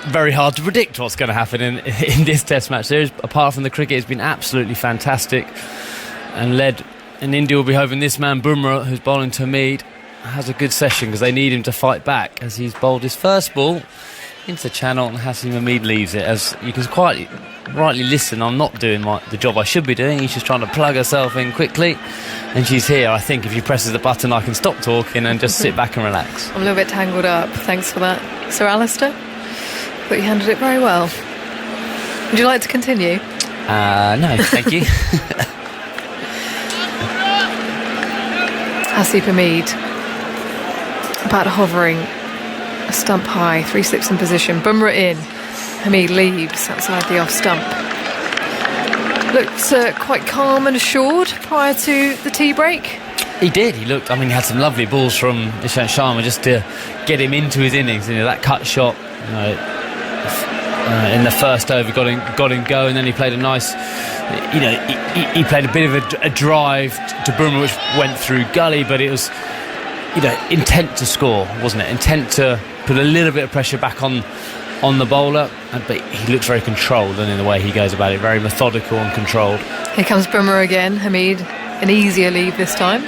very hard to predict what's going to happen in this Test match series. Apart from the cricket, it's been absolutely fantastic and India will be hoping this man Bumrah, who's bowling to Hamid, has a good session because they need him to fight back as he's bowled his first ball into the channel and Hasim Hamid leaves it. As you can quite rightly listen, I'm not doing the job I should be doing. He's just trying to plug herself in quickly and she's here. I think if he presses the button I can stop talking and just sit back and relax. I'm a little bit tangled up. Thanks for that, Sir Alistair. But you handled it very well. Would you like to continue? No, thank you. Hasim Hamid about hovering a stump high, 3 slips in position. Bumrah in, Hamid leaves outside the off stump. Looked quite calm and assured prior to the tea break. He did. He had some lovely balls from Ishant Sharma just to get him into his innings. That cut shot in the first over got him go, and then he played a nice. He played a bit of a drive to Bumrah which went through gully, but it was intent to score, wasn't it? Intent to put a little bit of pressure back on the bowler, but he looks very controlled and in the way he goes about it, very methodical and controlled. Here comes Bumrah again. Hamid, an easier leave this time,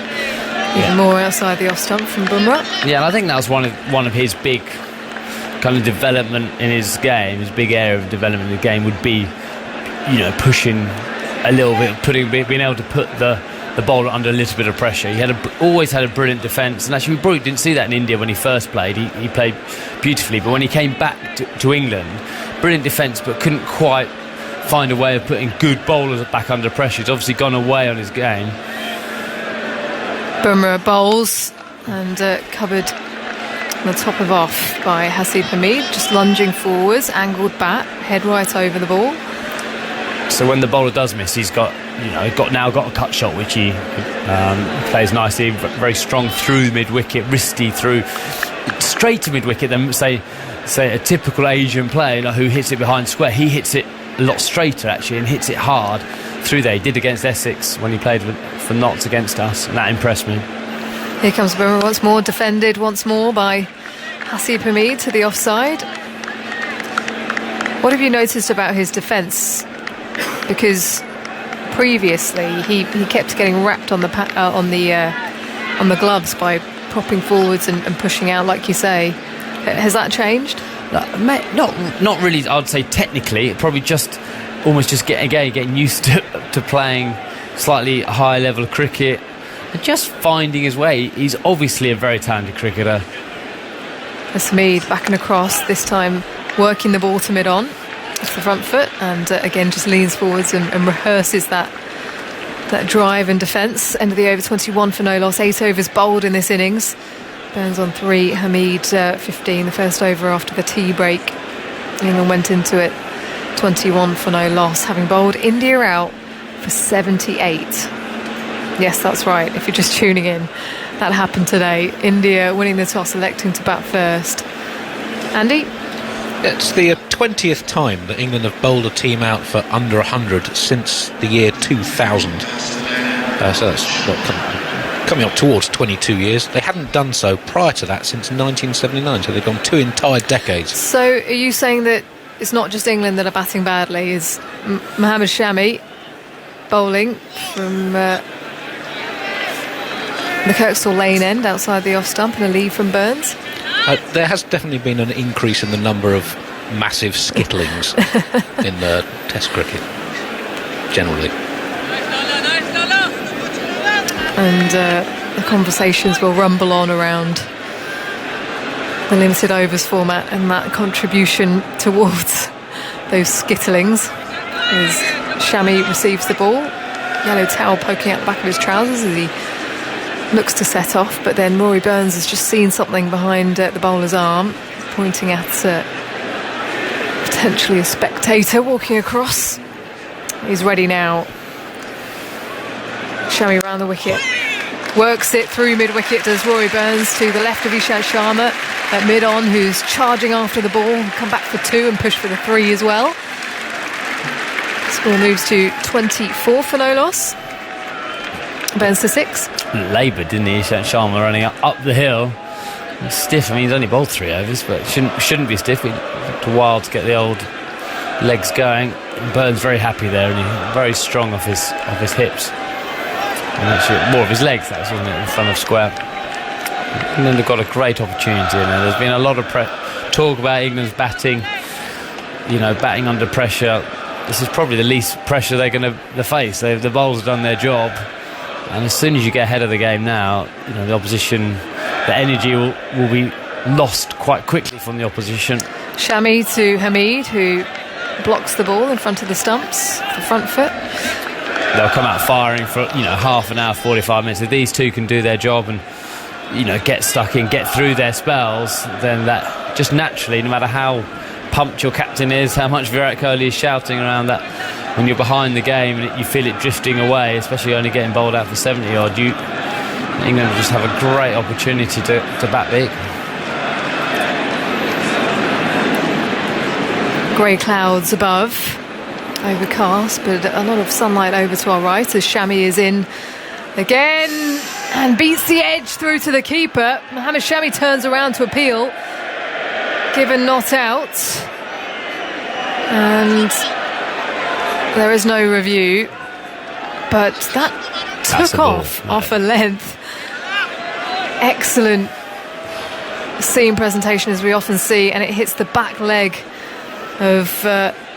even more outside the off stump from Bumrah. Yeah, and I think that was one of his big kind of development in his game. His big area of development in the game would be pushing a little bit, being able to put the bowler under a little bit of pressure. He always had a brilliant defence, and actually we probably didn't see that in India when he first played. He played beautifully, but when he came back to England, brilliant defence, but couldn't quite find a way of putting good bowlers back under pressure. He's obviously gone away on his game. Bumrah bowls and covered on the top of off by Hasim Hamid, just lunging forwards, angled bat, head right over the ball. So when the bowler does miss, he's got a cut shot which he plays nicely, very strong through mid-wicket, wristy through straight to mid-wicket. Then say a typical Asian player who hits it behind square, he hits it a lot straighter actually and hits it hard through there. He did against Essex when he played for Notts against us, and that impressed me. Here comes Bumrah once more, defended once more by Hasim Hamid to the offside. What have you noticed about his defence? Because previously he kept getting wrapped on the gloves by propping forwards and pushing out, like you say. Has that changed? Not really. I'd say technically, probably just getting used to playing slightly higher level of cricket and just finding his way. He's obviously a very talented cricketer. Hamid back and across, this time working the ball to mid-on off the front foot, and again just leans forwards and rehearses that drive and defence. End of the over, 21 for no loss, 8 overs bowled in this innings. Burns on 3, Hamid 15, the first over after the tea break. England went into it 21 for no loss, having bowled India out for 78. Yes, that's right, if you're just tuning in, that happened today. India winning the toss, electing to bat first. Andy? It's the 20th time that England have bowled a team out for under 100 since the year 2000. So that's coming up towards 22 years. They hadn't done so prior to that since 1979, so they've gone 2 entire decades. So are you saying that it's not just England that are batting badly? Is Mohammad Shami bowling from the Kirkstall Lane end outside the off stump and a lead from Burns? There has definitely been an increase in the number of massive skittlings in the Test cricket, generally. And the conversations will rumble on around the limited overs format and that contribution towards those skittlings. As Shami receives the ball, yellow towel poking out the back of his trousers as he looks to set off, but then Rory Burns has just seen something behind the bowler's arm, pointing at potentially a spectator walking across. He's ready now. Shami round the wicket, works it through mid-wicket, does Rory Burns to the left of Ishant Sharma at mid-on, who's charging after the ball, come back for 2 and push for the 3 as well. Score moves to 24 for no loss. Burns to 6. Laboured, didn't he? Ishant Sharma running up the hill He's stiff. I mean, he's only bowled 3 overs, but shouldn't be stiff. It took a while to get the old legs going. Burns very happy there, and he's very strong off his hips. And actually, more of his legs, that's, wasn't it, in front of square. And then they've got a great opportunity in there. There's been a lot of talk about England's batting, batting under pressure. This is probably the least pressure they're going to face. The bowlers have done their job, and as soon as you get ahead of the game now, the opposition, the energy will be lost quite quickly from the opposition. Shami to Hameed, who blocks the ball in front of the stumps, the front foot. They'll come out firing for half an hour, 45 minutes. If these two can do their job and get stuck in, get through their spells, then that just naturally, no matter how pumped your captain is, how much Virat Kohli is shouting around that, when you're behind the game and you feel it drifting away, especially only getting bowled out for 70 odd, England just have a great opportunity to bat big. Grey clouds above, overcast, but a lot of sunlight over to our right as Shami is in again and beats the edge through to the keeper. Mohammad Shami turns around to appeal, given not out, and there is no review, but that took off a length. Excellent seam presentation, as we often see, and it hits the back leg of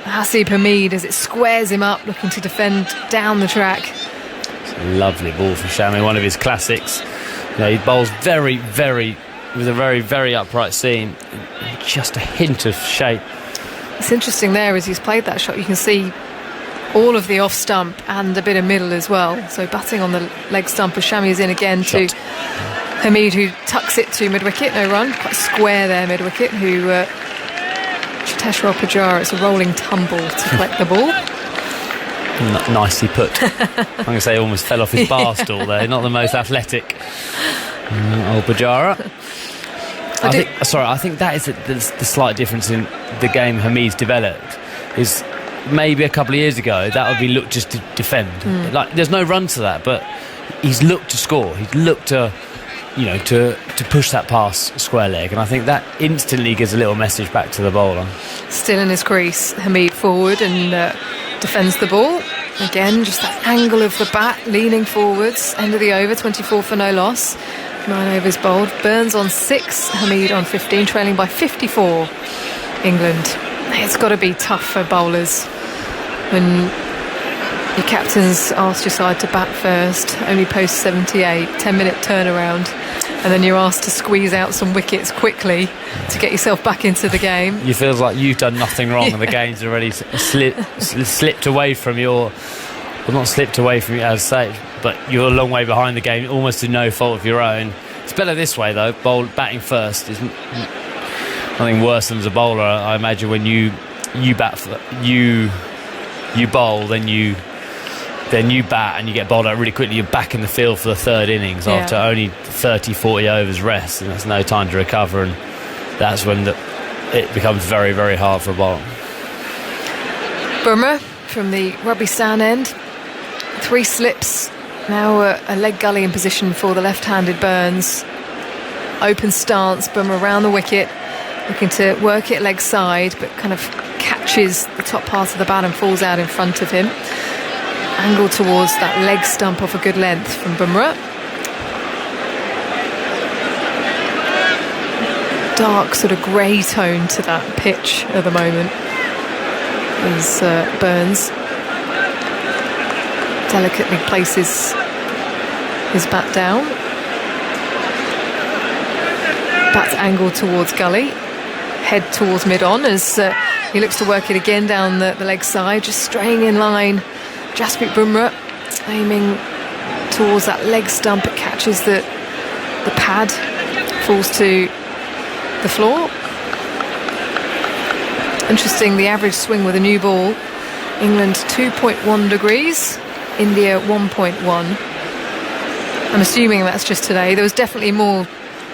Hasib Hameed as it squares him up, looking to defend down the track. It's a lovely ball for Shami, one of his classics. He bowls very, very, with a very, very upright seam, just a hint of shape. It's interesting there, as he's played that shot, you can see all of the off stump and a bit of middle as well. So batting on the leg stump as Shami is in again to Hameed, who tucks it to mid-wicket, no run, quite square there mid-wicket, who Cheteshwar Pujara, it's a rolling tumble to collect the ball. Nicely put. I'm going to say almost fell off his bar stool there. Not the most athletic old Pujara. I think that is the slight difference in the game Hameed's developed. Is maybe a couple of years ago that would be looked just to defend. There's no run to that, but he's looked to score. He's looked to push that past square leg, and I think that instantly gives a little message back to the bowler. Still in his crease, Hameed forward and defends the ball. Again, just that angle of the bat, leaning forwards. End of the over, 24 for no loss. 9 overs bowled. Burns on 6, Hameed on 15, trailing by 54. England. It's got to be tough for bowlers when your captain's asked your side to bat first, only post 78, 10-minute turnaround, and then you're asked to squeeze out some wickets quickly to get yourself back into the game. You feel like you've done nothing wrong and the game's already slipped away from your... Well, not slipped away from you as such, but you're a long way behind the game, almost to no fault of your own. It's better this way, though. Batting first is nothing worse than as a bowler, I imagine, when you bowl, then you bat and you get bowled out really quickly. You're back in the field for the third innings after only 30-40 overs rest, and that's no time to recover, and that's when it becomes very, very hard for a bowler. Bumrah from the rugby stand end, 3 slips, now a leg gully in position for the left-handed Burns. Open stance, Bumrah around the wicket, looking to work it leg side, but kind of catches the top part of the bat and falls out in front of him. Angle towards that leg stump off a good length from Bumrah. Dark sort of grey tone to that pitch at the moment as Burns delicately places his bat down. Bat angle towards gully, head towards mid-on as he looks to work it again down the leg side, just straying in line. Jasprit Bumrah aiming towards that leg stump. It catches the pad, falls to the floor. Interesting, the average swing with a new ball. England 2.1 degrees, India 1.1. I'm assuming that's just today. There was definitely more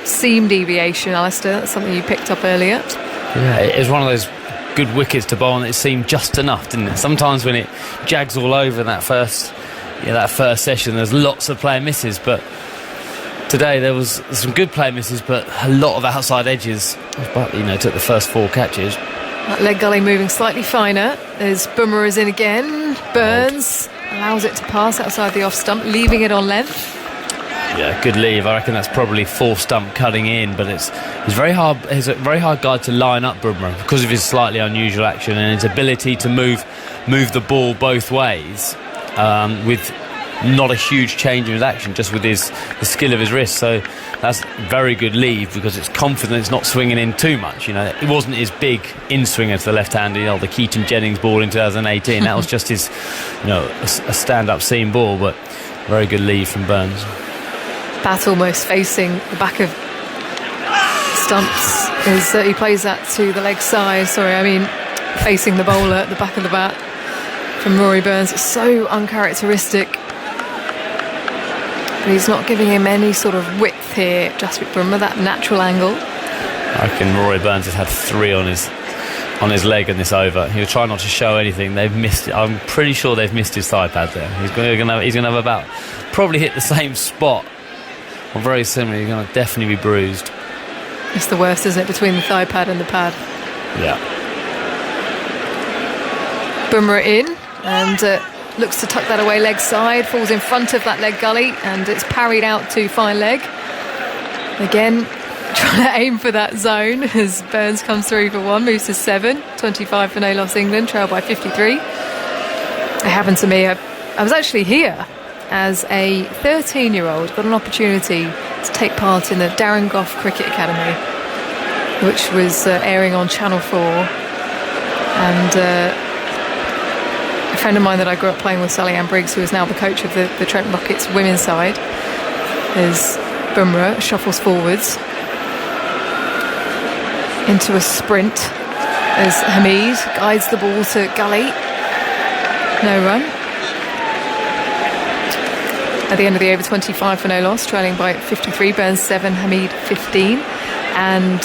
seam deviation, Alistair. That's something you picked up earlier. Yeah, it was one of those good wickets to bowl, and it seemed just enough, didn't it? Sometimes when it jags all over that first session, there's lots of player misses, but today there was some good play misses, but a lot of outside edges. But took the first 4 catches. That leg gully moving slightly finer. There's Bumrah is in again. Burns allows it to pass outside the off stump, leaving it on length. Yeah, good leave. I reckon that's probably 4 stump cutting in, but it's very hard. He's a very hard guy to line up, Bumrah, because of his slightly unusual action and his ability to move the ball both ways with not a huge change in his action, just with the skill of his wrist. So that's very good leave because it's confident it's not swinging in too much. It wasn't his big in-swinger to the left-hand, the Keaton Jennings ball in 2018. That was just his, a stand-up seam ball, but very good leave from Burns. Bat almost facing the back of stumps is he plays that to the leg side. Facing the bowler at the back of the bat from Rory Burns. It's so uncharacteristic. But he's not giving him any sort of width here, Jasprit Bumrah, that natural angle. I reckon Rory Burns has had 3 on his leg in this over. He'll try not to show anything. They've missed it. I'm pretty sure they've missed his thigh pad there. He's going to have about probably hit the same spot. Or very similar. He's going to definitely be bruised. It's the worst, isn't it, between the thigh pad and the pad? Yeah. Bumrah in and looks to tuck that away leg side, falls in front of that leg gully, and it's parried out to fine leg. Again, trying to aim for that zone as Burns comes through for 1, moves to 7, 25 for no loss England, trail by 53. It happened to me. I was actually here as a 13-year-old, got an opportunity to take part in the Darren Gough Cricket Academy, which was airing on Channel 4. And a friend of mine that I grew up playing with, Sally Ann Briggs, who is now the coach of the Trent Rockets women's side, as Bumrah shuffles forwards into a sprint as Hameed guides the ball to gully. No run. At the end of the over, 25 for no loss, trailing by 53. Burns 7, Hameed 15. And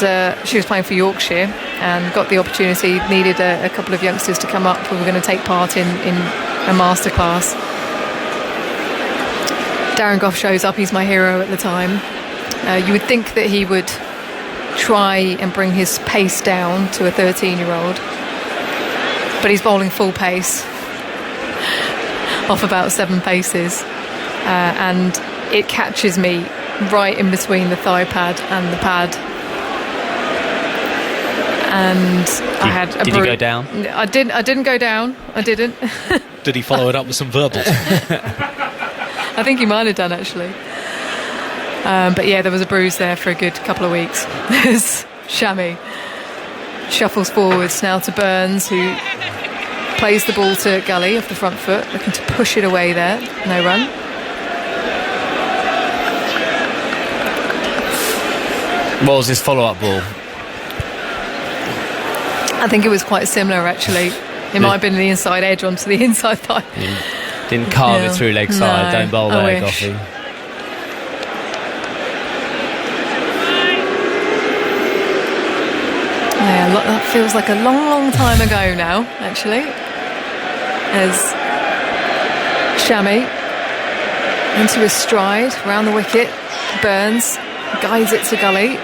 she was playing for Yorkshire and got the opportunity, needed a couple of youngsters to come up who were going to take part in a masterclass. Darren Gough shows up, he's my hero at the time. You would think that he would try and bring his pace down to a 13-year-old, but he's bowling full pace off about 7 paces. And it catches me right in between the thigh pad and the pad. And I had a Did you go down? I didn't go down. I didn't. Did he follow it up with some verbals? I think he might have done, actually. But yeah, there was a bruise there for a good couple of weeks. There's Shami. Shuffles forwards now to Burns, who plays the ball to gully off the front foot, looking to push it away there. No run. What was his follow-up ball? I think it was quite similar, actually. It might have been the inside edge onto the inside thigh. Didn't carve it through leg side. No, Don't bowl I there, wish. Goffey. Yeah, that feels like a long time ago now, actually. As Shami into his stride, round the wicket. Burns guides it to gully,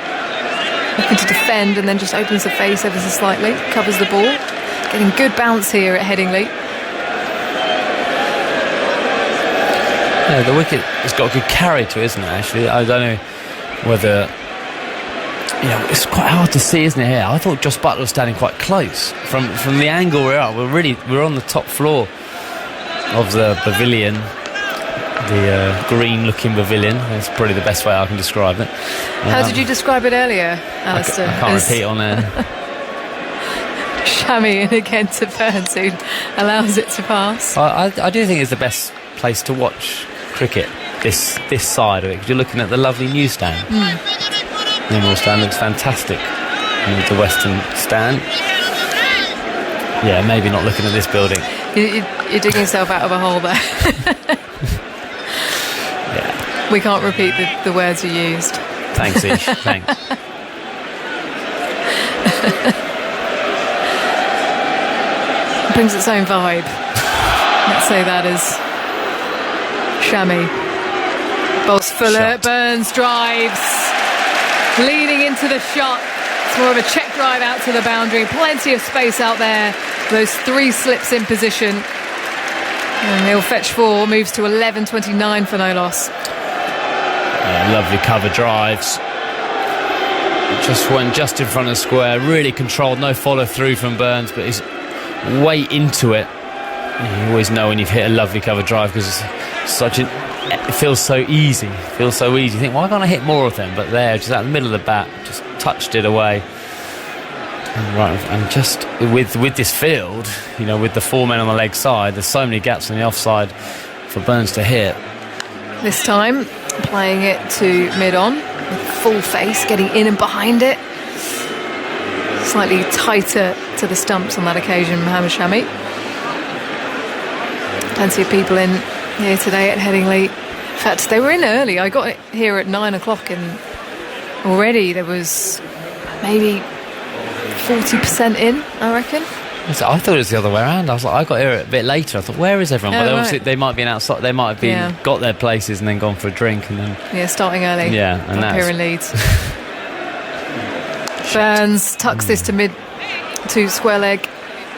looking to defend, and then just opens the face ever so slightly, covers the ball. Getting good bounce here at Headingley. Yeah, the wicket has got a good carry to it, isn't it, actually? I don't know whether... it's quite hard to see, isn't it, here? I thought Joss Butler was standing quite close. From the angle we're at, we're on the top floor of the pavilion, the green-looking pavilion. That's probably the best way I can describe it. How did you describe it earlier, Alistair? I can't repeat on there. Shami in again to Burns, who allows it to pass. I do think it's the best place to watch cricket, this side of it, because you're looking at the lovely newsstand. The Emerald Stand looks fantastic. And the Western Stand. Yeah, maybe not looking at this building. You're digging yourself out of a hole there. Yeah. We can't repeat the words you used. Thanks, Ish. Thanks. It brings its own vibe. Let's say that as Shami. Bowls Fuller, Shot. Burns drives, leaning into the shot. It's more of a check drive out to the boundary. Plenty of space out there. Those 3 slips in position. And he'll fetch 4, moves to 11.29 for no loss. Lovely cover drives. Just went just in front of the square, really controlled, no follow through from Burns, but he's way into it. You always know when you've hit a lovely cover drive because it feels so easy. You think, why can't I hit more of them? But there, just out the middle of the bat, just touched it away. And just with this field, with the 4 men on the leg side, there's so many gaps on the offside for Burns to hit. This time, playing it to mid-on, with full face, getting in and behind it. Slightly tighter to the stumps on that occasion, Mohammad Shami. Plenty of people in here today at Headingley. In fact, they were in early. I got here at 9 o'clock and already there was maybe 40% in, I reckon. I thought it was the other way around. I got here a bit later. I thought, where is everyone? But obviously they might have been outside. They might have been got their places and then gone for a drink and then starting early. Yeah, and up here in Leeds. Burns tucks this to square leg.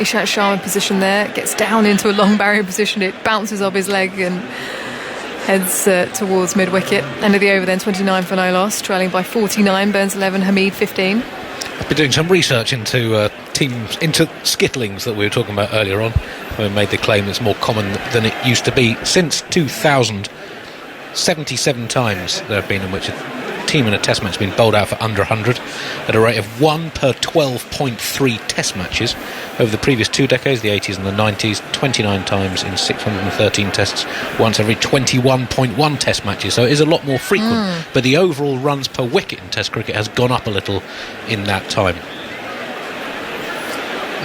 Ishant Sharma in position there, gets down into a long barrier position. It bounces off his leg and heads towards mid wicket. End of the over then, 29 for no loss, trailing by 49. Burns 11, Hamid 15. I've been doing some research into teams, into skittlings that we were talking about earlier on, where we made the claim it's more common than it used to be. Since 2000, 77 times there have been in which a team in a test match has been bowled out for under 100 at a rate of 1 per 12.3 test matches. Over the previous 2 decades, the 80s and the 90s, 29 times in 613 tests, once every 21.1 test matches. So it is a lot more frequent, but the overall runs per wicket in test cricket has gone up a little in that time.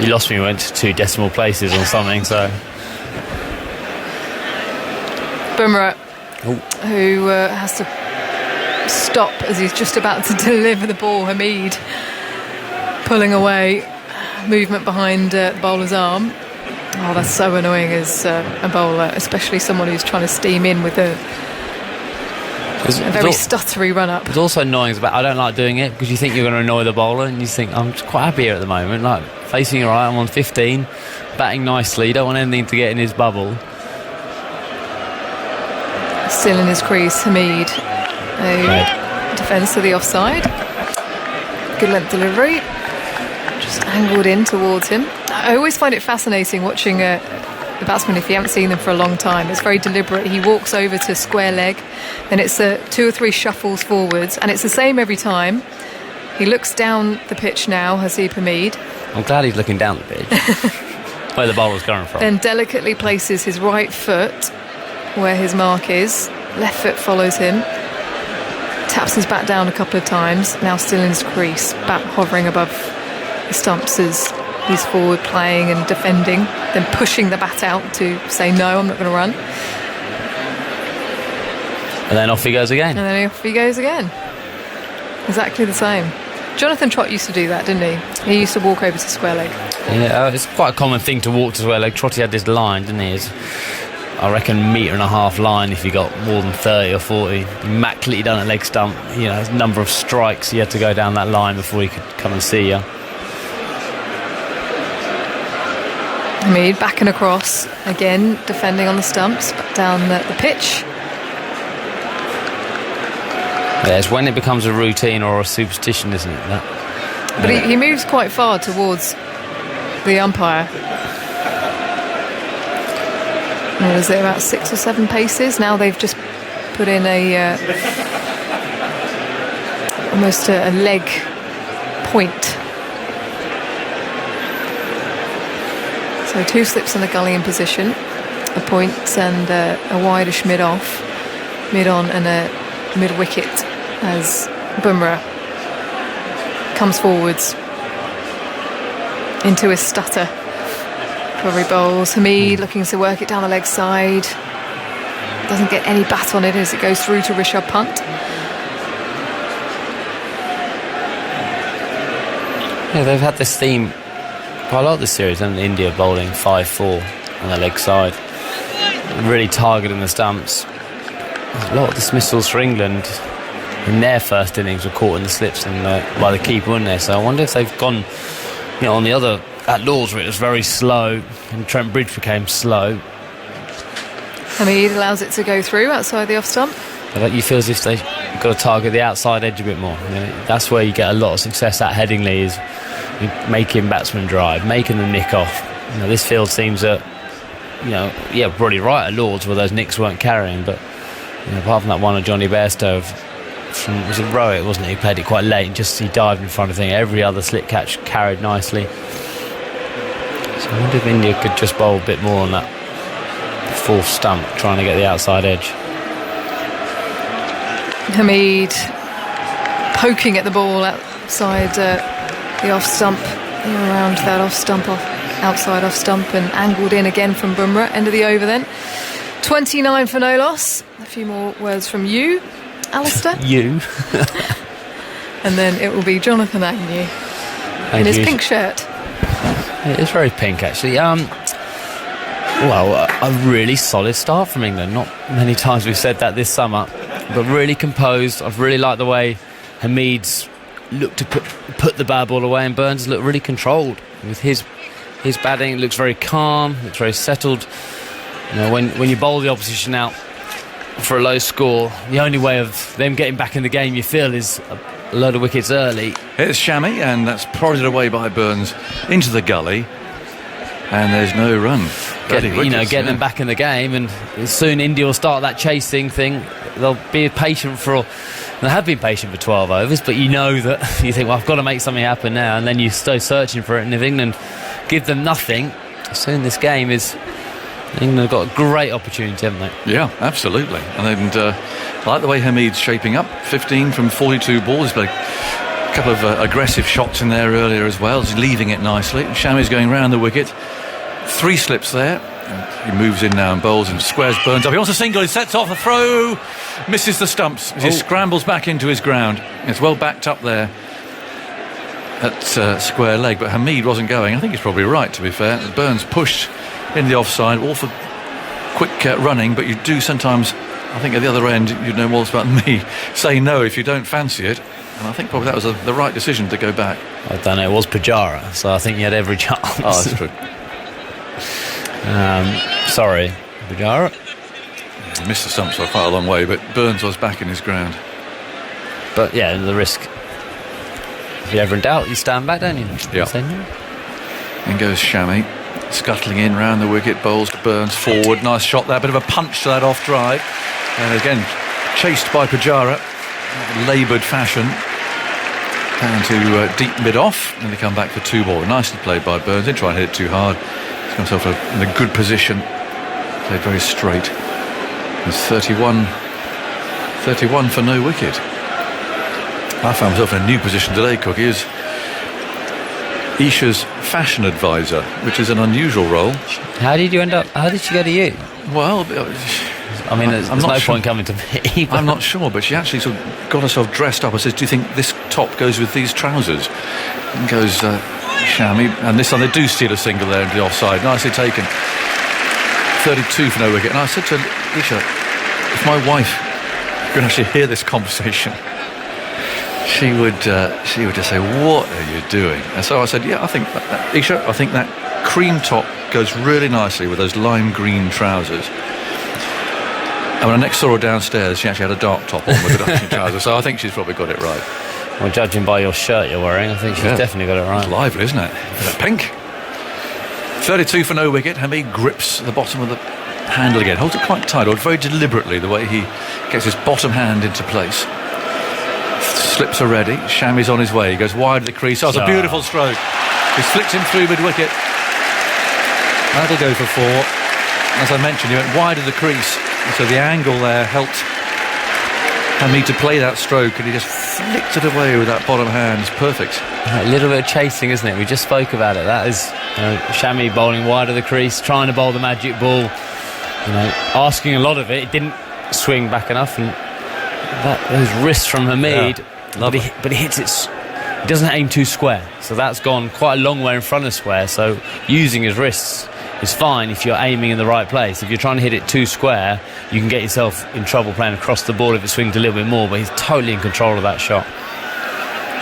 You lost me, went to 2 decimal places or something, so... Bumrah, who has to stop as he's just about to deliver the ball. Hamid pulling away, movement behind the bowler's arm. Oh, that's so annoying as a bowler, especially someone who's trying to steam in with a very stuttery run up. It's also annoying, I don't like doing it because you think you're going to annoy the bowler and you think, I'm quite happy here at the moment, like facing all right, I'm on 15, batting nicely, don't want anything to get in his bubble. Still in his crease, Hamid. Defence to the offside. Good length delivery. Just angled in towards him. I always find it fascinating watching the batsman if you haven't seen them for a long time. It's very deliberate. He walks over to square leg, then it's 2 or 3 shuffles forwards, and it's the same every time. He looks down the pitch now, Haseeb Hamid. I'm glad he's looking down the pitch. Where the bowler's coming from. Then delicately places his right foot where his mark is. Left foot follows him. Taps his bat down a couple of times. Now still in his crease. Bat hovering above the stumps as he's forward playing and defending. Then pushing the bat out to say, no, I'm not going to run. And then off he goes again. And then off he goes again. Exactly the same. Jonathan Trott used to do that, didn't he? He used to walk over to square leg. Yeah, it's quite a common thing to walk to square leg. Trotty had this line, didn't he? I reckon 1.5 metre line if you got more than 30 or 40. Immaculately done at leg stump. A number of strikes he had to go down that line before he could come and see you. Hamid back and across again, defending on the stumps, but down the pitch. Yeah, it's when it becomes a routine or a superstition, isn't it? But he moves quite far towards the umpire. What is it, about 6 or 7 paces? Now they've just put in almost a leg point. So 2 slips in the gully in position, a point and a wideish mid-off, mid-on and a mid-wicket as Bumrah comes forwards into his stutter. Recovery bowls. Hamid looking to work it down the leg side. Doesn't get any bat on it as it goes through to Rishabh Pant. Yeah, they've had this theme quite a lot this series, and India bowling 5-4 on the leg side, really targeting the stumps. a lot of dismissals for England in their first innings were caught in the slips and by the keeper, weren't they? So I wonder if they've gone, on the other at Lords where it was very slow and Trent Bridge became slow. Hamid allows it to go through outside the off stump. But you feel as if they've got to target the outside edge a bit more. That's where you get a lot of success at Headingley, is making batsmen drive, making them nick off. This field seems that, probably right at Lords where those nicks weren't carrying, but apart from that one of Johnny Bairstow from, was it Rowett, wasn't it? He played it quite late and he dived in front of thing. Every other slip catch carried nicely. So I wonder if India could just bowl a bit more on that fourth stump, trying to get the outside edge. Hamid poking at the ball outside the off stump, around that off stump, outside off stump, and angled in again from Bumrah. End of the over then. 29 for no loss. A few more words from you, Alistair. You. And then it will be Jonathan Agnew in his pink shirt. It's very pink, actually. Well, a really solid start from England. Not many times we've said that this summer, but really composed. I've really liked the way Hamid's looked to put the bad ball away, and Burns looked really controlled with his batting. It looks very calm, looks very settled. When you bowl the opposition out for a low score, the only way of them getting back in the game, you feel, is a load of wickets early. Here's Shami, and that's prodded away by Burns into the gully, and there's no run. Getting them back in the game, and soon India will start that chasing thing. They'll be patient they have been patient for 12 overs, but that you think, well, I've got to make something happen now, and then you start searching for it. And if England give them nothing, soon this game is. England have got a great opportunity, haven't they? Yeah, absolutely. And I like the way Hamid's shaping up. 15 from 42 balls. He's played a couple of aggressive shots in there earlier as well. He's leaving it nicely. Shami's going round the wicket. 3 slips there. And he moves in now and bowls and squares Burns up. He wants a single. He sets off a throw. Misses the stumps as he scrambles back into his ground. It's well backed up there at square leg. But Hamid wasn't going. I think he's probably right, to be fair. Burns pushed in the offside, all for quick running, but you do sometimes, I think at the other end, you know more about me, say no if you don't fancy it, and I think probably that was the right decision to go back. I don't know, it was Pujara, so I think he had every chance. Oh, that's true. Sorry, Pujara. He missed the stumps by quite a long way, but Burns was back in his ground. But yeah, the risk. If you're ever in doubt, you stand back, don't you? Yeah. In goes Shami. Scuttling in round the wicket, bowls to Burns forward. Nice shot there, bit of a punch to that off drive, and again chased by Pujara, laboured fashion, down to deep mid off, and they come back for 2 ball. Nicely played by Burns. Didn't try and hit it too hard. He's got himself in a good position, played very straight. It's 31 for no wicket. I found myself in a new position today, Cookie, is Isha's fashion advisor, which is an unusual role. How did she go to you? Well, I mean, there's no point coming to me. I'm not sure, but she actually sort of got herself dressed up and says, do you think this top goes with these trousers? And goes Shami, and this time they do steal a single there into the offside. Nicely taken. 32 for no wicket. And I said to Isha, if my wife could actually hear this conversation, she would just say, what are you doing? And so I said, yeah, I think Isha, I think that cream top goes really nicely with those lime green trousers. And when I next saw her downstairs, she actually had a dark top on with the matching trousers, so I think she's probably got it right. Well, judging by your shirt you're wearing, I think she's definitely got it right. It's lively, isn't it? That pink. 32 for no wicket. Hamid grips the bottom of the handle again, holds it quite tight, or very deliberately the way he gets his bottom hand into place. Slips are ready. Shami's on his way. He goes wide of the crease. Oh, it's a beautiful stroke. He's flicked him through mid-wicket. That'll go for 4. As I mentioned, he went wide of the crease, so the angle there helped Hamid to play that stroke, and he just flicked it away with that bottom hand. It's perfect. A little bit of chasing, isn't it? We just spoke about it. That is Shami bowling wide of the crease, trying to bowl the magic ball, asking a lot of it. It didn't swing back enough, and those wrists from Hamid, but he hits it. He doesn't aim too square, so that's gone quite a long way in front of square. So using his wrists is fine if you're aiming in the right place. If you're trying to hit it too square, you can get yourself in trouble playing across the ball if it swings a little bit more, but he's totally in control of that shot.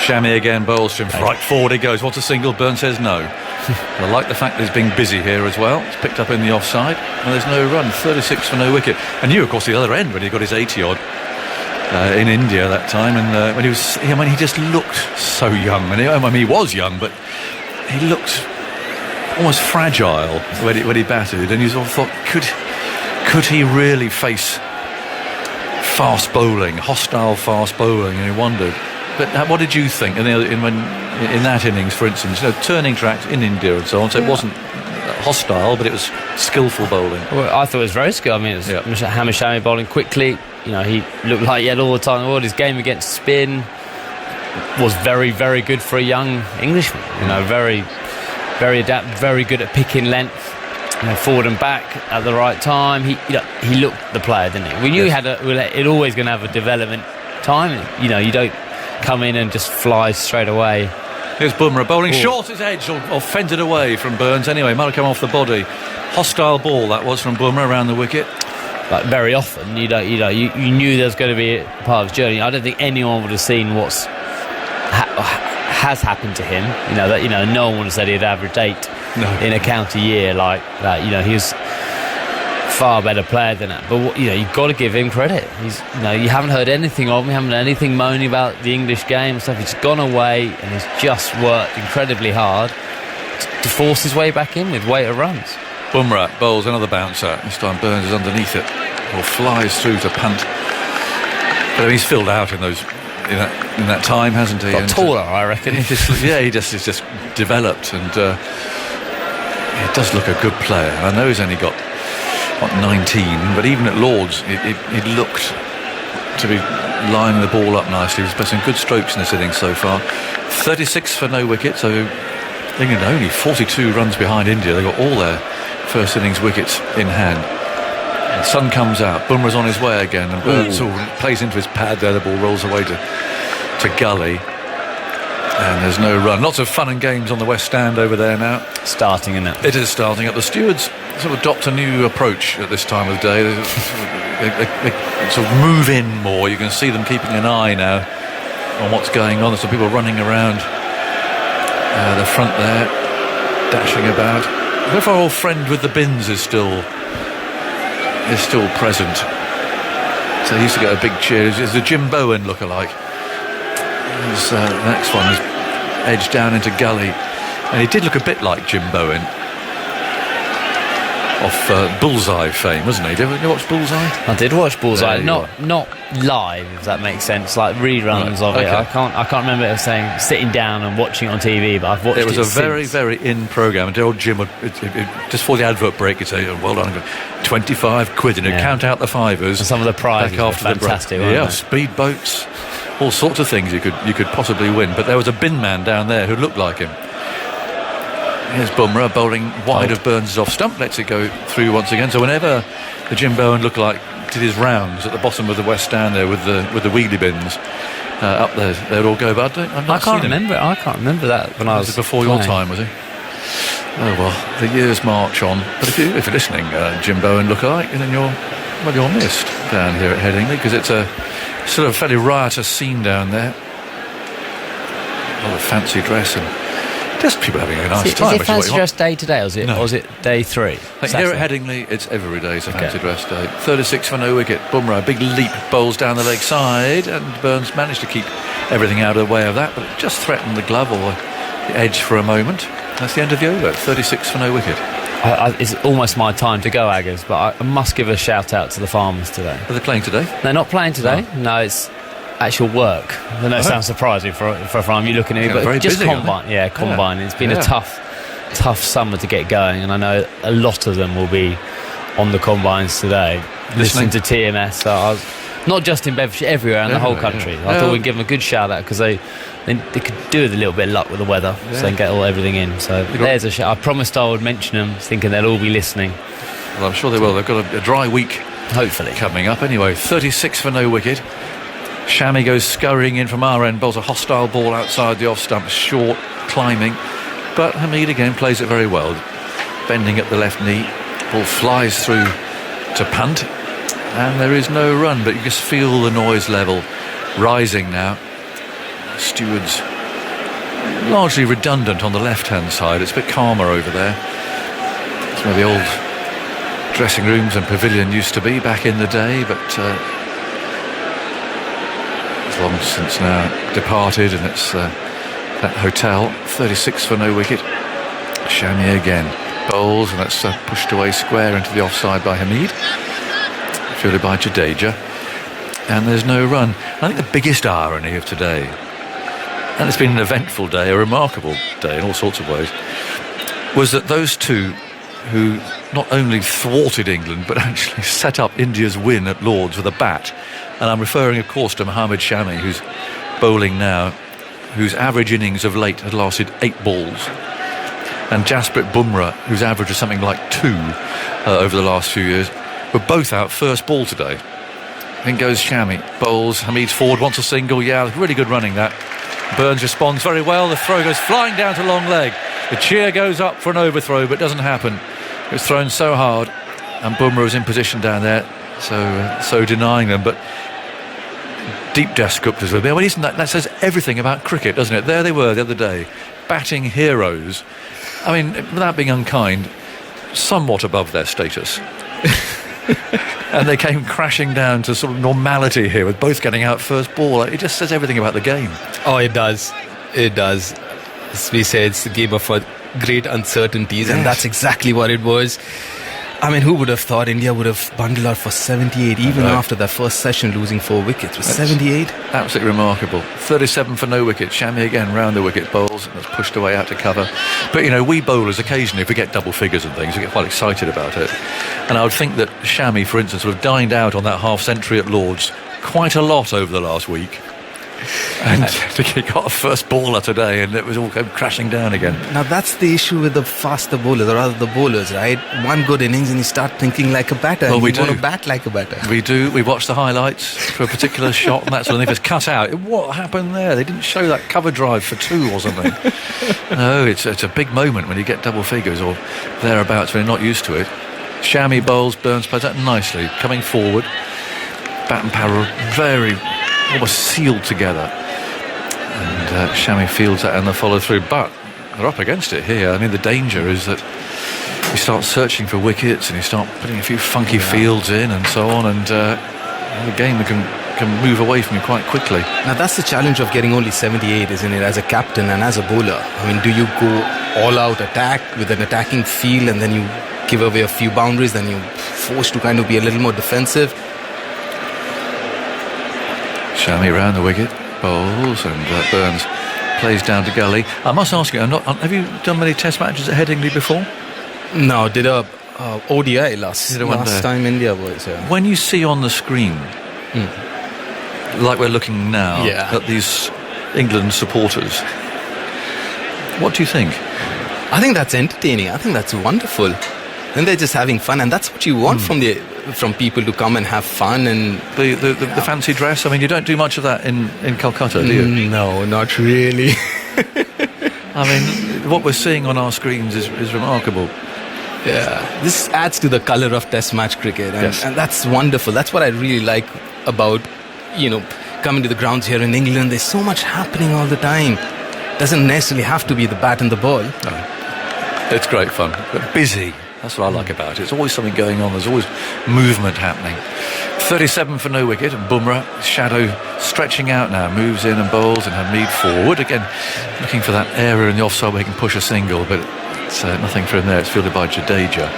Shami again bowls to him. Right forward he goes. What's a single? Burns says no. I like the fact that he's being busy here as well. It's picked up in the offside, and there's no run. 36 for no wicket. And you, of course, the other end when he got his 80-odd in India that time, and when he just looked so young. And he was young, but he looked almost fragile when he batted, and you sort of thought, could he really face fast bowling, hostile fast bowling? And you wondered. But what did you think in that innings, for instance? Turning tracks in India and so on. So it wasn't hostile, but it was skillful bowling. Well, I thought it was very skillful. I mean, it was Hamid Shami bowling quickly. He looked like he had all the time. His game against spin was very, very good for a young Englishman. Very, very adapted, very good at picking length, forward and back at the right time. He looked the player, didn't he? We knew it always going to have a development time. You don't come in and just fly straight away. Here's Bumrah bowling short, his edge or fended away from Burns anyway. Might have come off the body. Hostile ball that was from Bumrah around the wicket. But very often you knew there was going to be a part of his journey. I don't think anyone would have seen what's has happened to him. No one would have said he'd average 8 in a county year like that. He was far better player than that, but you've got to give him credit. You haven't heard anything of him, you haven't heard anything moaning about the English game and stuff. He's gone away and he's just worked incredibly hard to force his way back in with weight of runs. Bumrah bowls another bouncer. This time Burns is underneath it or flies through to punt. But he's filled out in that time, hasn't he? Got taller, I reckon. He's just developed, and he does look a good player. I know he's only got 19, but even at Lords he looked to be lining the ball up nicely. He's pressing good strokes in this innings so far. 36 for no wicket, so England only 42 runs behind India. They've got all their first innings wickets in hand. The sun comes out, Bumrah's on his way again, and Burns plays into his pad there. The ball rolls away to gully, and there's no run. Lots of fun and games on the West Stand over there now. Starting in that. It is starting up. The stewards sort of adopt a new approach at this time of day. They sort of move in more. You can see them keeping an eye now on what's going on. There's some people running around the front there, dashing about. If our old friend with the bins is still present. So he used to get a big cheer. It's the Jim Bowen lookalike. The next one is edged down into gully, and he did look a bit like Jim Bowen off Bullseye fame, wasn't he? Did you watch Bullseye? I did watch Bullseye, not live, if that makes sense, like reruns of it. I can't remember it saying sitting down and watching it on TV, but I've watched it. It was a very, very in programme, and old Jim would just before the advert break, he'd say, "Well done, £25," and he'd count out the fivers. And some of the prizes were fantastic, weren't they? Speedboats, all sorts of things you could possibly win. But there was a bin man down there who looked like him. Here's Bumrah bowling wide of Burns' off stump, lets it go through once again. So whenever the Jim Bowen lookalike did his rounds at the bottom of the West Stand there with the wheelie bins up there, they'd all go. But I can't remember that when I was before your time, was he? Oh well, the years march on. But if you're listening, Jim Bowen lookalike, then you're missed down here at Headingley, because it's a sort of fairly riotous scene down there. A lot of fancy dress and just people having a nice time. Is it fancy dress day today, or was it day 3? Here at Headingley, it's every day, so fancy dress day. 36 for no wicket. Bumrah, big leap, bowls down the leg side, and Burns managed to keep everything out of the way of that, but it just threatened the glove or the edge for a moment. That's the end of the over. 36 for no wicket. It's almost my time to go, Aggers, but I must give a shout out to the farmers today. Are they playing today? They're not playing today. No, it's actual work. I know it sounds surprising for a farm. You're looking at me, but just busy, combine. Yeah, combine. It's been a tough summer to get going, and I know a lot of them will be on the combines today, listening to TMS. So I was not just in Bedfordshire, everywhere in the whole country. I thought we'd give them a good shout out, because they could do with a little bit of luck with the weather, so they can get everything in. So there's a shout. I promised I would mention them, thinking they'll all be listening. Well, I'm sure they will. They've got a dry week, hopefully, coming up. Anyway, 36 for no wicket. Shami goes scurrying in from our end, bowls a hostile ball outside the off stump, short, climbing, but Hamid again plays it very well. bending at the left knee. Ball flies through to punt, and there is no run, but you just feel the noise level rising now. Stewards largely redundant on the left-hand side. It's a bit calmer over there. It's where the old dressing rooms and pavilion used to be back in the day, but it's long since now departed, and it's that hotel. 36 for no wicket. Shami again bowls, and that's pushed away square into the offside by Hameed, fielded by Jadeja, and there's no run. I think the biggest irony of today, and it's been an eventful day, a remarkable day in all sorts of ways, was that those two who not only thwarted England but actually set up India's win at Lord's with a bat, and I'm referring of course to Mohammad Shami, who's bowling now, whose average innings of late had lasted 8 balls, and Jasprit Bumrah, whose average was something like 2 over the last few years, were both out first ball today. In goes Shami, bowls, Hameed's forward, wants a single, really good running that. Burns responds very well, the throw goes flying down to long leg. The cheer goes up for an overthrow, but doesn't happen. It was thrown so hard, and Bumrah was in position down there, so denying them. But deep descriptors were there. Well, isn't that says everything about cricket, doesn't it? There they were the other day, batting heroes. I mean, without being unkind, somewhat above their status. And they came crashing down to sort of normality here, with both getting out first ball. It just says everything about the game. Oh, it does. It does. As we say, it's a game of great uncertainties, and that's exactly what it was. I mean, who would have thought India would have bundled out for 78, even after their first session losing 4 wickets? Was 78? Absolutely remarkable. 37 for no wicket. Shami again round the wicket, bowls, and that's pushed away out to cover. But, we bowlers occasionally, if we get double figures and things, we get quite excited about it. And I would think that Shami, for instance, would have dined out on that half-century at Lord's quite a lot over the last week. And he got a first bowler today, and it was all came crashing down again. Now that's the issue with the faster bowlers, or rather the bowlers, right? One good innings and you start thinking like a batter. Well, we want to bat like a batter. We do. We watch the highlights for a particular shot and that sort of thing. If it's cut out, what happened there? They didn't show that cover drive for 2 or something. No, it's a big moment when you get double figures or thereabouts when you're not used to it. Shami bowls, Burns plays that nicely, coming forward. Bat and Parra very almost sealed together, and Shami fields that and the follow through, but they're up against it here. I mean, the danger is that you start searching for wickets and you start putting a few funky fields in and so on, and the game can move away from you quite quickly. Now that's the challenge of getting only 78, isn't it, as a captain and as a bowler? I mean, do you go all out attack with an attacking feel and then you give away a few boundaries, then you're forced to kind of be a little more defensive? Shami round the wicket, bowls, and Burns plays down to gully. I must ask you, have you done many test matches at Headingley before? No, did a ODI last time India was. When you see on the screen, like we're looking now, at these England supporters, what do you think? I think that's entertaining. I think that's wonderful. And they're just having fun, and that's what you want from people to come and have fun. And the fancy dress. I mean, you don't do much of that in Calcutta, do you? No, not really. I mean, what we're seeing on our screens is remarkable. Yeah, this adds to the colour of Test match cricket, and that's wonderful. That's what I really like about coming to the grounds here in England. There's so much happening all the time. Doesn't necessarily have to be the bat and the ball. No. It's great fun, but busy. That's what I like about it. There's always something going on. There's always movement happening. 37 for no wicket, and Bumrah, shadow stretching out now, moves in and bowls, and Hameed forward again, looking for that area in the offside where he can push a single, but it's nothing for him there. It's fielded by Jadeja.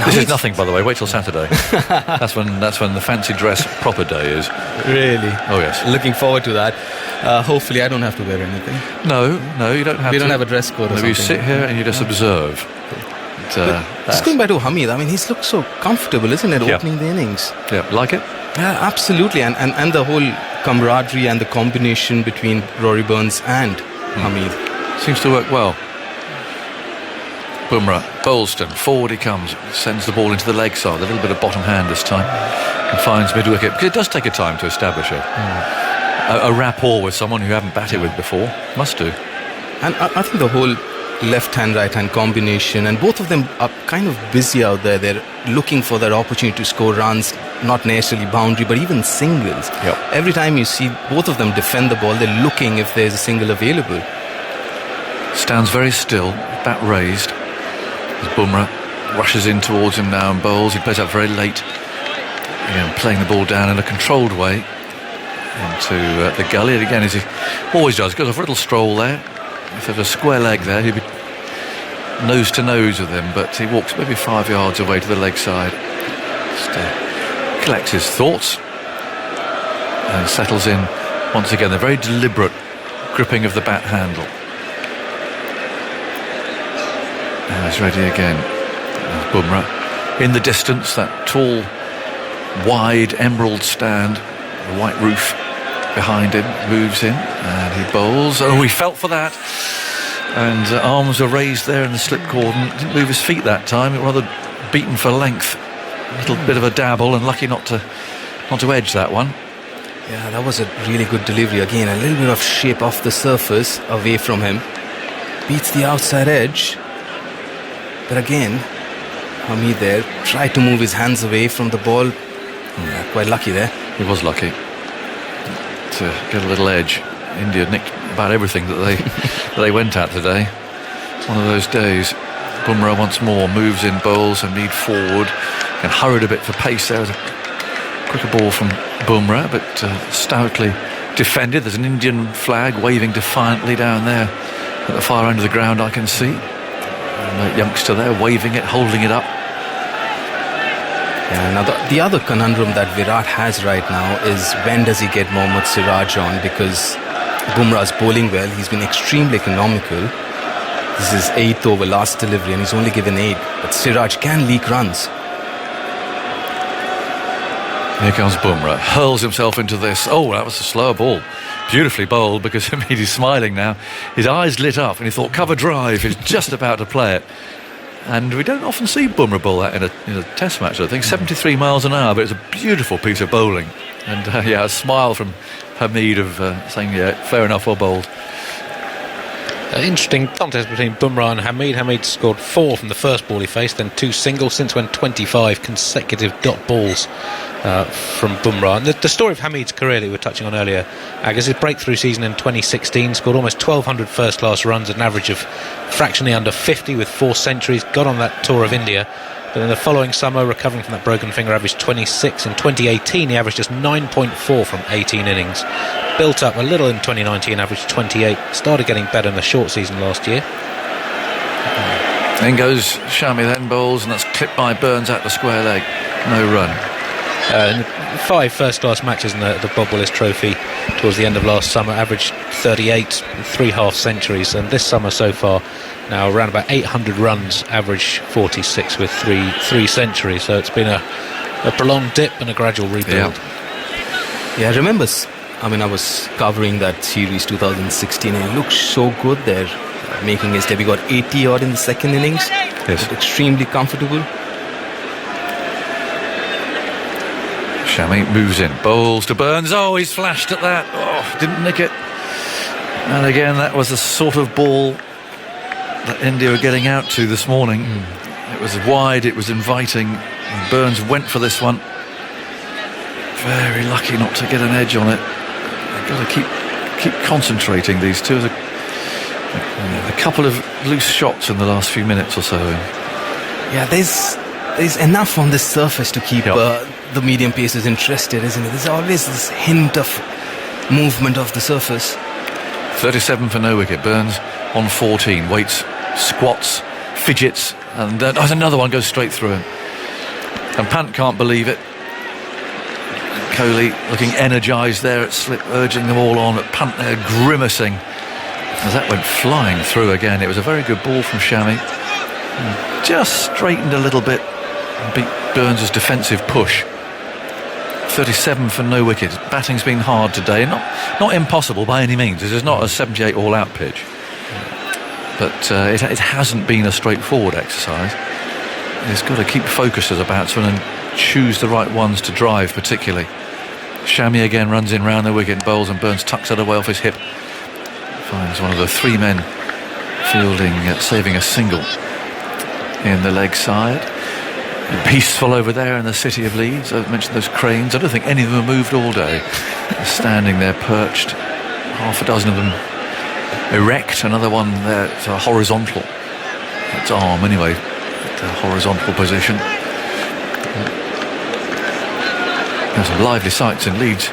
This is nothing, by the way. Wait till Saturday. That's when the fancy dress proper day is. Really? Oh yes. Looking forward to that. Hopefully, I don't have to wear anything. No, you don't have. We don't have a dress code. Or something. You sit here and you just observe. Just going back to Hameed, I mean, he's looked so comfortable, isn't it, opening the innings? Yeah, like it? Yeah, absolutely. And the whole camaraderie and the combination between Rory Burns and Hameed seems to work well. Bumrah, Bolston, forward he comes, sends the ball into the leg side, a little bit of bottom hand this time, and finds mid-wicket, because it does take a time to establish a rapport with someone who you haven't batted with before. Must do. And I think the whole left-hand, right-hand combination, and both of them are kind of busy out there. They're looking for that opportunity to score runs, not necessarily boundary, but even singles. Yep. Every time you see both of them defend the ball, they're looking if there's a single available. Stands very still, bat raised. As Bumrah rushes in towards him now and bowls. He plays out very late. Again, playing the ball down in a controlled way into the gully. And again, as he always does, goes off a little stroll there. If there's a square leg there, he'd be nose to nose with him, but he walks maybe 5 yards away to the leg side. Just collects his thoughts and settles in once again. The very deliberate gripping of the bat handle. Now he's ready again. Bumrah in the distance, that tall, wide emerald stand, the white roof behind him, moves in and he bowls. Oh, he felt for that, and arms were raised there in the slip cordon. Didn't move his feet that time. It rather beaten for length. A little bit of a dabble, and lucky not to edge that one. Yeah, that was a really good delivery. Again, a little bit of shape off the surface away from him. Beats the outside edge. But again, Hameed there tried to move his hands away from the ball. Yeah, quite lucky there. He was lucky to get a little edge. India nicked about everything that they went at today. It's one of those days. Bumrah once more moves in, bowls, Hameed forward and hurried a bit for pace. There was a quicker ball from Bumrah, but stoutly defended. There's an Indian flag waving defiantly down there at the far end of the ground, I can see. And that youngster there waving it, holding it up. Yeah, now the other conundrum that Virat has right now is when does he get Mohammad Siraj on, because Bumrah's bowling well. He's been extremely economical. This is 8th over last delivery and he's only given 8, but Siraj can leak runs. Here comes Bumrah, hurls himself into this. Oh, that was a slower ball. Beautifully bowled, because Hameed is smiling now. His eyes lit up and he thought cover drive. He's just about to play it. And we don't often see Bumrah bowl that in a test match, I think. 73 miles an hour, but it's a beautiful piece of bowling. And a smile from Hameed of saying, yeah, fair enough, well bowled. Interesting contest between Bumrah and Hameed. Hameed scored 4 from the first ball he faced, then 2 singles. Since when 25 consecutive dot balls from Bumrah. And the story of Hameed's career that we were touching on earlier, Agus, his breakthrough season in 2016, scored almost 1,200 first-class runs at an average of fractionally under 50 with 4 centuries, got on that tour of India. But in the following summer, recovering from that broken finger, averaged 26. In 2018, he averaged just 9.4 from 18 innings. Built up a little in 2019, averaged 28. Started getting better in the short season last year. Then goes Shami, then bowls, and that's clipped by Burns at the square leg. No run. 5 first-class matches in the Bob Willis Trophy towards the end of last summer, averaged 38, 3 half centuries, and this summer so far, now around about 800 runs, average 46 with 3 centuries. So it's been a prolonged dip and a gradual rebuild. Yeah, I remember, I was covering that series 2016 and he looked so good there, making his debut. Got 80 odd in the second innings. Yes. Extremely comfortable. Shami moves in, bowls to Burns. Oh, he's flashed at that. Oh, didn't nick it. And again, that was the sort of ball that India were getting out to this morning. It was wide, it was inviting, and Burns went for this one. Very lucky not to get an edge on it. They've got to keep concentrating, these two. A couple of loose shots in the last few minutes or so. Yeah, there's enough on this surface to keep the medium pacers interested, isn't it? There's always this hint of movement of the surface. 37 for no wicket. Burns on 14, waits, squats, fidgets, and there's another one goes straight through him. And Pant can't believe it. Kohli looking energised there at slip, urging them all on, but Pant there grimacing as that went flying through again. It was a very good ball from Shami. Just straightened a little bit and beat Burns' defensive push. 37 for no wicket. Batting's been hard today, not impossible by any means. This is not a 78 all-out pitch, but it hasn't been a straightforward exercise. He's got to keep focused as a batsman and choose the right ones to drive, particularly. Shami again runs in round the wicket, bowls, and Burns tucks it away off his hip. Finds one of the 3 men fielding, saving a single in the leg side. Peaceful over there in the city of Leeds. I mentioned those cranes. I don't think any of them have moved all day. They're standing there perched, half a dozen of them erect, another one there horizontal. Its arm anyway, the horizontal position. There's some lively sights in Leeds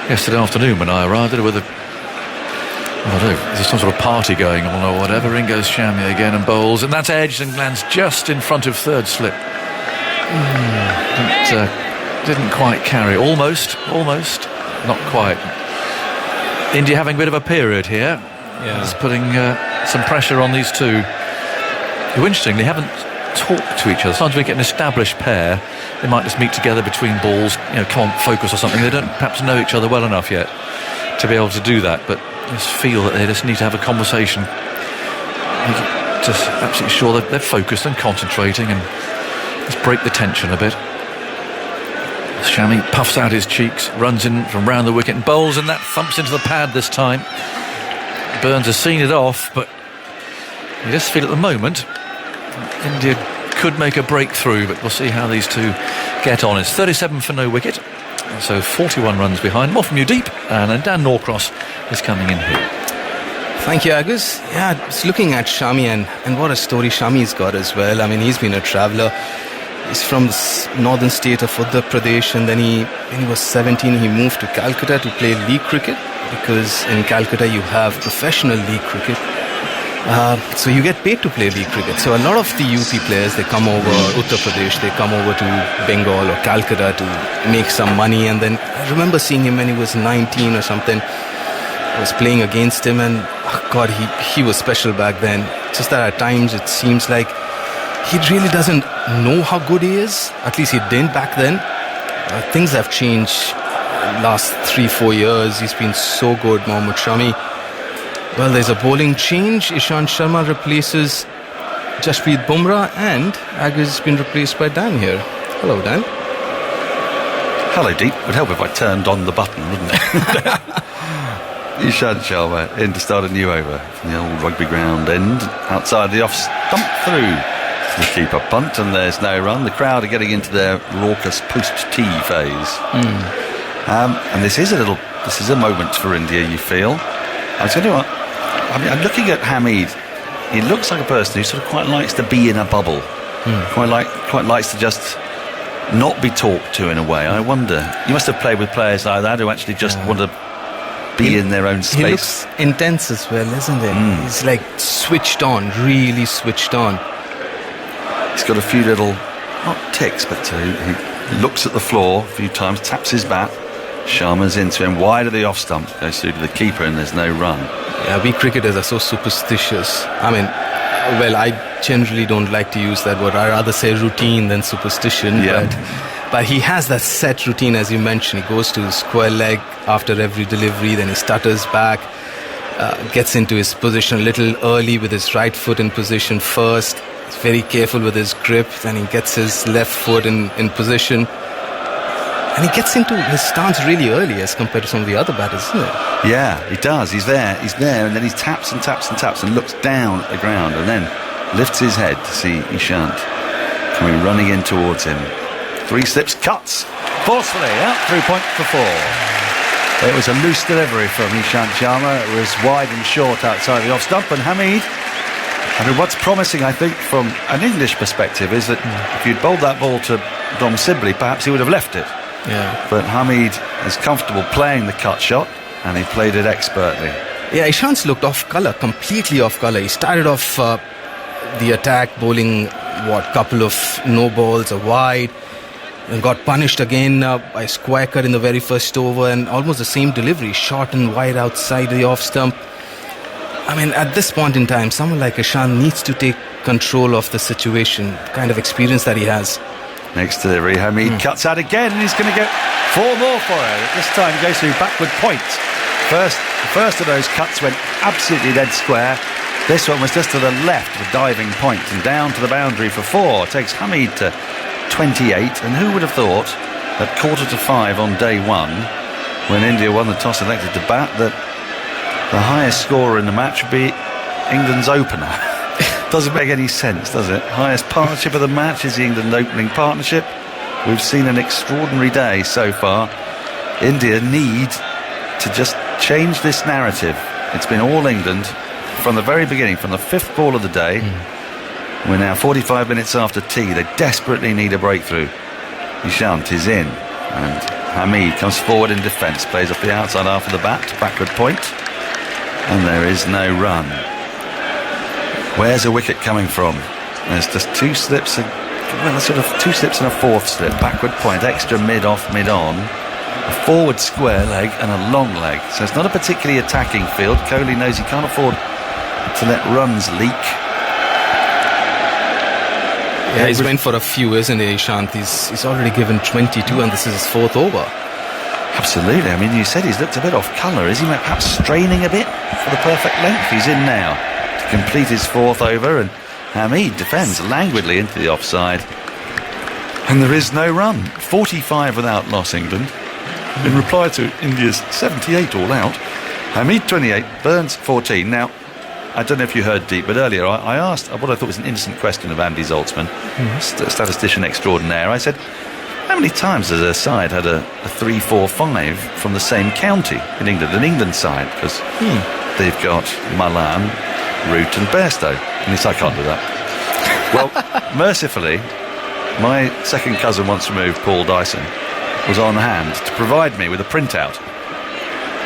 yesterday afternoon when I arrived there with I don't know, there's some sort of party going on or whatever. In goes Shammy again and bowls, and that's edged and lands just in front of third slip. Didn't quite carry. Almost, not quite. India having a bit of a period here. Yeah. It's putting some pressure on these two, who interestingly haven't talked to each other. Sometimes we get an established pair, they might just meet together between balls, come on, focus or something. They don't perhaps know each other well enough yet to be able to do that, but just feel that they just need to have a conversation, just absolutely sure that they're focused and concentrating, and just break the tension a bit. Shami puffs out his cheeks, runs in from round the wicket and bowls, and that thumps into the pad this time. Burns has seen it off, but you just feel at the moment India could make a breakthrough, but we'll see how these two get on. It's 37 for no wicket, so 41 runs behind. More from you deep, and then Dan Norcross is coming in here. Thank you, Agus. Yeah, just looking at Shami and what a story Shami's got as well. I mean, he's been a traveller. He's from the northern state of Uttar Pradesh, and then when he was 17, he moved to Calcutta to play league cricket, because in Calcutta you have professional league cricket. So you get paid to play league cricket. So a lot of the UP players, they come over Uttar Pradesh, they come over to Bengal or Calcutta to make some money. And then I remember seeing him when he was 19 or something. I was playing against him, and God, he was special back then. Just that at times it seems like he really doesn't know how good he is. At least he didn't back then. Things have changed last 3-4 years. He's been so good, Mohammad Shami. Well, there's a bowling change. Ishant Sharma replaces Jasprit Bumrah, and Agus has been replaced by Dan here. Hello, Dan. Hello, Deep. Would help if I turned on the button, wouldn't it? Ishant Sharma in to start a new over from the old rugby ground end, outside the off stump through the keeper punt, and there's no run. The crowd are getting into their raucous post-tea phase. And this is a moment for India, you feel. I tell you what, I'm looking at Hamid. He looks like a person who sort of quite likes to be in a bubble. Quite likes to just not be talked to in a way. I wonder, you must have played with players like that who actually just want to be in their own space. He looks intense as well, isn't he? He's like switched on, really switched on. He's got a few little, not ticks, but he looks at the floor a few times, taps his bat. Sharma's into him, wide of the off stump, goes through to the keeper, and there's no run. Yeah, we cricketers are so superstitious. I mean, well, I generally don't like to use that word. I rather say routine than superstition. Yeah. But he has that set routine, as you mentioned. He goes to his square leg after every delivery, then he stutters back, gets into his position a little early with his right foot in position first. He's very careful with his grip, then he gets his left foot in position. And he gets into his stance really early as compared to some of the other batters, isn't it? Yeah, he does. He's there, and then he taps and taps and taps and looks down at the ground, and then lifts his head to see Ishant coming running in towards him. 3 slips, cuts forcefully out through point for 4. It was a loose delivery from Ishant Sharma. It was wide and short outside the off stump, and Hamid. I mean, what's promising, I think, from an English perspective, is that if you'd bowled that ball to Dom Sibley, perhaps he would have left it. Yeah. But Hamid is comfortable playing the cut shot, and he played it expertly. Yeah, Ishant's looked off colour, completely off colour. He started off the attack bowling, couple of no balls, a wide, and got punished again by a square cut in the very first over, and almost the same delivery, short and wide outside the off stump. I mean, at this point in time, someone like Ishant needs to take control of the situation, the kind of experience that he has. Next delivery, Hamid cuts out again, and he's going to get 4 more for it. This time he goes through backward point. The first of those cuts went absolutely dead square. This one was just to the left of a diving point and down to the boundary for 4. It takes Hamid to 28, and who would have thought at 4:45 on day 1, when India won the toss and elected to bat, that the highest scorer in the match would be England's opener. Doesn't make any sense, does it? Highest partnership of the match is the England opening partnership. We've seen an extraordinary day so far. India need to just change this narrative. It's been all England from the very beginning, from the 5th ball of the day. We're now 45 minutes after tea. They desperately need a breakthrough. Ishant is in, and Hamid comes forward in defence, plays off the outside half of the bat to backward point, and there is no run. Where's a wicket coming from? There's just 2 slips, sort of 2 slips and a 4th slip. Backward point, extra mid-off, mid-on. A forward square leg and a long leg. So it's not a particularly attacking field. Kohli knows he can't afford to let runs leak. Yeah, he's went for a few, isn't he, Ishant? He's already given 22 and this is his 4th over. Absolutely. I mean, you said he's looked a bit off colour. Is he perhaps straining a bit for the perfect length? He's in now to complete his 4th over, and Hamid defends languidly into the offside. And there is no run. 45 without loss, England. In reply to India's 78 all out. Hamid 28, Burns 14. Now, I don't know if you heard Deep, but earlier I asked what I thought was an innocent question of Andy Zaltzman, statistician extraordinaire. I said, how many times has a side had a 3-4-5 from the same county in England, an England side? Because they've got Malan, Root and Bairstow. And he said, I can't do that. Well, mercifully, my second cousin once removed, Paul Dyson, was on hand to provide me with a printout.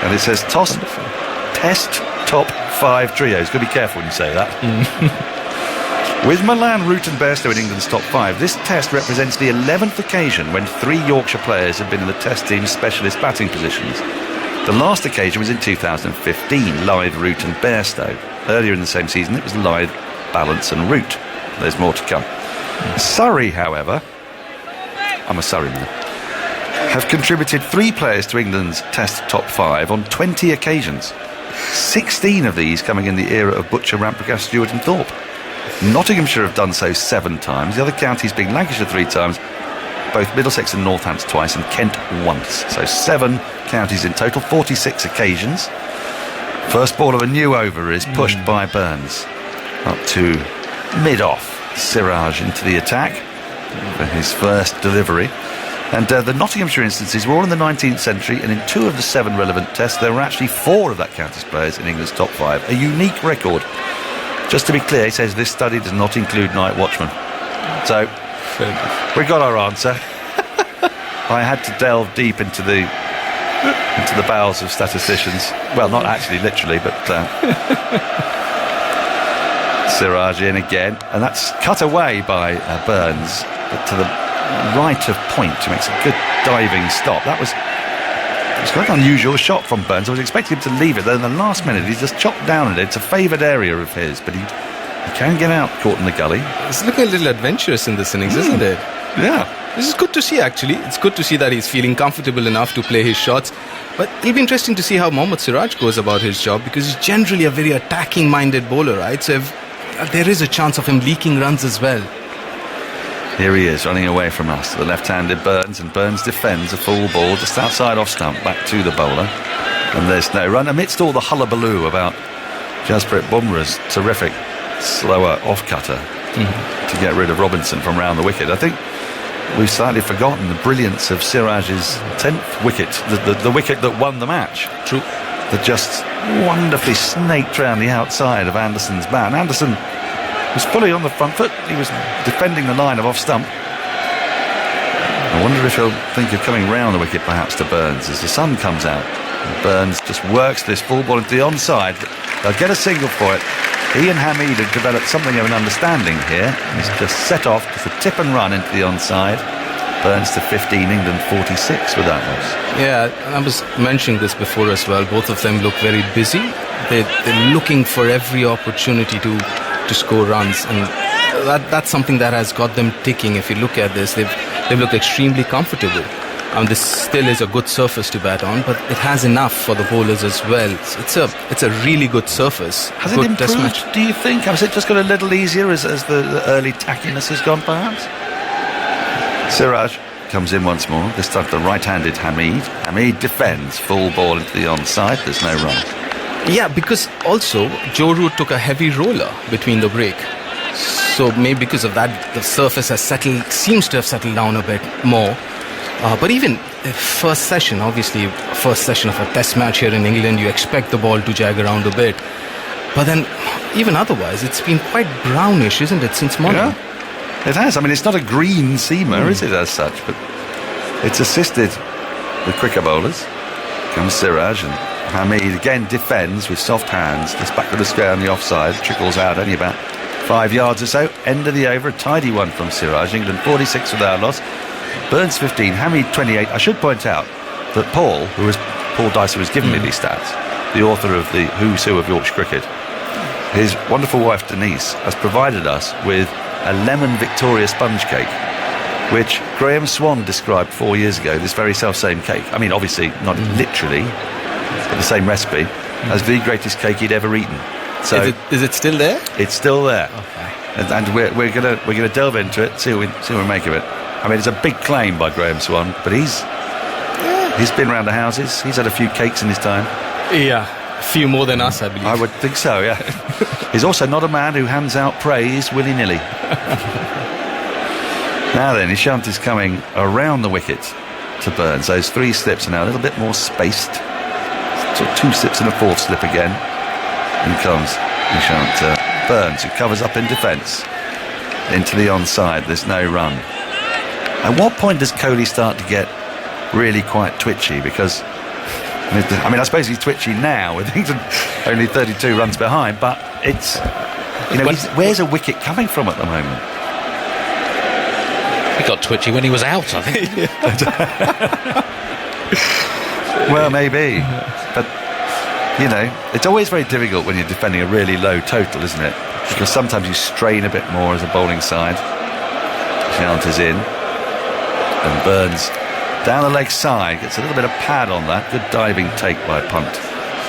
And it says, test top 5 trios. Got to be careful when you say that. With Malan, Root and Bairstow in England's top 5, this test represents the 11th occasion when 3 Yorkshire players have been in the test team's specialist batting positions. The last occasion was in 2015, Lyth, Root and Bairstow. Earlier in the same season it was Lyth, Balance and Root. There's more to come. Surrey, however, I'm a Surreyman, have contributed 3 players to England's test top 5 on 20 occasions. 16 of these coming in the era of Butcher, Ramprakash, Stewart and Thorpe. Nottinghamshire have done so 7 times, the other counties being Lancashire 3 times, both Middlesex and Northants twice, and Kent once. So 7 counties in total, 46 occasions. First ball of a new over is pushed by Burns up to mid-off. Siraj into the attack for his first delivery. And the Nottinghamshire instances were all in the 19th century, and in 2 of the 7 relevant tests there were actually 4 of that county's players in England's top 5. A unique record. Just to be clear, he says this study does not include night watchmen. So we got our answer. I had to delve deep into the bowels of statisticians. Well, not actually literally, but Siraj in again, and that's cut away by Burns, but to the right of point, who makes a good diving stop. It was quite an unusual shot from Burns. I was expecting him to leave it, then in the last minute he just chopped down at it. It's a favoured area of his, but he can get out caught in the gully. It's looking a little adventurous in this innings, isn't it? Yeah. This is good to see, actually. It's good to see that he's feeling comfortable enough to play his shots. But it'll be interesting to see how Mohammad Siraj goes about his job, because he's generally a very attacking-minded bowler, right? So if there is a chance of him leaking runs as well. Here he is, running away from us, the left-handed Burns, and Burns defends a full ball just outside off stump, back to the bowler. And there's no run, amidst all the hullabaloo about Jasprit Bumrah's terrific slower off-cutter to get rid of Robinson from round the wicket. I think we've slightly forgotten the brilliance of Siraj's 10th wicket, the wicket that won the match. True. That just wonderfully snaked round the outside of Anderson's bat. And Anderson was fully on the front foot. He was defending the line of off stump. I wonder if he'll think of coming round the wicket perhaps to Burns as the sun comes out. And Burns just works this full ball into the onside. They'll get a single for it. He and Hamid have developed something of an understanding here. He's just set off, just a tip and run into the onside. Burns to 15, England 46 with that loss. Yeah, I was mentioning this before as well. Both of them look very busy. They're looking for every opportunity to score runs, and that's something that has got them ticking. If you look at this, they've looked extremely comfortable. This still is a good surface to bat on, but it has enough for the bowlers as well. It's a really good surface. Has it improved, do you think? Has it just got a little easier as the early tackiness has gone, perhaps? Siraj comes in once more, this time the right-handed Hamid. Hamid defends, full ball into the onside, there's no run. Yeah, because also Joe Root took a heavy roller between the break. So maybe because of that, the surface seems to have settled down a bit more. But even first session of a test match here in England, you expect the ball to jag around a bit. But then, even otherwise, it's been quite brownish, isn't it, since morning? Yeah, it has. I mean, it's not a green seamer, is it, as such? But it's assisted with quicker bowlers. Comes Siraj, and Hamid again defends with soft hands. Just back of the square on the offside. Trickles out only about 5 yards or so. End of the over, a tidy one from Siraj. England 46 without loss. Burns 15, Hamid 28. I should point out that Paul Dyson has given me these stats, the author of the Who's Who of Yorkshire Cricket. His wonderful wife Denise has provided us with a lemon Victoria sponge cake, which Graham Swan described 4 years ago, this very self-same cake. I mean, obviously, not literally, but the same recipe, as the greatest cake he'd ever eaten. So is it still there? It's still there. Okay. And we're gonna delve into it, see what we make of it. I mean, it's a big claim by Graham Swan, but he's been around the houses. He's had a few cakes in his time. Yeah, a few more than us, I believe. I would think so, yeah. He's also not a man who hands out praise willy-nilly. Now then, Ishant is coming around the wicket to Burns. Those 3 slips are now a little bit more spaced. So 2 slips and a 4th slip again. In comes Ishant Burns, who covers up in defence. Into the onside, there's no run. At what point does Kohli start to get really quite twitchy? Because, I mean, I suppose he's twitchy now with England only 32 runs behind, but it's, where's a wicket coming from at the moment? He got twitchy when he was out, I think. Well, maybe. But, it's always very difficult when you're defending a really low total, isn't it? Because sometimes you strain a bit more as a bowling side. Ishant is in. And Burns down the leg side, gets a little bit of pad on that. Good diving take by Punt.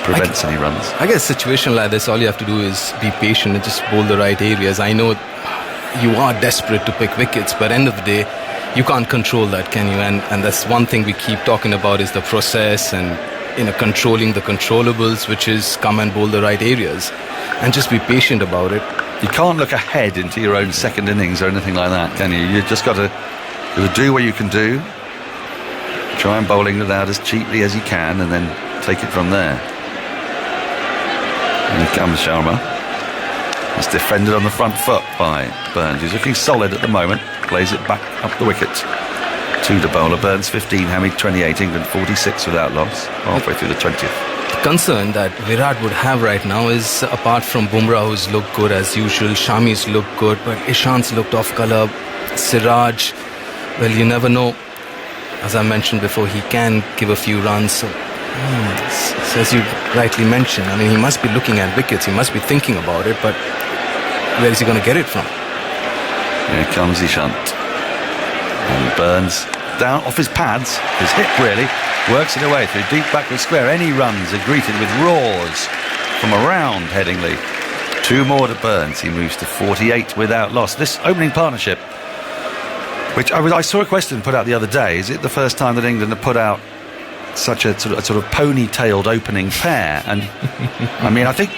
Prevents any runs. I guess a situation like this, all you have to do is be patient and just bowl the right areas. I know you are desperate to pick wickets, but end of the day, you can't control that, can you? And that's one thing we keep talking about is the process and controlling the controllables, which is come and bowl the right areas. And just be patient about it. You can't look ahead into your own second innings or anything like that, can you? You've just got to do what you can do, try and bowling it out as cheaply as you can, and then take it from there. And here comes Sharma. It's defended on the front foot by Burns. He's looking solid at the moment. Plays it back up the wicket to the bowler. Burns 15, Hamid 28, England 46 without loss, halfway through the 20th. The concern that Virat would have right now is, apart from Bumrah, who's looked good as usual, Shami's looked good, but Ishant's looked off colour. Siraj, well, you never know. As I mentioned before, he can give a few runs. So as you rightly mentioned, I mean, he must be looking at wickets. He must be thinking about it. But where is he going to get it from? Here comes Ishant. And Burns down off his pads. His hip really works it away through deep backward square. Any runs are greeted with roars from around Headingley. 2 more to Burns. He moves to 48 without loss. This opening partnership, which I saw a question put out the other day, is it the first time that England have put out such a sort of ponytailed opening pair? And I mean, I think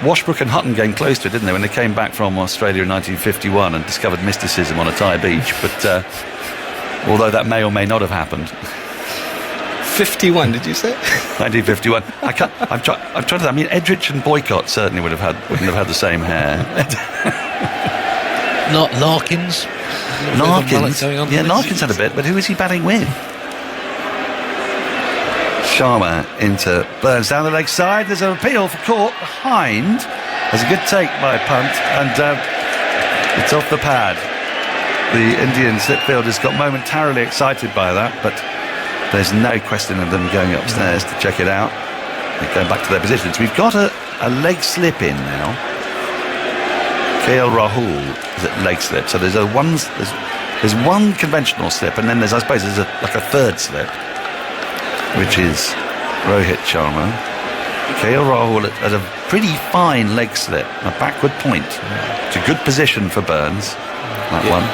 Washbrook and Hutton came close to it, didn't they, when they came back from Australia in 1951 and discovered mysticism on a Thai beach? But although that may or may not have happened. 51, did you say? 1951. I'm trying to. I mean, Edrich and Boycott certainly wouldn't have had the same hair. Not Larkins. Larkins had a bit, but who is he batting with? Sharma into Burns down the leg side. There's an appeal for caught behind. There's a good take by Punt, and it's off the pad. The Indian slip fielders got momentarily excited by that, but there's no question of them going upstairs to check it out. They're going back to their positions. We've got a leg slip in now. KL Rahul is at leg slip, so there's one conventional slip, and then there's a third slip, which is Rohit Sharma. KL Rahul at a pretty fine leg slip, a backward point. It's a good position for Burns, that one.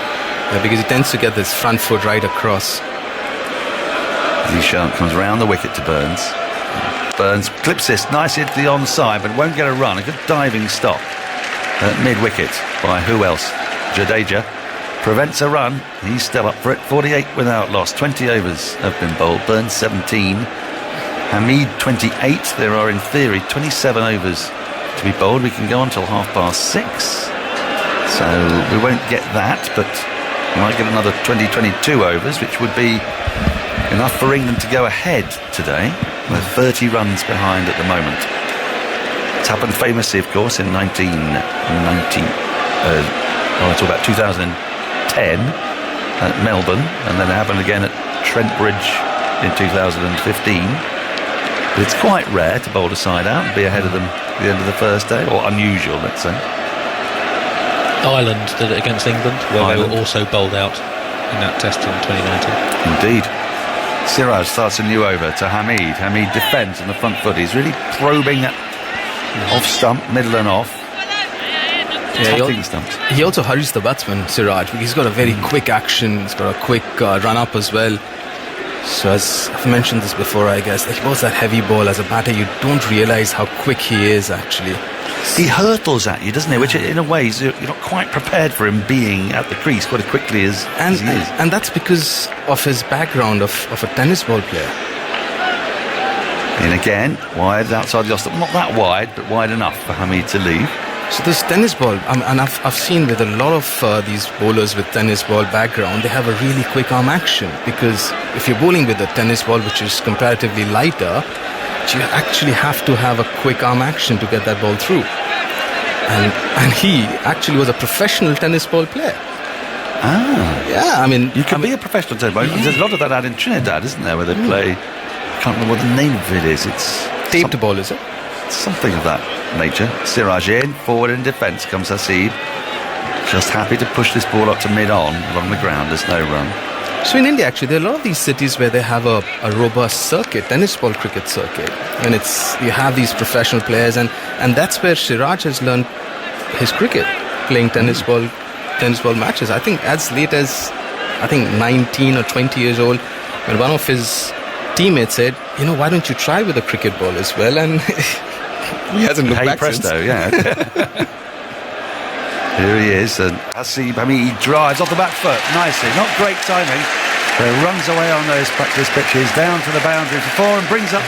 Yeah, because he tends to get this front foot right across. Ishant comes round the wicket to Burns. Burns clips this nicely into the onside, but won't get a run. A good diving stop at mid-wicket by who else? Jadeja. Prevents a run. He's still up for it. 48 without loss. 20 overs have been bowled. Burns 17. Hameed 28. There are in theory 27 overs to be bowled. We can go on till 6:30. So we won't get that, but we might get another 20-22 overs, which would be enough for England to go ahead today. They're 30 runs behind at the moment. It's happened famously, of course, in 2010 at Melbourne, and then it happened again at Trent Bridge in 2015. But it's quite rare to bowl a side out and be ahead of them at the end of the first day, or unusual, let's say. Ireland did it against England, where they were also bowled out in that test in 2019. Indeed. Siraj starts a new over to Hameed. Hameed defends on the front foot. He's really probing it off stump, middle and off. Tapping stumps. He also hurries the batsman, Siraj, because he's got a very quick action. He's got a quick run up as well. So as I've mentioned this before, I guess, he bowls that heavy ball. As a batter, you don't realise how quick he is actually. He hurtles at you, doesn't he? Which in a way, you're not quite prepared for him being at the crease quite as quickly as he is. And that's because of his background of a tennis ball player. And again, wide outside the off-stump. Not that wide, but wide enough for Hameed to leave. So this tennis ball, and I've seen with a lot of these bowlers with tennis ball background, they have a really quick arm action, because if you're bowling with a tennis ball which is comparatively lighter, you actually have to have a quick arm action to get that ball through. And he actually was a professional tennis ball player. Yeah, you can be a professional tennis ball. There's a lot of that out in Trinidad, isn't there, where they play. I can't remember what the name of it is. It's taped ball, is it? Something of that nature. Siraj in, forward in defence comes Haseeb. Just happy to push this ball up to mid-on along the ground. There's no run. So in India, actually, there are a lot of these cities where they have a robust circuit, tennis ball cricket circuit. And you have these professional players, and that's where Siraj has learned his cricket, playing tennis ball matches. I think as late as, 19 or 20 years old, when one of his teammates said, why don't you try with a cricket ball as well? And he hasn't looked back presto, since. Yeah. Here he is, and Haseeb, he drives off the back foot nicely. Not great timing, but runs away on those practice pitches down to the boundary for 4 and brings up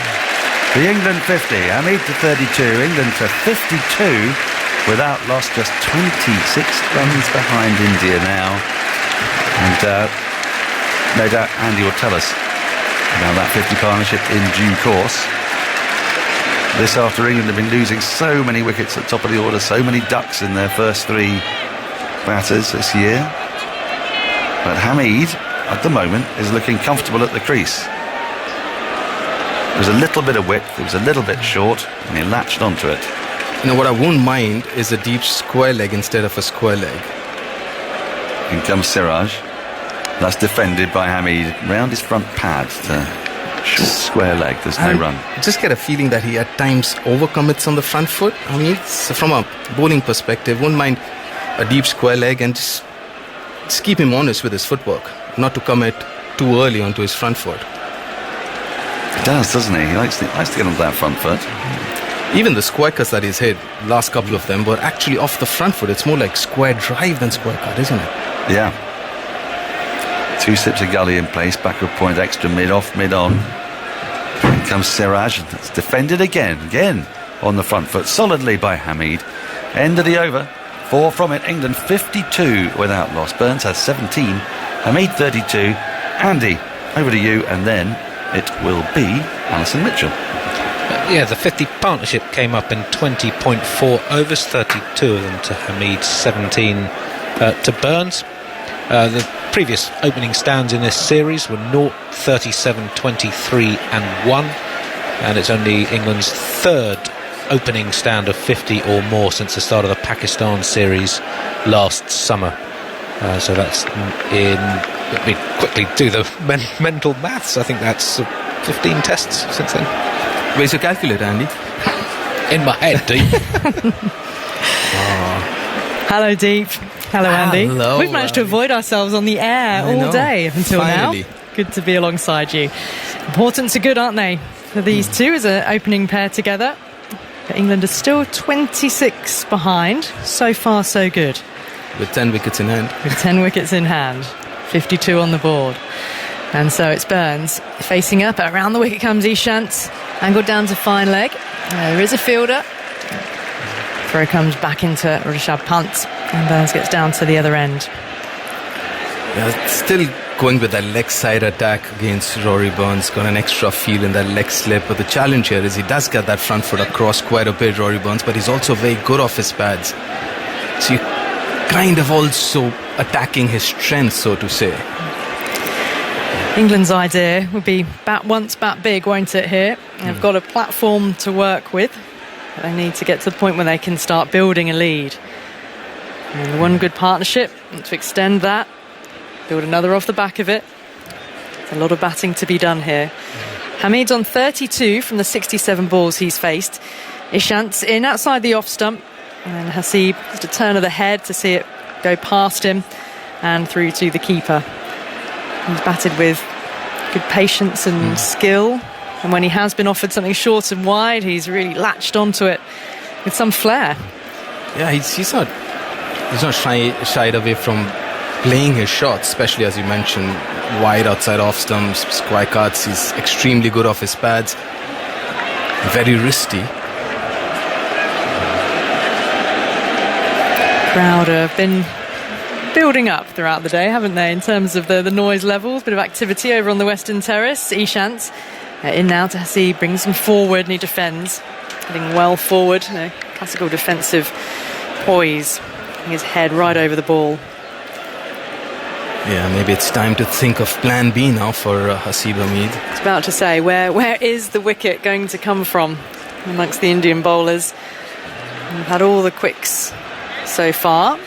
the England 50. Hameed to 32, England to 52 without loss, just 26 runs behind India now. And no doubt Andy will tell us about that 50 partnership in due course. This after England have been losing so many wickets at top of the order, so many ducks in their first 3 batters this year. But Hameed, at the moment, is looking comfortable at the crease. There was a little bit of width, it was a little bit short, and he latched onto it. What I won't mind is a deep square leg instead of a square leg. In comes Siraj. That's defended by Hameed round his front pad to short square leg. There's no run. Just get a feeling that he at times overcommits on the front foot. From a bowling perspective, won't mind a deep square leg and just keep him honest with his footwork, not to commit too early onto his front foot. He does, doesn't he? He likes to get onto that front foot. Even the square cuts that he's hit, last couple of them, were actually off the front foot. It's more like square drive than square cut, isn't it? Yeah. 2 slips of gully in place, backward point extra, mid-off, mid-on. In comes Siraj, and it's defended again on the front foot, solidly by Hameed. End of the over, 4 from it, England 52 without loss. Burns has 17, Hameed 32. Andy, over to you, and then it will be Alison Mitchell. The 50 partnership came up in 20.4 overs, 32 of them to Hameed, 17 to Burns. The previous opening stands in this series were 0, 37, 23 and 1, and it's only England's 3rd opening stand of 50 or more since the start of the Pakistan series last summer. So that's let me quickly do the mental maths. I think that's 15 tests since then. Where's your calculator, Andy? In my head, Deep. Hello, Deep. Hello, Andy. Hello, We've managed to avoid ourselves on the air all day until Finally. now. Good to be alongside you. Important's are good, aren't they? for these two as an opening pair together. But England are still 26 behind. So far, so good. With 10 wickets in hand. With 10 wickets in hand. 52 on the board. And so it's Burns facing up. Around the wicket comes Ishant. Angled down to fine leg. There is a fielder. Throw comes back into Rishabh Pant. And Burns gets down to the other end. Yeah, still going with that leg side attack against Rory Burns. Got an extra feel in that leg slip. But the challenge here is he does get that front foot across quite a bit, Rory Burns. But he's also very good off his pads. So you're kind of also attacking his strength, so to say. England's idea would be bat once, bat big, won't it, here? They've got a platform to work with. They need to get to the point where they can start building a lead. And the one good partnership, to extend that, build another off the back of it. There's a lot of batting to be done here. Hamid's on 32 from the 67 balls he's faced. Ishant's in outside the off stump. And Hasib, just a turn of the head to see it go past him and through to the keeper. He's batted with good patience and skill. And when he has been offered something short and wide, he's really latched onto it with some flair. Yeah, he's not shied away from playing his shots, especially as you mentioned, wide outside off stumps, square cuts. He's extremely good off his pads. Very wristy. Crowd have been building up throughout the day, haven't they, in terms of the noise levels. Bit of activity over on the Western Terrace. Ishant in now to Hasib, brings him forward and he defends, getting well forward. Classical defensive poise, his head right over the ball. Yeah, maybe it's time to think of plan B now for Hasib Hamid. I was about to say, where is the wicket going to come from amongst the Indian bowlers? We've had all the quicks so far.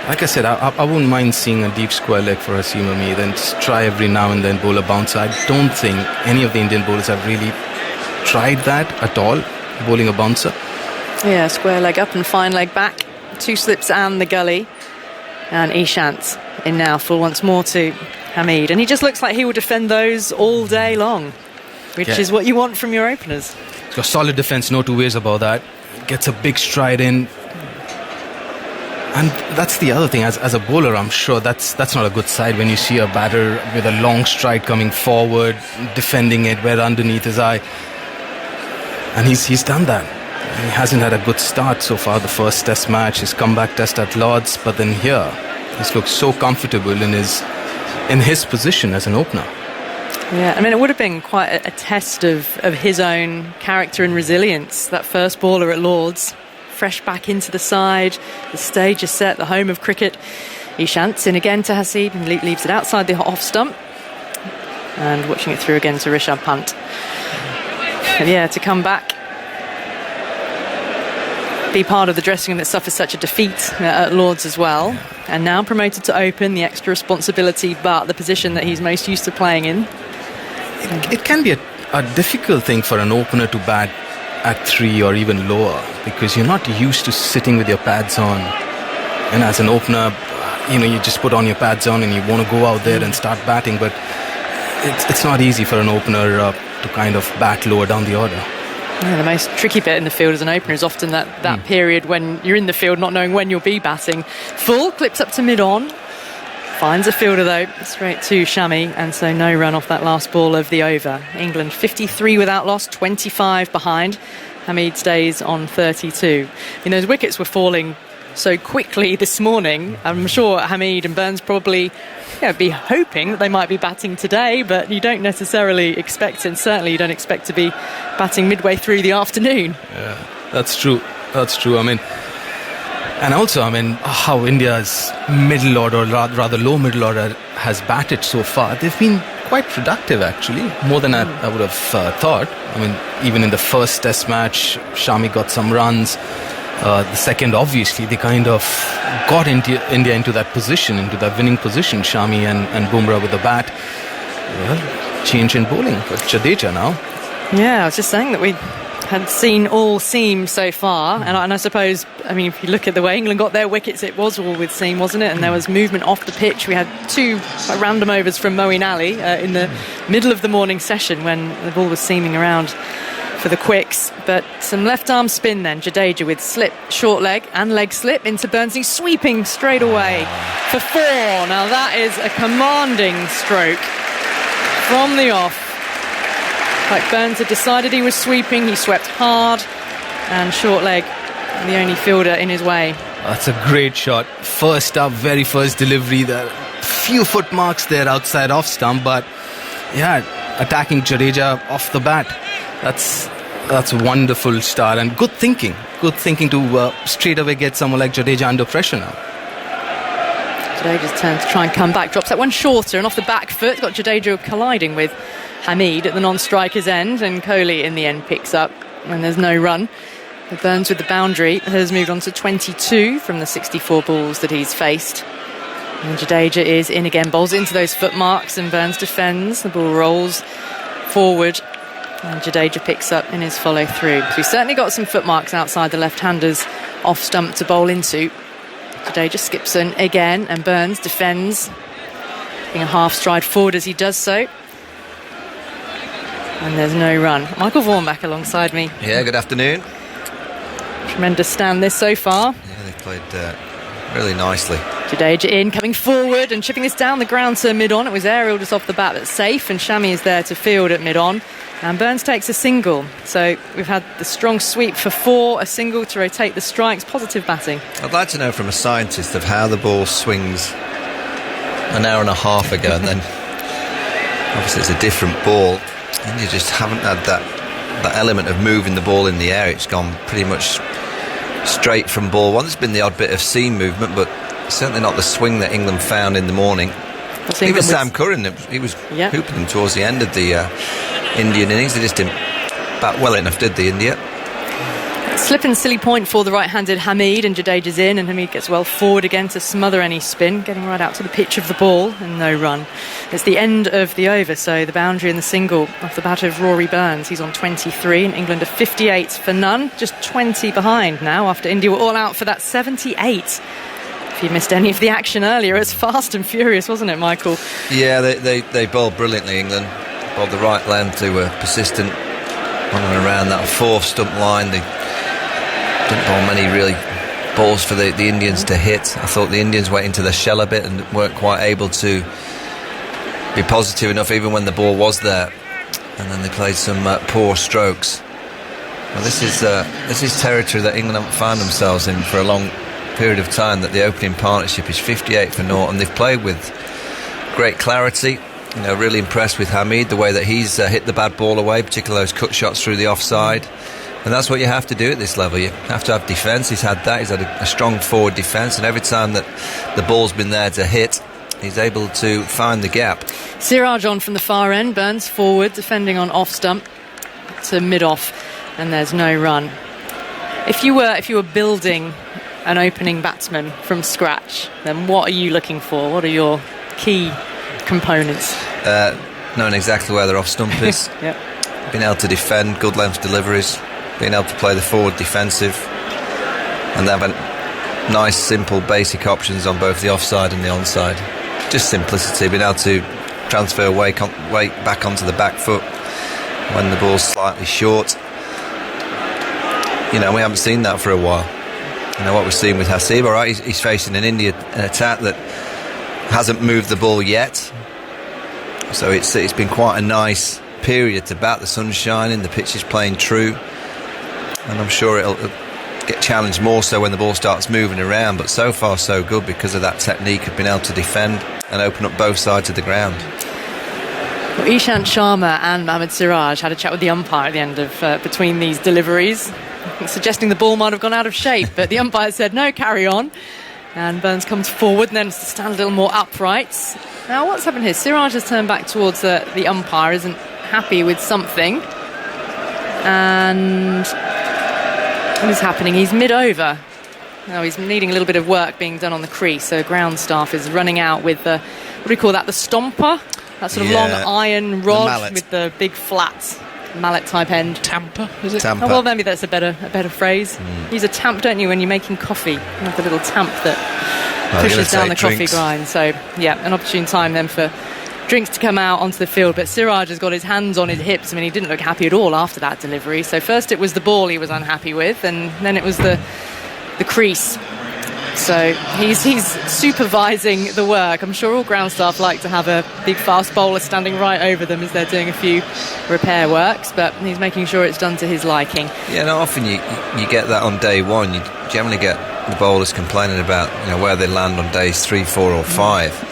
Like I said, I wouldn't mind seeing a deep square leg for Hasib Hamid and just try every now and then bowl a bouncer. I don't think any of the Indian bowlers have really tried that at all, bowling a bouncer. Yeah, square leg up and fine leg back. Two slips and the gully. And Ishant in now full once more to Hamid. And he just looks like he will defend those all day long, which is what you want from your openers. He's got solid defence, no two ways about that. Gets a big stride in. And that's the other thing, as a bowler, I'm sure that's not a good side when you see a batter with a long stride coming forward, defending it where underneath his eye. And he's done that. He hasn't had a good start so far, the first test match, his comeback test at Lord's, but then here, he's looked so comfortable in his position as an opener. Yeah, I mean, it would have been quite a test of his own character and resilience, that first bowler at Lord's. Fresh back into the side, the stage is set, the home of cricket. Ishant in again to Hasib and leaves it outside the off stump and watching it through again to Rishabh Pant. And yeah, to come back, be part of the dressing room that suffers such a defeat at Lord's as well, and now promoted to open, the extra responsibility, but the position that he's most used to playing in. It can be a difficult thing for an opener to bat at 3 or even lower, because you're not used to sitting with your pads on. And as an opener, you just put on your pads on and you want to go out there and start batting, but it's not easy for an opener to kind of bat lower down the order. Yeah, the most tricky bit in the field as an opener is often that period when you're in the field not knowing when you'll be batting. Full, clips up to mid-on, finds a fielder though, straight to Shami, and so no run off that last ball of the over. England 53 without loss, 25 behind. Hamid stays on 32. Those wickets were falling so quickly this morning. I'm sure Hamid and Burns probably be hoping that they might be batting today, but you don't necessarily expect it, and certainly you don't expect to be batting midway through the afternoon. Yeah, that's true. I mean, and also, how India's middle order, rather low middle order, has batted so far. They've been quite productive, actually, more than I would have thought. Even in the first test match, Shami got some runs. The second, obviously, they kind of got India into that position, into that winning position, Shami and Bumrah with the bat. Well, change in bowling for Jadeja now. Yeah, I was just saying that we had seen all seam so far, and I suppose, I mean, if you look at the way England got their wickets, it was all with seam, wasn't it? And there was movement off the pitch. We had 2 random overs from Moeen Ali in the middle of the morning session when the ball was seaming around for the quicks. But some left arm spin then, Jadeja with slip, short leg and leg slip into Burns. He's sweeping straight away for 4. Now that is a commanding stroke from the off. Like Burns had decided he was sweeping, he swept hard, and short leg, the only fielder in his way. That's a great shot. First up, very first delivery. There are few foot marks there outside off stump, but yeah, attacking Jadeja off the bat. That's a wonderful start and good thinking. Good thinking to straight away get someone like Jadeja under pressure now. Jadeja's turn to try and come back, drops that one shorter and off the back foot. Got Jadeja colliding with Hamid at the non-striker's end, and Kohli in the end picks up when there's no run. But Burns with the boundary has moved on to 22 from the 64 balls that he's faced. And Jadeja is in again, bowls into those foot marks, and Burns defends. The ball rolls forward, and Jadeja picks up in his follow through. So he's certainly got some foot marks outside the left-handers off stump to bowl into. Jadeja skips in again, and Burns defends, taking a half stride forward as he does so. And there's no run. Michael Vaughan back alongside me. Yeah, good afternoon. Tremendous stand this so far. Yeah, they played really nicely. Jadeja in, coming forward and chipping this down the ground to mid-on. It was aerial just off the bat, that's safe, and Shami is there to field at mid-on. And Burns takes a single. So we've had the strong sweep for 4, a single to rotate the strikes, positive batting. I'd like to know from a scientist of how the ball swings an hour and a half ago, and then obviously it's a different ball, and you just haven't had that element of moving the ball in the air. It's gone pretty much straight from ball 1. There's been the odd bit of seam movement, but certainly not the swing that England found in the morning. Even Sam Curran, he was hooping them towards the end of the Indian innings. They just didn't bat well enough, did they, India? Slip and silly point for the right-handed Hamid, and Jadeja's in, and Hamid gets well forward again to smother any spin, getting right out to the pitch of the ball, and no run. It's the end of the over, so the boundary and the single off the bat of Rory Burns. He's on 23, and England are 58 for none, just 20 behind now after India were all out for that 78. If you missed any of the action earlier, it's fast and furious, wasn't it, Michael? Yeah, they bowled brilliantly, England. Bowled the right length. They were persistent on and around that 4th stump line. They didn't bowl many really balls for the Indians to hit. I thought the Indians went into their shell a bit and weren't quite able to be positive enough even when the ball was there. And then they played some poor strokes. Well, this is territory that England haven't found themselves in for a long period of time, that the opening partnership is 58 for naught, and they've played with great clarity. You know, really impressed with Hamid, the way that he's hit the bad ball away, particularly those cut shots through the offside. And that's what you have to do at this level. You have to have defence. He's had that. He's had a strong forward defence, and every time that the ball's been there to hit, he's able to find the gap. Siraj on from the far end, Burns forward, defending on off stump to mid-off, and there's no run. If you were building an opening batsman from scratch, then what are you looking for? What are your key components? Knowing exactly where their off stump is. Yep. Being able to defend, good length deliveries, being able to play the forward defensive, and they have nice, simple, basic options on both the offside and the onside. Just simplicity, being able to transfer weight back onto the back foot when the ball's slightly short. You know, we haven't seen that for a while. You know what we're seeing with Hasib, all right, he's facing an attack that hasn't moved the ball yet, so it's been quite a nice period to bat. The sun's shining, the pitch is playing true, and I'm sure it'll get challenged more so when the ball starts moving around, but so far so good because of that technique of being able to defend and open up both sides of the ground. Well, Ishant Sharma and Mohammad Siraj had a chat with the umpire at the end of between these deliveries, suggesting the ball might have gone out of shape, but the umpire said no, carry on. And Burns comes forward and then to stand a little more upright. Now what's happened here? Siraj has turned back towards the umpire, isn't happy with something, and what is happening? He's mid-over. Now he's needing a little bit of work being done on the crease, so ground staff is running out with the, what do we call that, the stomper? That sort of long iron rod with the big flats. mallet type end. Tamper, is it? Tamper. Oh, well, maybe that's a better phrase. Use a tamp, don't you, when you're making coffee? You have the little tamp that pushes down the coffee grind. So, yeah, an opportune time then for drinks to come out onto the field. But Siraj has got his hands on his hips. I mean, he didn't look happy at all after that delivery. So first it was the ball he was unhappy with, and then it was the crease. So he's supervising the work. I'm sure all ground staff like to have a big fast bowler standing right over them as they're doing a few repair works, but he's making sure it's done to his liking. Yeah, no, often you get that on day one. You generally get the bowlers complaining about where they land on days 3, 4 or 5.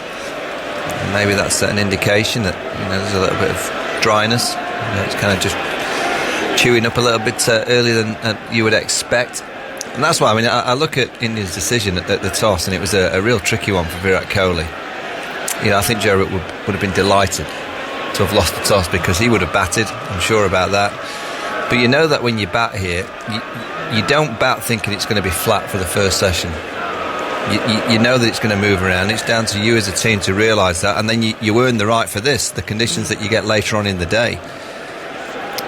And maybe that's an indication that there's a little bit of dryness. It's kind of just chewing up a little bit earlier than you would expect. And that's why, I look at India's decision at the toss, and it was a real tricky one for Virat Kohli. I think Joe Root would have been delighted to have lost the toss because he would have batted, I'm sure about that. But you know that when you bat here, you don't bat thinking it's going to be flat for the first session. You know that it's going to move around. It's down to you as a team to realise that, and then you earn the right for this, the conditions that you get later on in the day.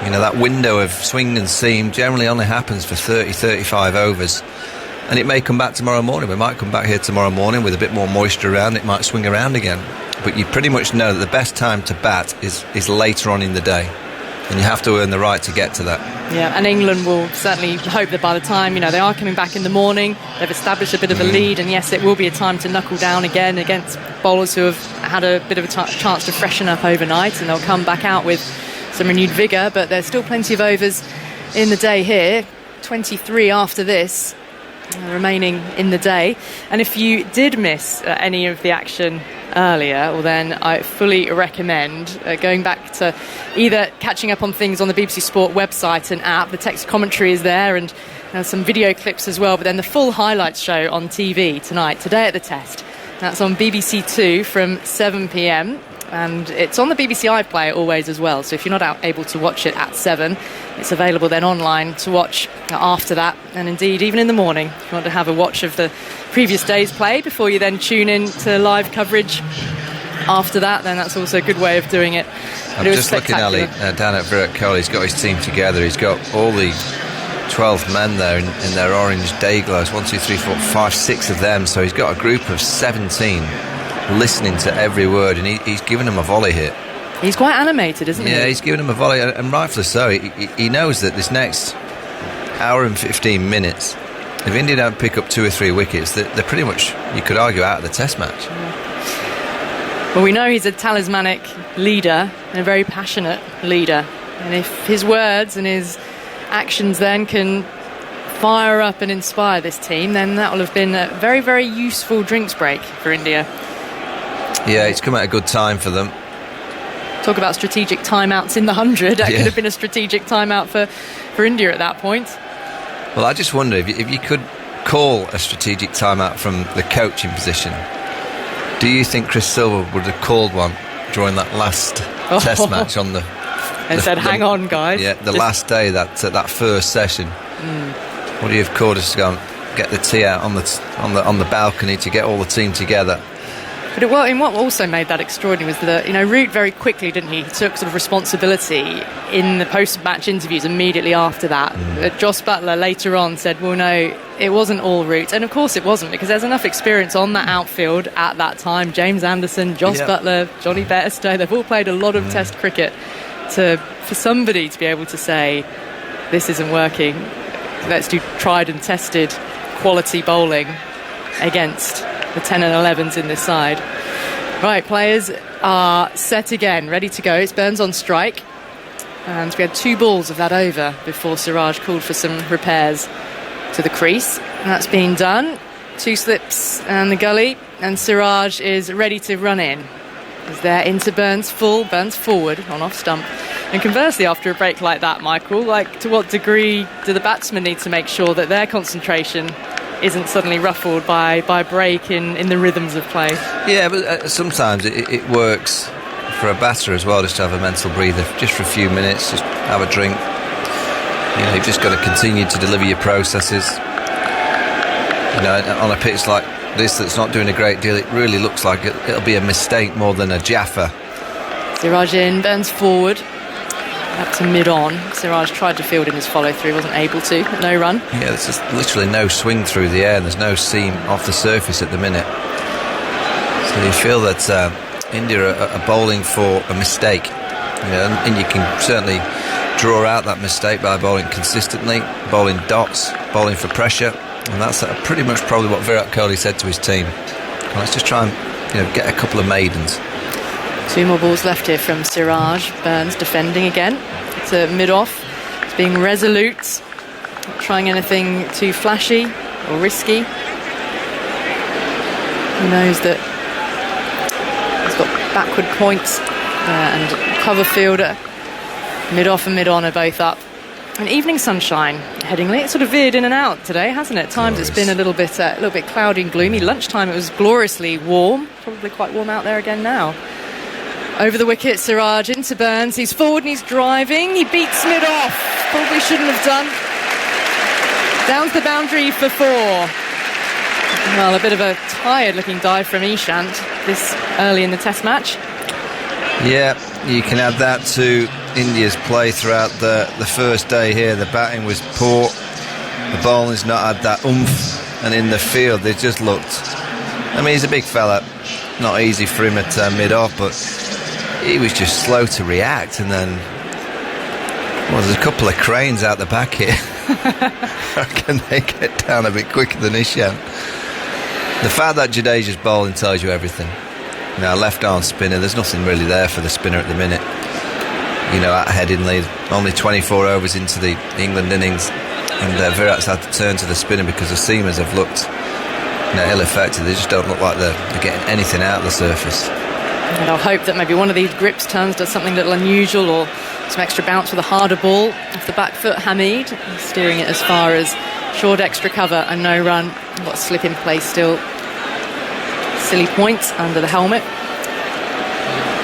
That window of swing and seam generally only happens for 30, 35 overs. And it may come back tomorrow morning. We might come back here tomorrow morning with a bit more moisture around. It might swing around again. But you pretty much know that the best time to bat is later on in the day. And you have to earn the right to get to that. Yeah, and England will certainly hope that by the time, they are coming back in the morning, they've established a bit of a lead, and yes, it will be a time to knuckle down again against bowlers who have had a bit of a chance to freshen up overnight, and they'll come back out with some renewed vigour, but there's still plenty of overs in the day here. 23 after this remaining in the day. And if you did miss any of the action earlier, well then I fully recommend going back to either catching up on things on the BBC Sport website and app. The text commentary is there, and some video clips as well, but then the full highlights show on TV tonight, today at the Test. That's on BBC 2 from 7 p.m. and it's on the BBC iPlayer always as well, so if you're not able to watch it at 7, it's available then online to watch after that, and indeed even in the morning if you want to have a watch of the previous day's play before you then tune in to live coverage after that, then that's also a good way of doing it. I'm just looking, Ali, down at Virat Kohli. He's got his team together. He's got all the 12 men there in their orange day gloves. 1, 2, 3, 4, 5, 6 of them, so he's got a group of 17 listening to every word, and he's given them a volley hit. He's quite animated, isn't he? Yeah, he's given them a volley, and rightfully so. He knows that this next hour and 15 minutes, if India don't pick up 2 or 3 wickets, they're pretty much, you could argue, out of the Test match. Well, we know he's a talismanic leader and a very passionate leader, and if his words and his actions then can fire up and inspire this team, then that will have been a very, very useful drinks break for India. Yeah, it's come at a good time for them. Talk about strategic timeouts in the 100. That could have been a strategic timeout for India at that point. Well, I just wonder if you could call a strategic timeout from the coaching position. Do you think Chris Silver would have called one during that last Test match on the... And said, hang on, guys. Yeah, the last day, that first session. Would he have called us to go and get the tea out on the balcony to get all the team together? But what also made that extraordinary was that, Root very quickly, didn't he? He took sort of responsibility in the post-match interviews immediately after that. Jos Buttler later on said, well, no, it wasn't all Root. And of course it wasn't, because there's enough experience on that outfield at that time. James Anderson, Jos Buttler, Johnny Bairstow, they've all played a lot of Test cricket. For somebody to be able to say, this isn't working, let's do tried and tested quality bowling against the 10 and 11s in this side. Right, players are set again, ready to go. It's Burns on strike, and we had 2 balls of that over before Siraj called for some repairs to the crease, and that's been done. 2 slips and the gully, and Siraj is ready to run in. Is there into Burns full, Burns forward on off stump. And conversely, after a break like that, Michael, to what degree do the batsmen need to make sure that their concentration isn't suddenly ruffled by break in the rhythms of play? Yeah, but sometimes it works for a batter as well, just to have a mental breather, just for a few minutes, just have a drink. You've just got to continue to deliver your processes. On a pitch like this that's not doing a great deal, it really looks like it'll be a mistake more than a Jaffa. Siraj in, Burns forward. up to mid-on. Siraj tried to field in his follow-through, wasn't able to. No run. Yeah, there's just literally no swing through the air, and there's no seam off the surface at the minute. So you feel that India are bowling for a mistake. And you can certainly draw out that mistake by bowling consistently, bowling dots, bowling for pressure, and that's pretty much probably what Virat Kohli said to his team. Let's just try and get a couple of maidens. 2 more balls left here from Siraj. Burns defending again. It's a mid-off. It's being resolute, not trying anything too flashy or risky. He knows that he's got backward points and cover fielder. Mid-off and mid-on are both up. And evening sunshine, Headingley. It's sort of veered in and out today, hasn't it? At times it's been a little bit cloudy and gloomy. Lunchtime it was gloriously warm. Probably quite warm out there again now. Over the wicket, Siraj into Burns. He's forward and he's driving. He beats mid-off. Probably shouldn't have done. Down to the boundary for 4. Well, a bit of a tired-looking dive from Ishant this early in the Test match. Yeah, you can add that to India's play throughout the first day here. The batting was poor. The bowling's not had that oomph. And in the field, they just looked... I mean, he's a big fella. Not easy for him at mid-off, but he was just slow to react. And then... well, there's a couple of cranes out the back here. How can they get down a bit quicker than Ishant? The fact that Jadeja's bowling tells you everything. Now, left-arm spinner, there's nothing really there for the spinner at the minute. At Headingley, only 24 overs into the England innings, and Virat's had to turn to the spinner because the seamers have looked ill-affected. They just don't look like they're getting anything out of the surface. And I'll hope that maybe one of these grips turns does something a little unusual, or some extra bounce with a harder ball off the back foot. Hamid steering it as far as short extra cover and no run. Got a slip in place still. Silly points under the helmet.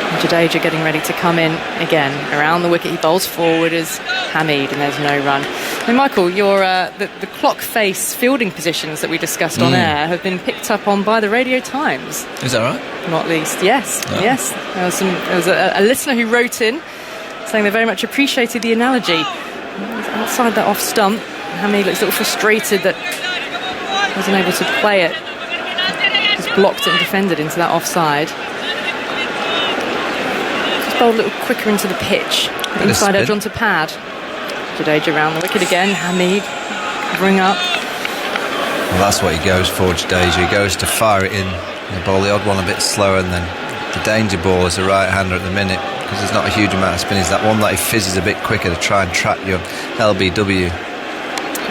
And Jadeja getting ready to come in again. Around the wicket, he bowls forward as Hamid, and there's no run. Now, Michael, your the clock face fielding positions that we discussed on air have been picked up on by the Radio Times. Is that right? Not least, yes. Oh. Yes. There was a listener who wrote in saying they very much appreciated the analogy. Outside that off stump, Hamid looks a little frustrated that he wasn't able to play it. Just blocked it and defended into that offside. Just bowled a little quicker into the pitch. Inside edge onto pad. Jadeja round the wicket again. Hamid covering up. Well, that's what he goes for, Jadeja. He goes to fire it in. The bowl the odd one a bit slower, and then the danger ball is a right-hander at the minute because there's not a huge amount of spin. It's that one that he fizzes a bit quicker to try and trap your LBW.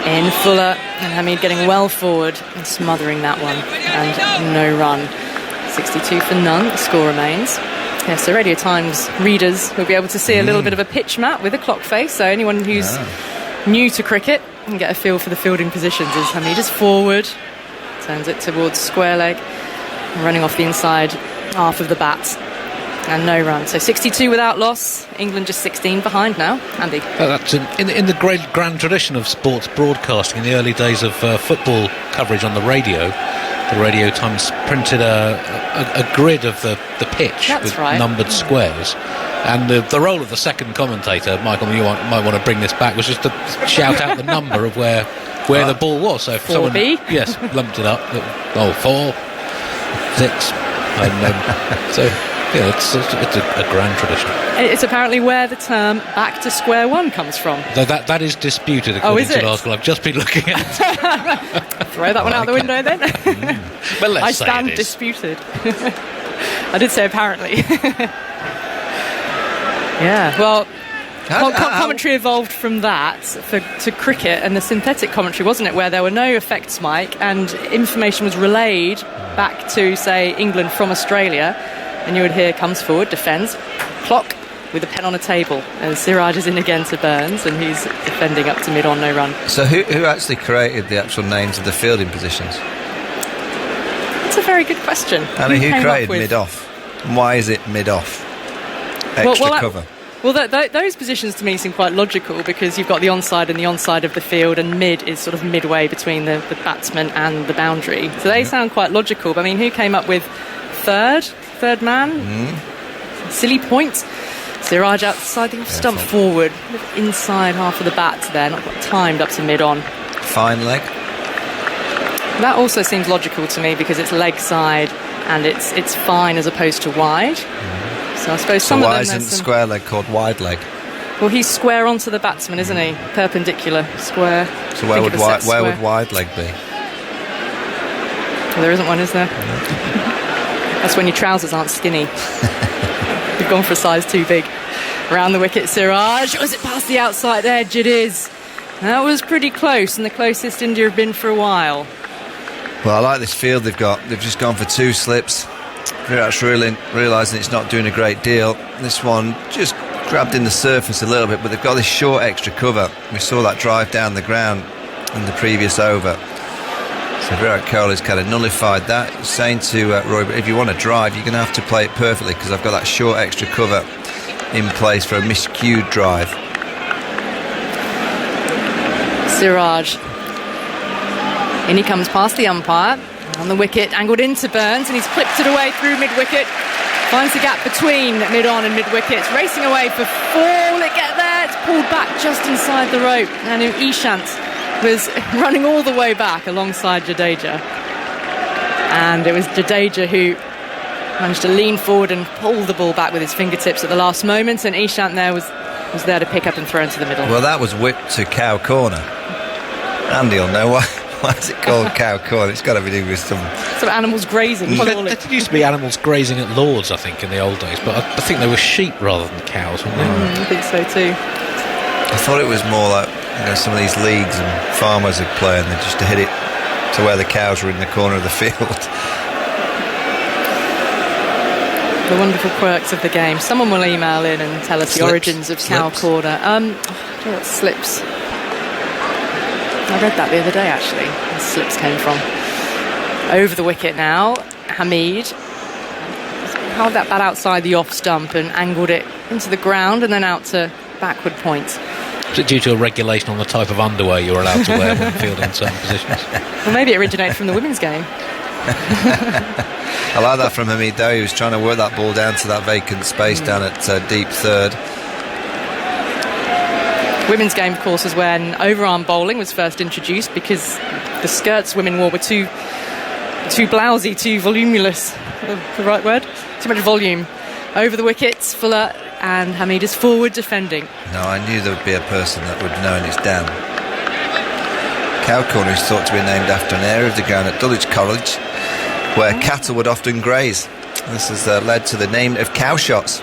In Fuller, and Hamid getting well forward and smothering that one, and no run. 62 for none, the score remains. Yes, so Radio Times readers will be able to see a little bit of a pitch map with a clock face, so anyone who's new to cricket can get a feel for the fielding positions. As Hamid is forward, turns it towards square leg, running off the inside half of the bat. And no run. So 62 without loss. England just 16 behind now. Andy. That's in the great grand tradition of sports broadcasting. In the early days of football coverage on the Radio Times printed a grid of the pitch with numbered squares. And the role of the second commentator, Michael, you might want to bring this back, was just to shout out the number of where the ball was. So if someone lumped it up, 4, 6, and so. Yeah, it's a grand tradition. It's apparently where the term back to square one comes from. That is disputed according to an article I've just been looking at. Throw that one out the window then. But let's I stand disputed. I did say apparently. Yeah, well, commentary evolved from that to cricket and the synthetic commentary, wasn't it, where there were no effects mic and information was relayed back to, say, England from Australia. And you would hear comes forward, defends, clock with a pen on a table. And Siraj is in again to Burns, and he's defending up to mid-on, no run. So who actually created the actual names of the fielding positions? That's a very good question. I mean, who created mid-off? And why is it mid-off? Extra cover. Well, those positions to me seem quite logical because you've got the onside and the onside of the field, and mid is sort of midway between the batsman and the boundary. So they sound quite logical. But I mean, who came up with third man? Silly point. Siraj outside the stump forward, inside half of the bat there, not got timed up to mid-on. Fine leg. That also seems logical to me because it's leg side and it's fine as opposed to wide. So I suppose some of them... why isn't square leg called wide leg? Well, he's square onto the batsman, isn't he? Perpendicular, square. So where would wide leg be? Well, there isn't one, is there? That's when your trousers aren't skinny. You've gone for a size too big. Around the wicket, Siraj. Was it past the outside edge? It is. That was pretty close, and the closest India have been for a while. Well, I like this field they've got. They've just gone for 2 slips. Virat's realising it's not doing a great deal. This one just grabbed in the surface a little bit, but they've got this short extra cover. We saw that drive down the ground in the previous over. So Virat Kohli's kind of nullified that. He's saying to Roy, if you want to drive, you're going to have to play it perfectly because I've got that short extra cover in place for a miscued drive. Siraj. In he comes past the umpire. On the wicket, angled into Burns, and he's clipped it away through mid-wicket. Finds the gap between mid-on and mid-wicket. It's racing away for 4. Will it get there? It's pulled back just inside the rope. And Ishant was running all the way back alongside Jadeja. And it was Jadeja who managed to lean forward and pull the ball back with his fingertips at the last moment. And Ishant there was there to pick up and throw into the middle. Well, that was whipped to cow corner. Andy will know why. Why is it called cow corner? It's got to be doing with some animals grazing. There used to be animals grazing at Lord's, I think, in the old days, but I think they were sheep rather than cows, weren't they? I think so too. I thought it was more like some of these leagues and farmers would play, and they just to hit it to where the cows were in the corner of the field. The wonderful quirks of the game. Someone will email in and tell us the origins of cow corner. Slips. I read that the other day, actually. The slips came from. Over the wicket now, Hamid held that bat outside the off stump and angled it into the ground and then out to backward point. Is it due to a regulation on the type of underwear you're allowed to wear when fielding in certain positions? Well, maybe it originated from the women's game. I like that from Hamid, though. He was trying to work that ball down to that vacant space down at deep third. Women's game, of course, is when overarm bowling was first introduced because the skirts women wore were too blousy, too voluminous. The right word? Too much volume. Over the wickets, Fuller and Hamid is forward defending. No, I knew there would be a person that would know, and it's Dan. Cow corner is thought to be named after an area of the ground at Dulwich College where cattle would often graze. This has led to the name of cow shots,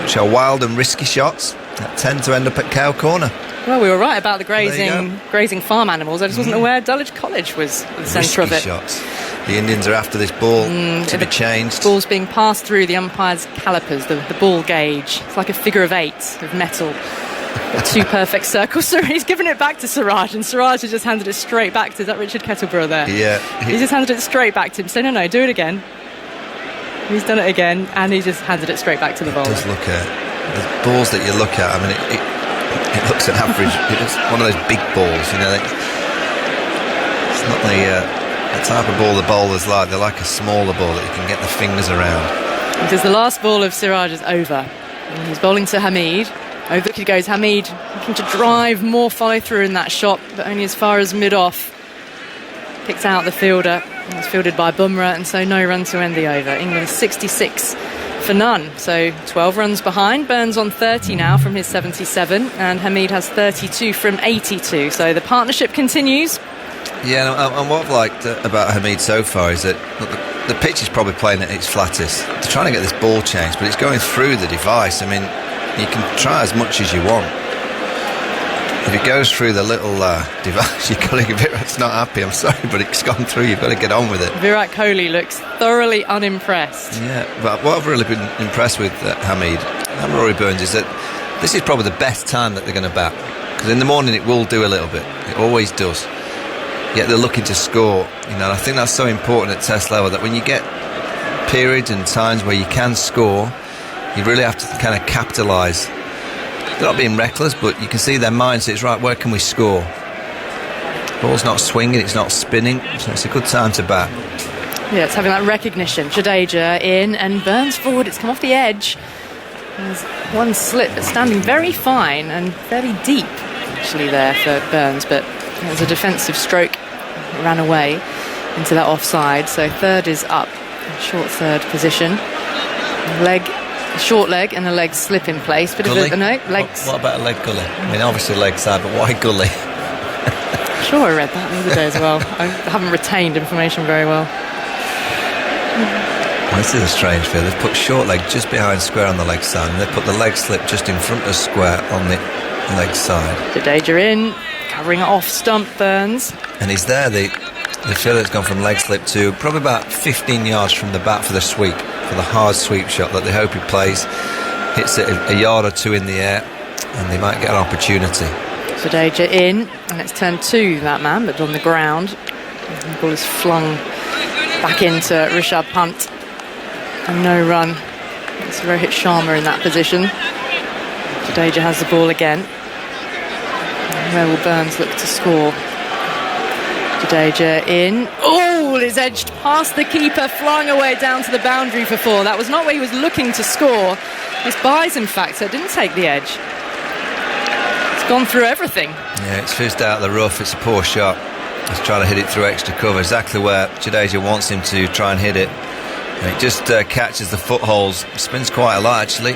which are wild and risky shots that tend to end up at cow corner. Well, we were right about the grazing farm animals. I just wasn't aware Dulwich College was the centre of it. Shots. The Indians are after this ball to be changed. The ball's being passed through the umpire's calipers, the ball gauge. It's like a figure of 8 of metal. 2 perfect circles. So he's given it back to Siraj, and Siraj has just handed it straight back to... Is that Richard Kettleborough there? Yeah. He's just handed it straight back to him. So no, do it again. He's done it again, and he just handed it straight back to the bowler. Just look at the balls that you look at. I mean, it looks an average. It's one of those big balls, you know. It's not the type of ball the bowlers like. They're like a smaller ball that you can get the fingers around. Because the last ball of Siraj is over. And he's bowling to Hamid. Over the wicket goes Hamid, looking to drive more follow through in that shot, but only as far as mid-off. Picks out the fielder. It's fielded by Bumrah, and so no run to end the over. England 66 for none, so 12 runs behind. Burns on 30 now from his 77, and Hamid has 32 from 82. So the partnership continues. Yeah, and what I've liked about Hamid so far is that the pitch is probably playing at its flattest. They're trying to get this ball changed, but it's going through the device. I mean, you can try as much as you want. If it goes through the little device, you've got to give it. It's not happy, I'm sorry, but it's gone through. You've got to get on with it. Virat Kohli looks thoroughly unimpressed. Yeah, but what I've really been impressed with Hamid and Rory Burns is that this is probably the best time that they're going to bat. Because in the morning it will do a little bit. It always does. Yet they're looking to score. You know, and I think that's so important at Test level, that when you get periods and times where you can score, you really have to kind of capitalise. They're not being reckless, but you can see their mindset is right. Where can we score? Ball's not swinging, it's not spinning, so it's a good time to bat. Yeah, it's having that recognition. Jadeja in and Burns forward. It's come off the edge. There's one slip, but standing very fine and very deep, actually, there for Burns. But it was a defensive stroke. It ran away into that offside. So third is up, short third position. Short leg and a leg slip in place. Bit Gully? of legs. What about a leg gully? I mean, obviously leg side, but why gully? I'm sure I read that the other day as well. I haven't retained information very well. This is a strange field. They've put short leg just behind square on the leg side, and they've put the leg slip just in front of square on the leg side. Jadeja in, covering off stump Burns. And he's there. The fielder's gone from leg slip to probably about 15 yards from the bat for the sweep, for the hard sweep shot that they hope he plays. Hits it a yard or two in the air, and they might get an opportunity. Jadeja in, and it's turned to that man, but on the ground. The ball is flung back into Rishabh Pant. And no run. It's Rohit Sharma in that position. Jadeja has the ball again. And where will Burns look to score? Jadeja in. Oh, it's edged past the keeper, flying away down to the boundary for 4. That was not where he was looking to score. It's buys, in fact, so it didn't take the edge. It's gone through everything. Yeah, it's fizzed out of the rough. It's a poor shot. He's trying to hit it through extra cover, exactly where Jadeja wants him to try and hit it. And it just catches the footholds. Spins quite a lot, actually.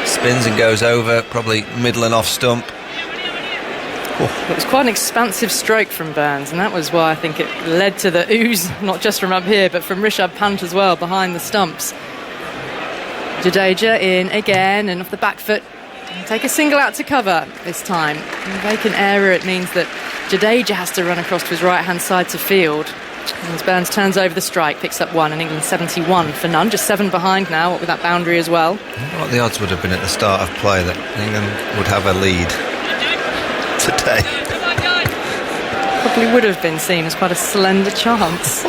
Spins and goes over, probably middle and off stump. It was quite an expansive stroke from Burns, and that was why I think it led to the ooze, not just from up here, but from Rishabh Pant as well, behind the stumps. Jadeja in again, and off the back foot. Take a single out to cover this time. And vacant area, it means that Jadeja has to run across to his right-hand side to field. As Burns turns over the strike, picks up 1, and England 71 for none. Just 7 behind now, what with that boundary as well. I wonder what the odds would have been at the start of play that England would have a lead today. Probably would have been seen as quite a slender chance.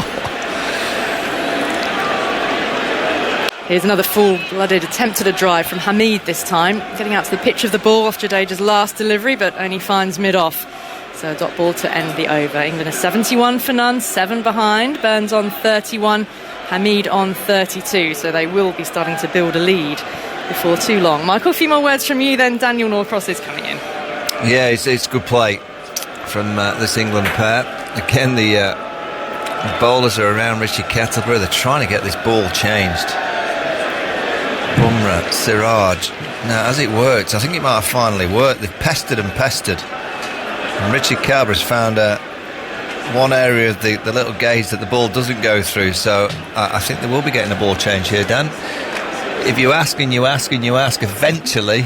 Here's another full-blooded attempt at a drive from Hamid this time. Getting out to the pitch of the ball off Jadeja's last delivery, but only finds mid-off. So a dot ball to end the over. England are 71 for none, 7 behind. Burns on 31, Hamid on 32. So they will be starting to build a lead before too long. Michael, a few more words from you, then Daniel Norcross is coming in. Yeah, it's good play from this England pair. Again, the bowlers are around Richie Kettleborough. They're trying to get this ball changed. Bumrah, Siraj. Now, as it works, I think it might have finally worked. They've pestered and pestered. And Richie Kellerborough has found one area of the little gauge that the ball doesn't go through. So I think they will be getting a ball change here, Dan. If you ask and you ask and you ask, eventually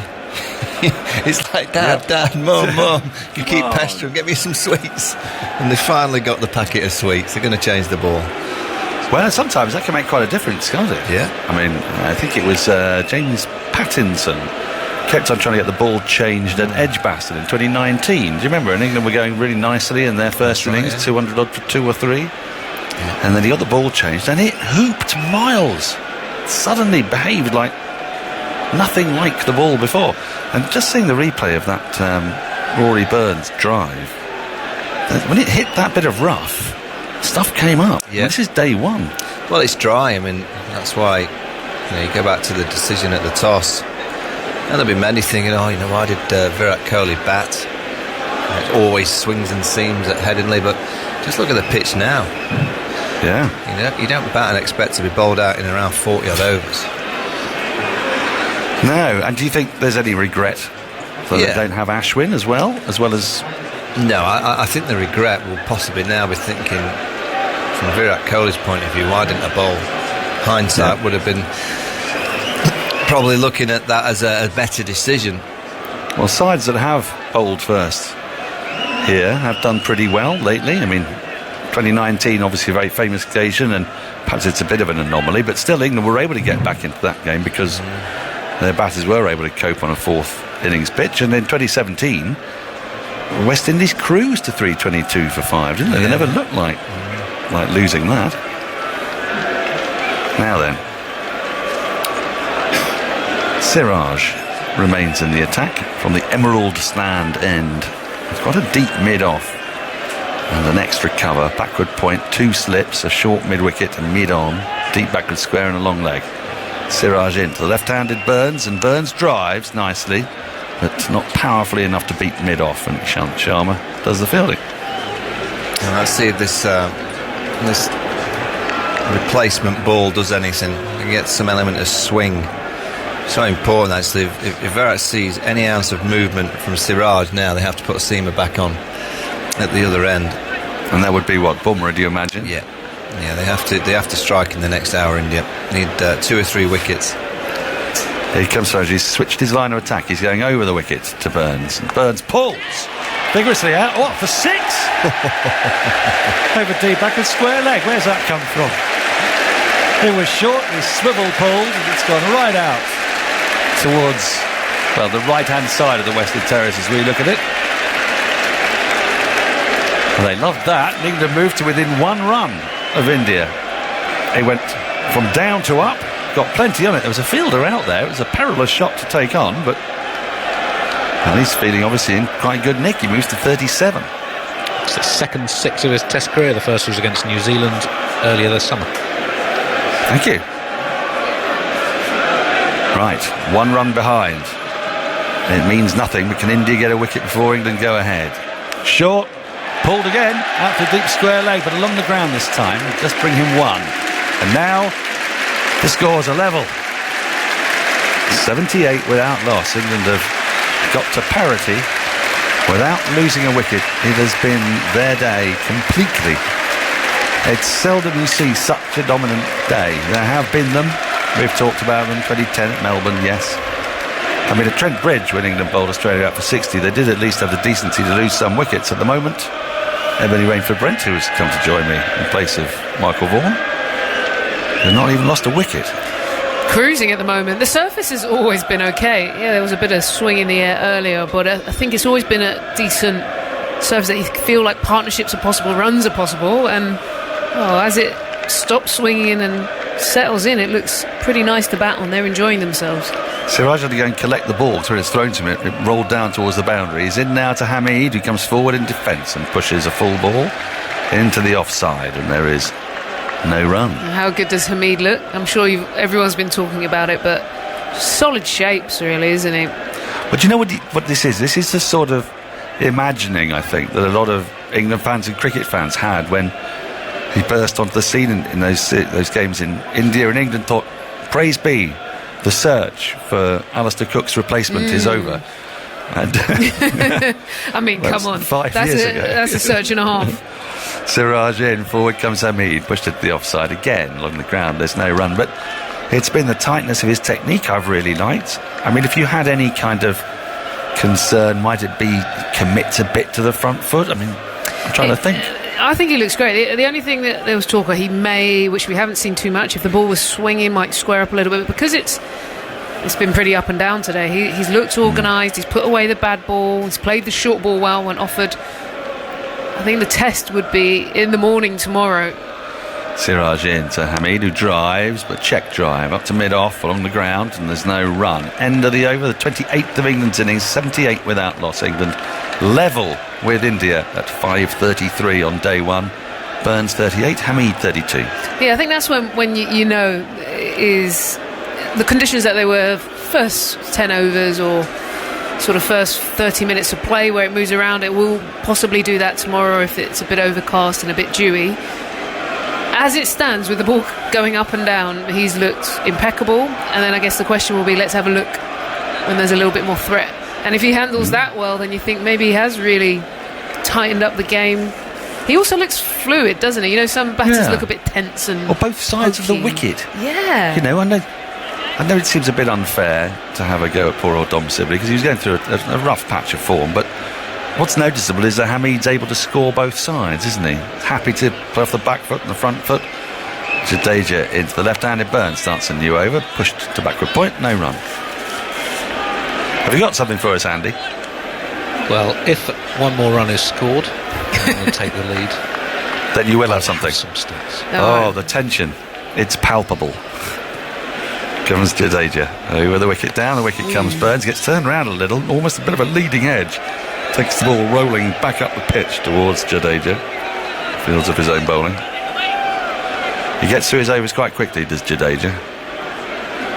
it's like, Dad, Mum, you keep pestering, get me some sweets. And they finally got the packet of sweets. They're going to change the ball. Well, sometimes that can make quite a difference, can't it? Yeah. I mean, I think it was James Pattinson kept on trying to get the ball changed at Edgbaston in 2019. Do you remember? And England were going really nicely in their first innings, 200 odd for 2 or 3. Yeah. And then he got the ball changed and it hooped miles. Suddenly behaved like nothing like the ball before. And just seeing the replay of that Rory Burns drive, when it hit that bit of rough, stuff came up. Yeah. This is day 1. Well, it's dry. I mean, that's why you go back to the decision at the toss. And there'll be many thinking, why did Virat Kohli bat? It always swings and seams at Headingley, but just look at the pitch now. Yeah. You don't bat and expect to be bowled out in around 40 odd overs. No, and do you think there's any regret that they don't have Ashwin as well as... No, I think the regret will possibly now be thinking, from Virat Kohli's point of view, why didn't I bowl? Hindsight would have been probably looking at that as a better decision. Well, sides that have bowled first here have done pretty well lately. I mean, 2019, obviously a very famous occasion, and perhaps it's a bit of an anomaly, but still England were able to get back into that game because their batters were able to cope on a 4th innings pitch. And in 2017, West Indies cruised to 322 for 5, didn't they? They never looked like losing that. Now then, Siraj remains in the attack from the Emerald stand end. He's got a deep mid-off and an extra cover, backward point, 2 slips, a short mid-wicket and mid-on, deep backward square and a long leg. Siraj in to the left-handed Burns, and Burns drives nicely, but not powerfully enough to beat mid-off, and Ishant Sharma does the fielding. And let's see if this replacement ball does anything. It gets some element of swing. So important, actually. If Virat sees any ounce of movement from Siraj now, they have to put a seamer back on at the other end. And that would be what, Bumrah, do you imagine? Yeah, they have to strike in the next hour. India need 2 or 3 wickets. Here comes Siraj. He's switched his line of attack. He's going over the wicket to Burns. And Burns pulls vigorously out. What, for 6? Over deep back and square leg. Where's that come from? It was short, he swivel pulled, and it's gone right out towards, well, the right-hand side of the Western Terrace as we look at it. And they loved that. England moved to within 1 run of India. They went from down to up, got plenty on it. There was a fielder out there. It was a perilous shot to take on, but well, he's feeling obviously in quite good nick. He moves to 37. It's the second 6 of his Test career. The first was against New Zealand earlier this summer. Thank you. Right, 1 run behind. It means nothing, but can India get a wicket before England go ahead? Short, pulled again, out for deep square leg, but along the ground this time. Just bring him 1. And now the scores are level. 78 without loss. England have got to parity without losing a wicket. It has been their day completely. It's seldom you see such a dominant day. There have been them. We've talked about them. 2010 at Melbourne, yes. I mean, at Trent Bridge, when England bowled Australia out for 60, they did at least have the decency to lose some wickets. At the moment, Ebony Rainford-Brent, who has come to join me in place of Michael Vaughan, they've not even lost a wicket. Cruising at the moment. The surface has always been okay. Yeah, there was a bit of swing in the air earlier, but I think it's always been a decent surface that you feel like partnerships are possible, runs are possible, and as it stops swinging and settles in, it looks pretty nice to bat on. They're enjoying themselves. Siraj had to go and collect the ball when it's thrown to him. It rolled down towards the boundary. He's in now to Hamid, who comes forward in defence and pushes a full ball into the offside, and there is no run. How good does Hamid look? I'm sure everyone's been talking about it, but solid shapes, really, isn't he? But do you know what this is? This is the sort of imagining, I think, that a lot of England fans and cricket fans had when he burst onto the scene in those games in India and England. Thought, praise be, the search for Alistair Cook's replacement is over. And I mean, come on, 5 years ago. That's a search and a half. Siraj in, forward comes Hamid, pushed it to the offside again along the ground. There's no run, but it's been the tightness of his technique I've really liked. I mean, if you had any kind of concern, might it be commits a bit to the front foot? I mean, I'm trying to think. I think he looks great. The only thing that there was talk of, he may, which we haven't seen too much, if the ball was swinging, might square up a little bit, because it's been pretty up and down today. He's looked organised, he's put away the bad ball, he's played the short ball well when offered. I think the test would be in the morning tomorrow. Siraj in to Hamid, who drives, but check drive up to mid-off along the ground, and there's no run. End of the over, the 28th of England's innings, 78 without loss. England level with India at 5:33 on day 1. Burns 38, Hamid 32. Yeah, I think that's when you know is the conditions that they were first 10 overs or sort of first 30 minutes of play where it moves around. It will possibly do that tomorrow if it's a bit overcast and a bit dewy. As it stands, with the ball going up and down, he's looked impeccable. And then I guess the question will be, let's have a look when there's a little bit more threat. And if he handles that well, then you think maybe he has really tightened up the game. He also looks fluid, doesn't he? You know, some batters look a bit tense and or both sides of the wicket. Yeah. You know, I know it seems a bit unfair to have a go at poor old Dom Sibley because he was going through a rough patch of form, but what's noticeable is that Hamid's able to score both sides, isn't he? Happy to play off the back foot and the front foot. Jadeja into the left-handed. Burns starts a new over, pushed to backward point, no run. Have you got something for us, Andy? Well, if one more run is scored and take the lead, then you will have something. Some stats. Oh, the tension. It's palpable. Comes Jadeja over the wicket, down the wicket comes Burns, gets turned around a little, almost a bit of a leading edge, takes the ball rolling back up the pitch towards Jadeja, fields of his own bowling. He gets through his overs quite quickly, does Jadeja.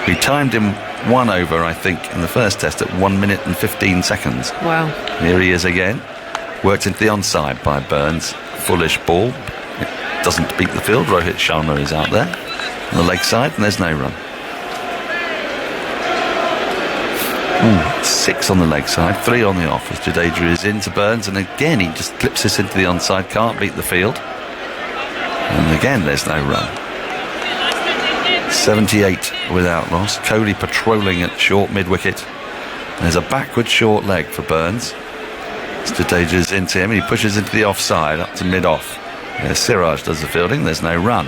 We timed him 1 over, I think, in the first test at 1 minute and 15 seconds. Wow. Here he is again. Worked into the onside by Burns. Foolish ball. It doesn't beat the field. Rohit Sharma is out there on the leg side, and there's no run. 6 on the leg side, 3 on the off as Jadeja is into Burns, and again he just clips this into the onside, can't beat the field. And again there's no run. 78 without loss. Kohli patrolling at short mid-wicket. There's a backward short leg for Burns. Jadeja's into him, he pushes into the offside up to mid-off. Siraj does the fielding, there's no run.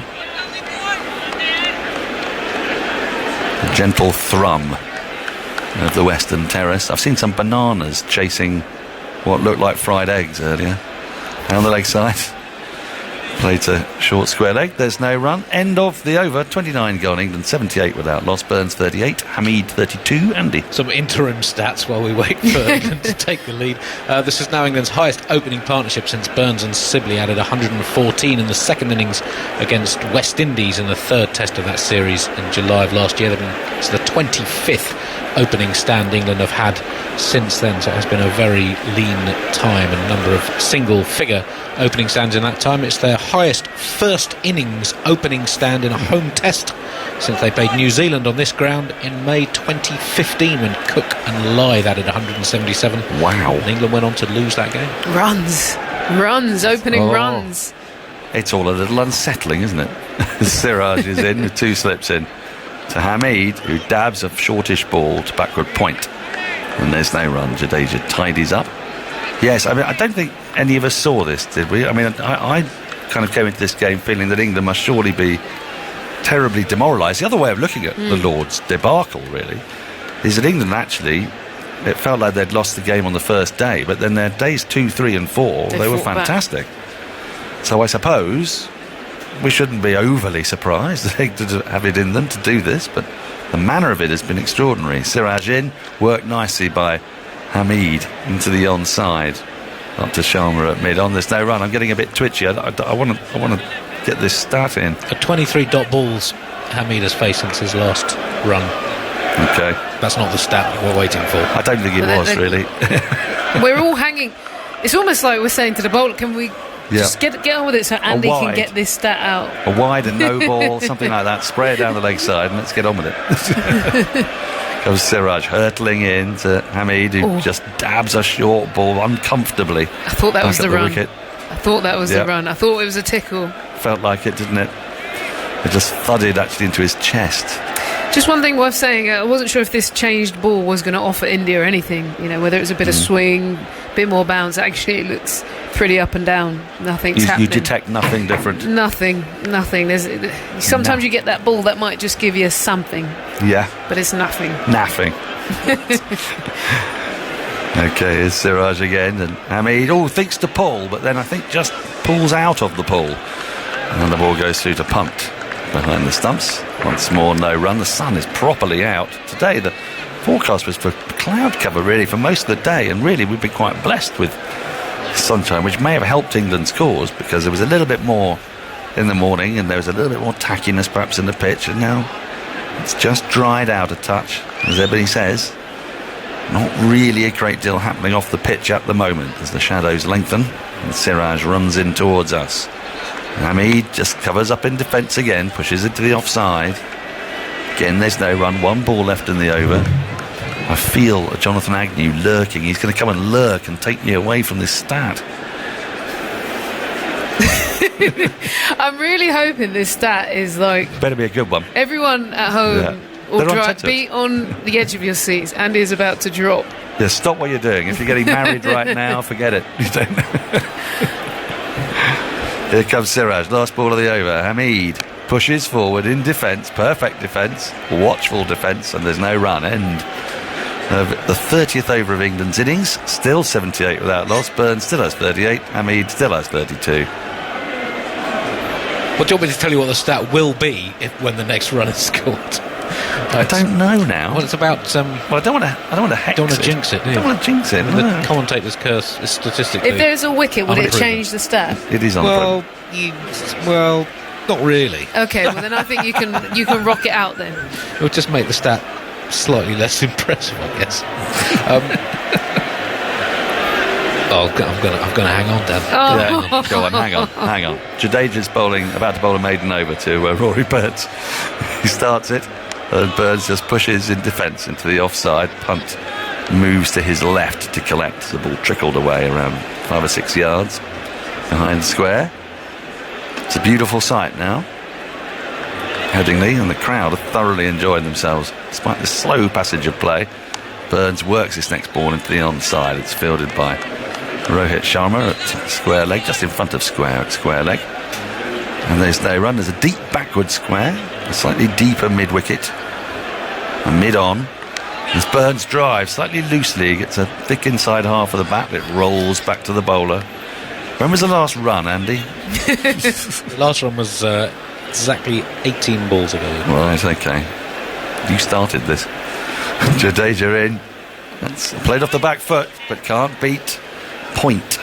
A gentle thrum of the Western Terrace. I've seen some bananas chasing what looked like fried eggs earlier. Down the leg side. Played to short square leg. There's no run. End of the over. 29 gone. England 78 without loss. Burns 38. Hamid 32. Andy. Some interim stats while we wait for England to take the lead. This is now England's highest opening partnership since Burns and Sibley added 114 in the second innings against West Indies in the third test of that series in July of last year. It's the 25th opening stand England have had since then, so it has been a very lean time and number of single figure opening stands in that time. It's their highest first innings opening stand in a home test since they played New Zealand on this ground in May 2015 when Cook and Lyth added 177. Wow. And England went on to lose that game. Runs, opening runs. It's all a little unsettling, isn't it? Siraj is in with 2 slips in to Hamid, who dabs a shortish ball to backward point, and there's no run. Jadeja tidies up. Yes, I mean, I don't think any of us saw this, did we? I mean, I kind of came into this game feeling that England must surely be terribly demoralised. The other way of looking at the Lord's debacle, really, is that England actually, it felt like they'd lost the game on the first day, but then their days 2, 3 and 4, they were fantastic. So I suppose we shouldn't be overly surprised that England have it in them to do this, but the manner of it has been extraordinary. Siraj in, worked nicely by Hamid into the onside, up to Sharma at mid-on. There's no run. I'm getting a bit twitchy. I want to get this stat in. 23 dot balls Hamid has faced since his last run. Okay. That's not the stat we're waiting for. I don't think it was, really. We're all hanging. It's almost like we're saying to the bowler, can we just get on with it so Andy can get this stat out? A wide and no ball, something like that. Spray it down the leg side and let's get on with it. Comes Siraj hurtling in to Hamid, who just dabs a short ball uncomfortably. I thought that was the run. Wicket. I thought that was the run. I thought it was a tickle. Felt like it, didn't it? It just thudded actually into his chest. Just one thing worth saying, I wasn't sure if this changed ball was going to offer India anything, whether it was a bit of swing, a bit more bounce. Actually, it looks pretty up and down. Nothing's happening. You detect nothing different? Nothing. Sometimes you get that ball that might just give you something. Yeah. But it's nothing. Nothing. Okay, here's Siraj again, and Hamid thinks to pull, but then I think just pulls out of the pull. And the ball goes through to punt behind the stumps. Once more, no run. The sun is properly out. Today, the forecast was for cloud cover, really, for most of the day. And really, we've been quite blessed with sunshine, which may have helped England's cause, because there was a little bit more in the morning, and there was a little bit more tackiness, perhaps, in the pitch. And now it's just dried out a touch, as everybody says. Not really a great deal happening off the pitch at the moment, as the shadows lengthen, and Siraj runs in towards us. Hamid just covers up in defence again, pushes into the offside. Again, there's no run, 1 ball left in the over. I feel Jonathan Agnew lurking. He's going to come and lurk and take me away from this stat. I'm really hoping this stat is like... Better be a good one. Everyone at home will be on the edge of your seats. Andy is about to drop. Yeah, stop what you're doing. If you're getting married right now, forget it. You don't. Here comes Siraj, last ball of the over. Hamid pushes forward in defence, perfect defence, watchful defence, and there's no run. End of the 30th over of England's innings, still 78 without loss. Burns still has 38, Hamid still has 32. What do you want me to tell you what the stat will be when the next run is scored? I don't know now. Well, it's about. Well, I don't want to jinx it. I don't want to jinx it. The commentator's curse is statistically. If there's a wicket, would it change the stat? It is on. Well, Not really. Okay, well then I think you can rock it out then. It would just make the stat slightly less impressive, I guess. I'm going to hang on, Dan. Yeah, go on, hang on. Jadeja's about to bowl a maiden over to Rory Burns. He starts it, and Burns just pushes in defence into the offside. Punt moves to his left to collect. The ball trickled away around 5 or 6 yards behind square. It's a beautiful sight now. Headingley and the crowd are thoroughly enjoying themselves despite the slow passage of play. Burns works his next ball into the onside. It's fielded by Rohit Sharma at square leg, just in front of square at square leg. And there's no run. There's a deep backward square, a slightly deeper mid-wicket, and mid-on. As Burns drives slightly loosely, gets a thick inside half of the bat, it rolls back to the bowler. When was the last run, Andy? The last run was exactly 18 balls ago. Right, okay. You started this. Jadeja in. That's played off the back foot, but can't beat Point.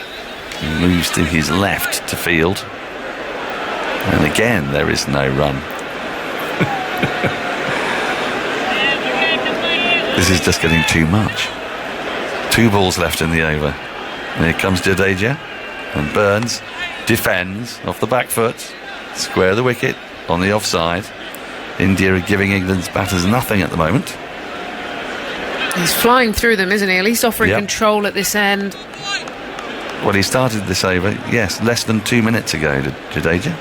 He moves to his left to field. And again, there is no run. This is just getting too much. 2 balls left in the over. And here comes Jadeja. And Burns defends off the back foot. Square the wicket on the offside. India are giving England's batters nothing at the moment. He's flying through them, isn't he? At least offering control at this end. Well, he started this over, yes, less than 2 minutes ago, Jadeja.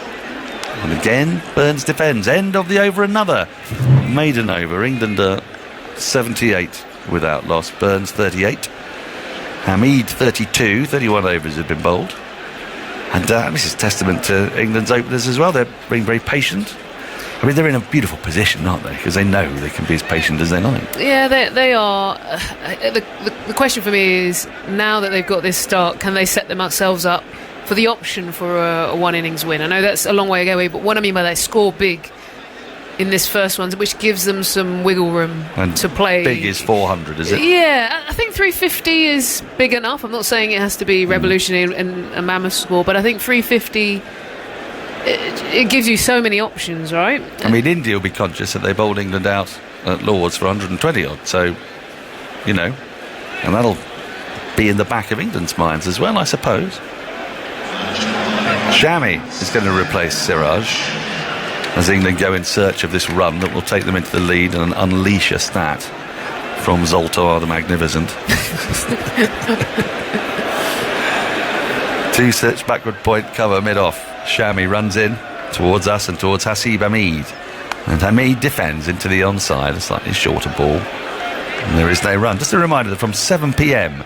And again, Burns defends. End of the over, another maiden over. England are 78 without loss. Burns 38. Hamid 32. 31 overs have been bowled. And this is testament to England's openers as well. They're being very patient. I mean, they're in a beautiful position, aren't they? Because they know they can be as patient as they like. Yeah, they are. The question for me is, now that they've got this start, can they set themselves up for the option for a one-innings win? I know that's a long way away, but what I mean by that, score big in this first one, which gives them some wiggle room and to play. Big is 400, is it? Yeah, I think 350 is big enough. I'm not saying it has to be revolutionary and a mammoth score, but I think 350... It gives you so many options, right? I mean, India will be conscious that they bowled England out at Lords for 120 odd, so, you know, and that'll be in the back of England's minds as well, I suppose. Shami is going to replace Siraj as England go in search of this run that will take them into the lead and unleash a stat from Zoltar the Magnificent. 2 search backward point cover mid-off. Shami runs in towards us and towards Hasib Hamid. And Hamid defends into the onside, a slightly shorter ball. And there is no run. Just a reminder that from 7 p.m.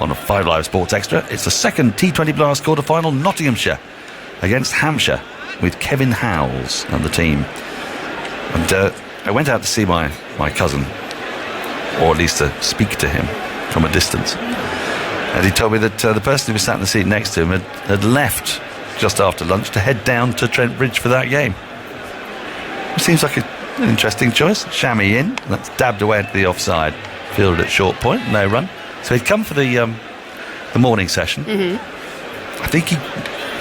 on a 5 Live Sports Extra, it's the second T20 Blast quarter-final, Nottinghamshire against Hampshire, with Kevin Howells and the team. And I went out to see my cousin, or at least to speak to him from a distance. And he told me that the person who was sat in the seat next to him had left just after lunch to head down to Trent Bridge for that game. It seems like an interesting choice. Shami in, that's dabbed away into the offside, fielded at short point, no run. So he'd come for the morning session. I think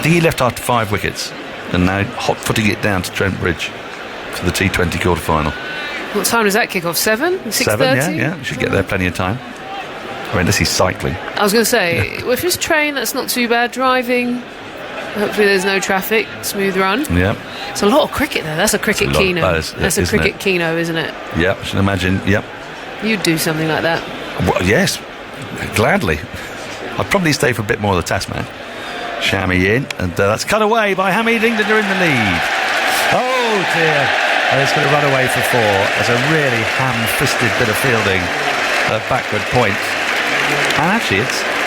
he left after 5 wickets, and now hot-footing it down to Trent Bridge for the T20 quarter-final. What time does that kick off? 7? 6:30? 7, yeah. You should get there plenty of time. I mean, unless he's cycling. I was going to say, if it's train, that's not too bad. Driving, hopefully there's no traffic, smooth run. Yeah. It's a lot of cricket there. That's a cricket keno. That's a cricket keno, isn't it? Yep, I should imagine, yep. You'd do something like that. Well, yes, gladly. I'd probably stay for a bit more of the test match. Shami in, and that's cut away by Hamid. England are in the lead. Oh dear. And it's going to run away for 4. As a really ham-fisted bit of fielding at backward point. And actually,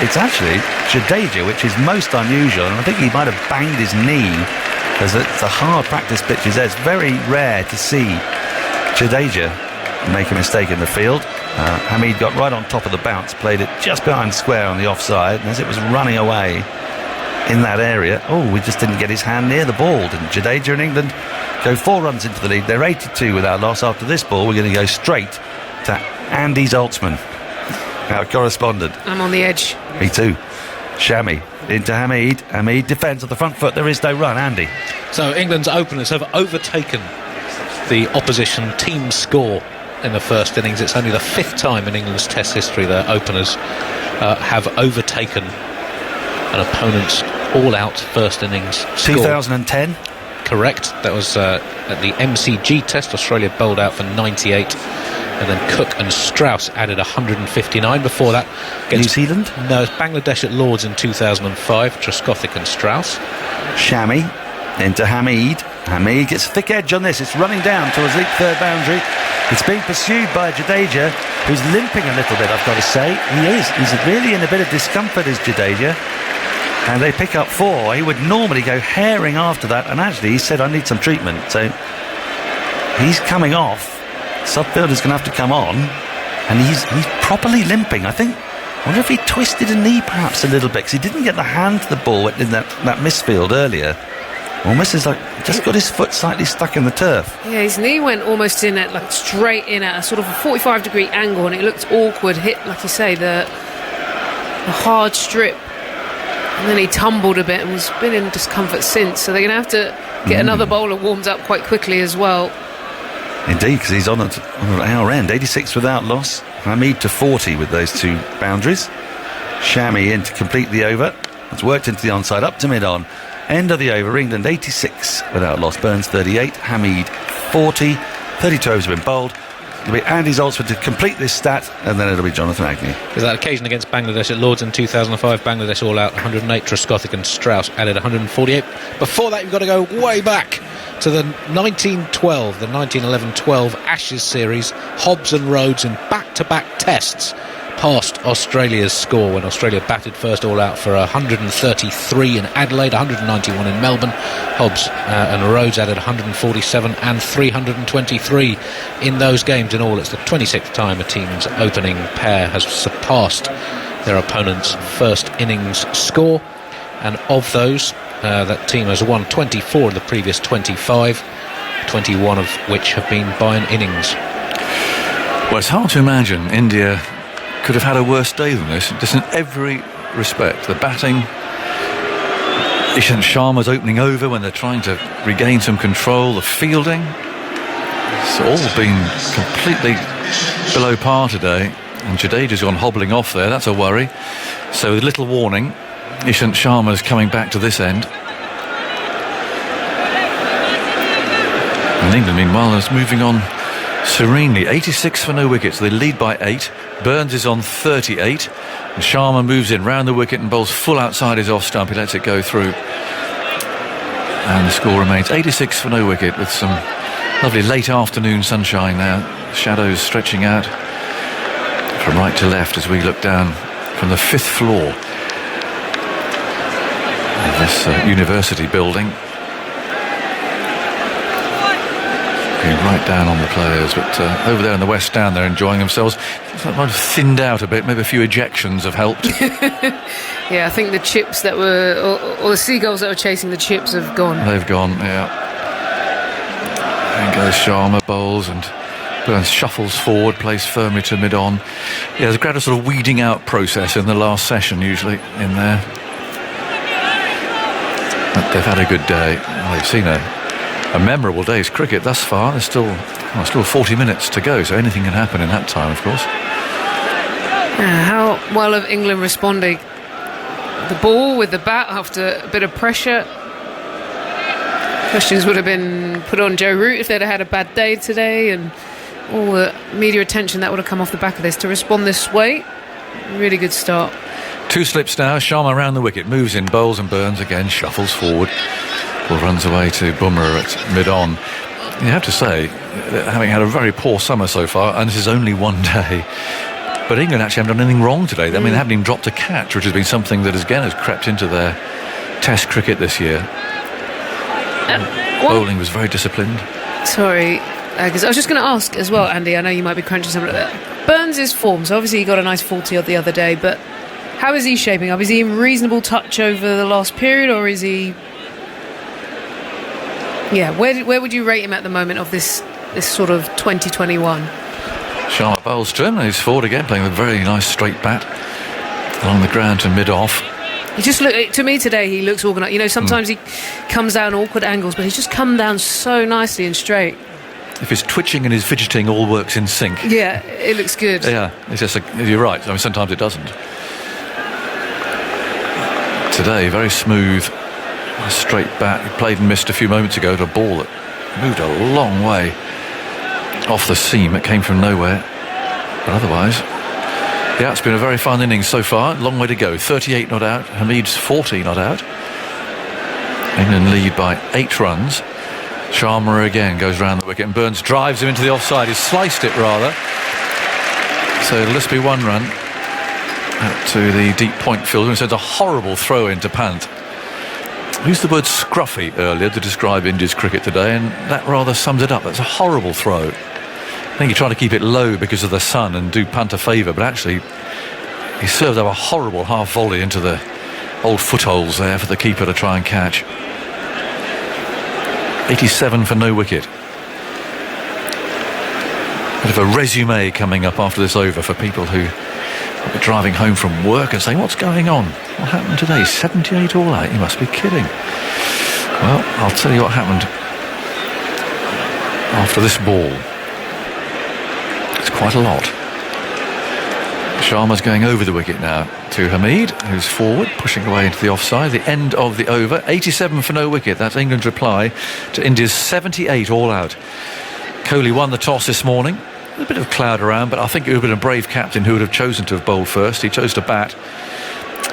it's actually Jadeja, which is most unusual, and I think he might have banged his knee, because it's a hard practice pitches there. It's very rare to see Jadeja make a mistake in the field. Hamid got right on top of the bounce, played it just behind square on the offside, and as it was running away in that area, we just didn't get his hand near the ball. And Jadeja and England go 4 runs into the lead. They're 82 without loss. After this ball, we're going to go straight to Andy Zaltzman, our correspondent. I'm on the edge. Me too. Shami into Hamid. Hamid defends on the front foot. There is no run. Andy. So England's openers have overtaken the opposition team score in the first innings. It's only the 5th time in England's Test history their openers have overtaken an opponent's all-out first innings score. 2010. Correct. That was at the MCG Test. Australia bowled out for 98, and then Cook and Strauss added 159 before that. New Zealand? No, it's Bangladesh at Lords in 2005. Trescothick and Strauss. Shami into Hamid. Hamid gets a thick edge on this. It's running down towards leap third boundary. It's being pursued by Jadeja, who's limping a little bit, I've got to say. He is. He's really in a bit of discomfort, is Jadeja. And they pick up 4. He would normally go herring after that, and actually he said, I need some treatment. So he's coming off. Subfielder's going to have to come on, and he's properly limping. I wonder if he twisted a knee perhaps a little bit, because he didn't get the hand to the ball in that misfield earlier. Almost as like just got his foot slightly stuck in the turf. Yeah, his knee went almost in at straight in at a sort of a 45-degree angle, and it looked awkward. Hit, like you say, the hard strip, and then he tumbled a bit and has been in discomfort since. So they're going to have to get another bowler warmed up quite quickly as well. Indeed, because he's on an hour end. 86 without loss. Hamid to 40 with those 2 boundaries. Shami in to complete the over. It's worked into the onside, up to mid-on. End of the over, England 86 without loss. Burns 38, Hamid 40. 32 overs have been bowled. It'll be Andy Zaltzman to complete this stat, and then it'll be Jonathan Agnew. There's that occasion against Bangladesh at Lords in 2005. Bangladesh all out 108. Trescothick and Strauss added 148. Before that, you've got to go way back to the 1912, the 1911-12 Ashes series. Hobbs and Rhodes in back-to-back tests past Australia's score when Australia batted first all out for 133 in Adelaide, 191 in Melbourne. Hobbs and Rhodes added 147 and 323 in those games. In all, it's the 26th time a team's opening pair has surpassed their opponent's first innings score, and of those that team has won 24 in the previous 25, 21 of which have been by an innings. Well, it's hard to imagine India could have had a worse day than this, just in every respect. The batting, Ishant Sharma's opening over when they're trying to regain some control. The fielding, it's all been completely below par today, and Jadeja's gone hobbling off there. That's a worry. So with little warning, Ishant Sharma's coming back to this end. And England, meanwhile, is moving on serenely. 86 for no wickets. They lead by 8. Burns is on 38, and Sharma moves in round the wicket and bowls full outside his off stump. He lets it go through, and the score remains 86 for no wicket, with some lovely late afternoon sunshine now. Shadows stretching out from right to left as we look down from the 5th floor of this university building. Right down on the players, but over there in the West Stand they're enjoying themselves. It's like thinned out a bit. Maybe a few ejections have helped. Yeah, I think the chips that were, or the seagulls that were chasing the chips have gone. They've gone, yeah. And goes Sharma, bowls, and Burns shuffles forward, plays firmly to mid-on. Yeah, there's a gradual sort of weeding out process in the last session usually in there. But they've had a good day. Well, they've seen a memorable day's cricket thus far. There's still 40 minutes to go, so anything can happen in that time, of course. How well have England responded? The ball with the bat after a bit of pressure. Questions would have been put on Joe Root if they'd have had a bad day today, and all the media attention that would have come off the back of this. To respond this way, really good start. 2 slips now. Sharma around the wicket, moves in, bowls, and Burns again shuffles forward. Ball runs away to Bumrah at mid-on. You have to say, having had a very poor summer so far, and this is only one day, but England actually haven't done anything wrong today. I mean, they haven't even dropped a catch, which has been something that has crept into their Test cricket this year. Bowling was very disciplined. Sorry, because I was just going to ask as well, Andy, I know you might be crunching something like that. Burns' form, so obviously he got a nice 40 the other day, but how is he shaping up? Is he in reasonable touch over the last period, or is he... Yeah, where would you rate him at the moment of this sort of 2021? Sharma bowls to him, and he's forward again, playing with a very nice straight bat along the ground to mid-off. He just to me today, he looks organised. You know, sometimes he comes down awkward angles, but he's just come down so nicely and straight. If his twitching and his fidgeting all works in sync. Yeah, it looks good. Yeah, it's just you're right. I mean, sometimes it doesn't. Today, very smooth, straight bat. He played and missed a few moments ago to a ball that moved a long way off the seam. It came from nowhere. But otherwise, yeah, it's been a very fun innings so far. Long way to go. 38 not out. Hamid's 40 not out. England lead by 8 runs. Sharma again goes round the wicket and Burns drives him into the offside. He's sliced it rather. So it'll just be 1 run out to the deep point fielder and sends a horrible throw into Pant. I used the word scruffy earlier to describe India's cricket today, and that rather sums it up. That's a horrible throw. I think he tried to keep it low because of the sun and do Pant a favour, but actually he served up a horrible half volley into the old footholes there for the keeper to try and catch. 87 for no wicket. Bit of a resume coming up after this over for people who will be driving home from work and saying, what's going on? What happened today? 78 all out? You must be kidding. Well, I'll tell you what happened after this ball. It's quite a lot. Sharma's going over the wicket now to Hamid, who's forward, pushing away into the offside. The end of the over. 87 for no wicket. That's England's reply to India's 78 all out. Kohli won the toss this morning. A bit of cloud around, but I think it would have been a brave captain who would have chosen to have bowled first. He chose to bat.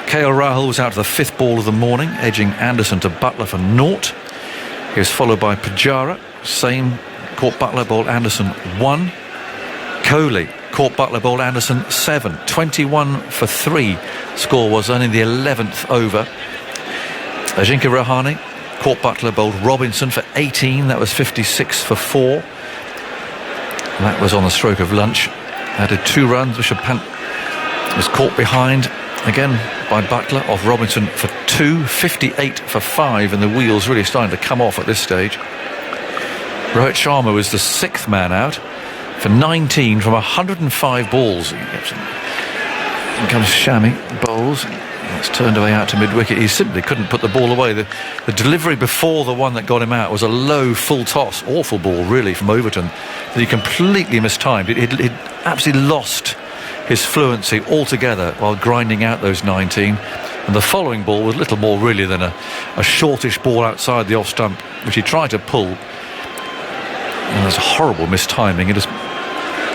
KL Rahul was out to the 5th ball of the morning, edging Anderson to Buttler for naught. He was followed by Pujara. Same, caught Buttler, bowled Anderson 1. Kohli caught Buttler, bowled Anderson 7. 21 for 3 score was only the 11th over. Ajinkya Rahane caught Buttler, bowled Robinson for 18. That was 56 for 4. And that was on the stroke of lunch. Added 2 runs. Rishabh Pant was caught behind again by Buttler off Robinson for 2. 58 for 5, and the wheels really starting to come off at this stage. Rohit Sharma was the 6th man out for 19 from 105 balls. In comes Shami, bowls. It's turned away out to mid-wicket. He simply couldn't put the ball away. The delivery before the one that got him out was a low full toss. Awful ball, really, from Overton that he completely mistimed. It absolutely lost his fluency altogether while grinding out those 19. And the following ball was little more really than a shortish ball outside the off stump, which he tried to pull. And there's a horrible mistiming. He just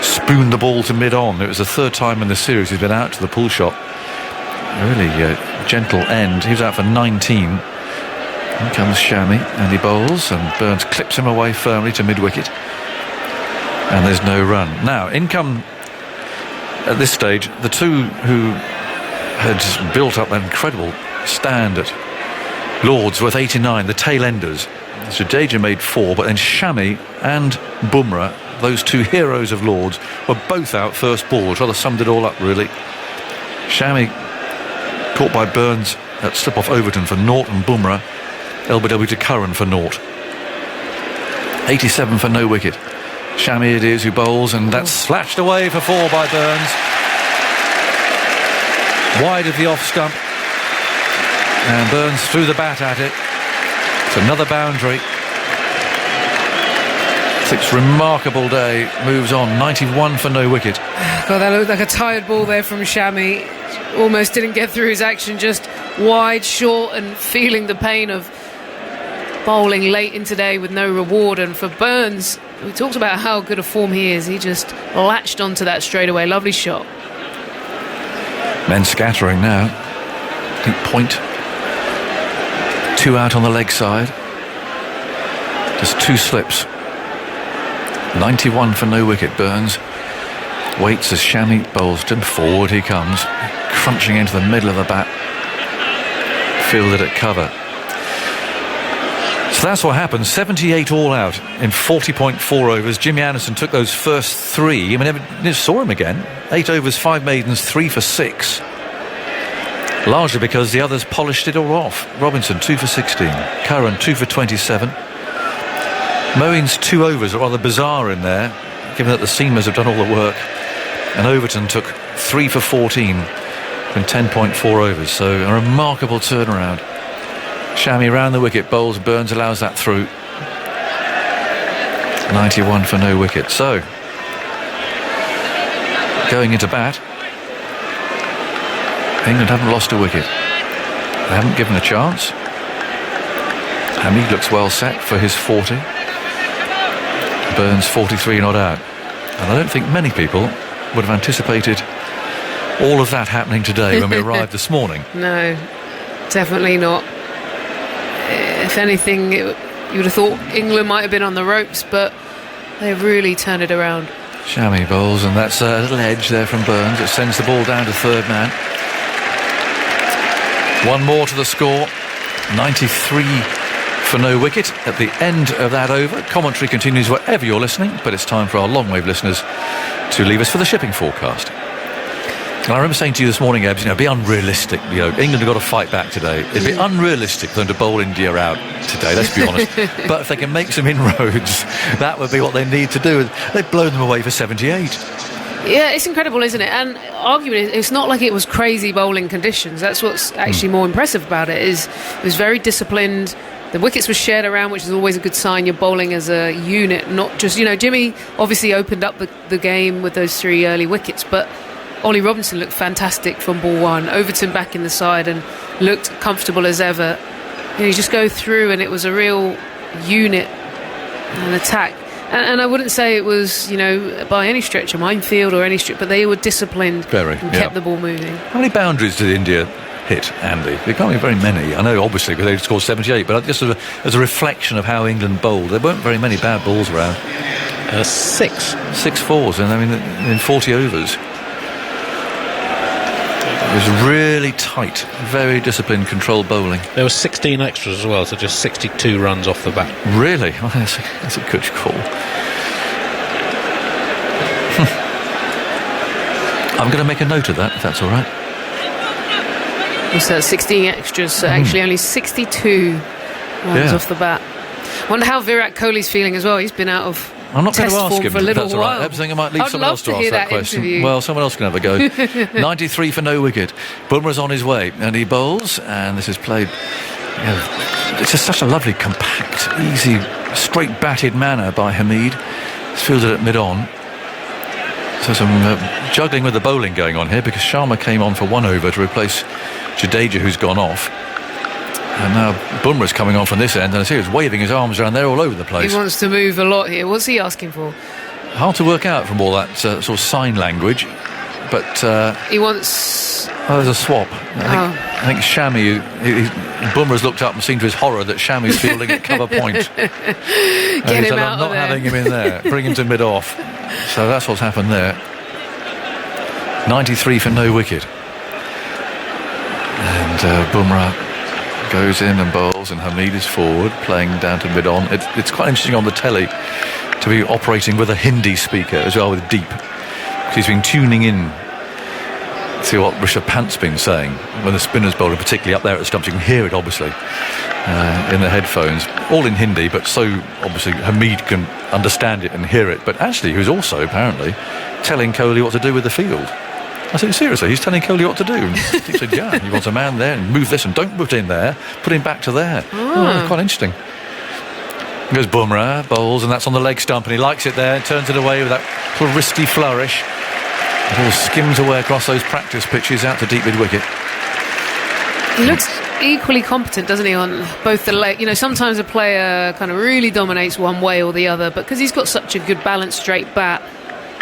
spooned the ball to mid-on. It was the 3rd time in the series he's been out to the pull shot. Really gentle end. He was out for 19. In comes Shami, and he bowls, and Burns clips him away firmly to mid-wicket. And there's no run. Now, in come, at this stage, the two who had built up an incredible stand at Lord's worth 89, the tail enders. Jadeja made 4, but then Shami and Bumrah, those 2 heroes of Lord's, were both out first ball, which rather summed it all up, really. Shami caught by Burns at slip off Overton for naught, and Bumrah LBW to Curran for naught. 87 for no wicket. Shami it is who bowls, and that's slashed away for 4 by Burns. Wide of the off stump, and Burns threw the bat at it. It's another boundary. Sixth remarkable day, moves on. 91 for no wicket. God, that looked like a tired ball there from Shami. Almost didn't get through his action, just wide, short, and feeling the pain of bowling late in today with no reward. And for Burns, we talked about how good a form he is. He just latched onto that straight away. Lovely shot. Men scattering now. Deep point. 2 out on the leg side. Just 2 slips. 91 for no wicket. Burns waits as Shami bowls him. Forward he comes, crunching into the middle of the bat. Fielded at cover. So that's what happened. 78 all out in 40.4 overs. Jimmy Anderson took those first 3. I mean, never saw him again. 8 overs, 5 maidens, 3 for 6. Largely because the others polished it all off. Robinson 2 for 16. Curran 2 for 27. Moeen's 2 overs are rather bizarre in there, given that the seamers have done all the work. And Overton took 3 for 14. been 10.4 overs, so a remarkable turnaround. Shami round the wicket, bowls, Burns allows that through. 91 for no wicket. So, going into bat, England haven't lost a wicket. They haven't given a chance. Hamid looks well set for his 40. Burns 43 not out. And I don't think many people would have anticipated all of that happening today when we arrived this morning. No, definitely not. If anything, you would have thought England might have been on the ropes, but they've really turned it around. Shami bowls, and that's a little edge there from Burns. It sends the ball down to third man. One more to the score. 93 for no wicket at the end of that over. Commentary continues wherever you're listening, but it's time for our long wave listeners to leave us for the shipping forecast. And I remember saying to you this morning, Ebbs, be unrealistic. England have got to fight back today. It'd be unrealistic for them to bowl India out today, let's be honest. But if they can make some inroads, that would be what they need to do. They've blown them away for 78. Yeah, it's incredible, isn't it? And arguably, it's not like it was crazy bowling conditions. That's what's actually more impressive about it. It was very disciplined. The wickets were shared around, which is always a good sign. You're bowling as a unit, not just, Jimmy obviously opened up the game with those 3 early wickets, but Ollie Robinson looked fantastic from ball 1. Overton back in the side and looked comfortable as ever. You just go through, and it was a real unit and attack. And I wouldn't say it was, by any stretch a minefield or any stretch, but they were disciplined and kept the ball moving. How many boundaries did India hit, Andy? There can't be very many. I know, obviously, because they scored 78, but just as a reflection of how England bowled, there weren't very many bad balls around. 6 fours, and in 40 overs. It was really tight, very disciplined, controlled bowling. There were 16 extras as well, so just 62 runs off the bat. Really? Oh, that's a good call. I'm going to make a note of that, if that's all right. So 16 extras, so actually only 62 runs off the bat. Wonder how Virat Kohli's feeling as well. He's been out of I'm not going to test ask form him for a little that's all while. right. I think I might leave I'd someone love else to to ask hear that that question. interview. Well, someone else can have a go. 93 for no wicket. Bumrah's on his way, and he bowls, and this is played. It's just such a lovely, compact, easy, straight batted manner by Hamid. It's fielded at mid-on. So some juggling with the bowling going on here, because Sharma came on for 1 over to replace Jadeja, who's gone off. And now Bumrah's coming on from this end, and I see he's waving his arms around there all over the place. He wants to move a lot here. What's he asking for? Hard to work out from all that sort of sign language, but he wants. Oh, there's a swap. I think Shami. Bumrah's looked up and seen to his horror that Shami's fielding at cover point. Get him out I'm not having him in there. Bring him to mid-off. So that's what's happened there. 93 for no wicket, and Bumrah goes in and bowls, and Hamid is forward, playing down to mid-on. It's quite interesting on the telly to be operating with a Hindi speaker as well, with deep. He's been tuning in to what Rishabh Pant's been saying when the spinners bowling, particularly up there at the stumps. You can hear it, obviously, in the headphones, all in Hindi, but so obviously Hamid can understand it and hear it. But actually, he was also apparently telling Kohli what to do with the field. I said, seriously, he's telling Kohli what to do. And he said, yeah, he wants a man there, and move this, and don't put in there, put him back to there. Oh, quite interesting. Goes Bumrah, bowls, and that's on the leg stump, and he likes it there, and turns it away with that sort of risky flourish. The ball skims away across those practice pitches out to deep mid-wicket. He looks equally competent, doesn't he, on both the leg. Sometimes a player kind of really dominates one way or the other, but because he's got such a good balanced straight bat,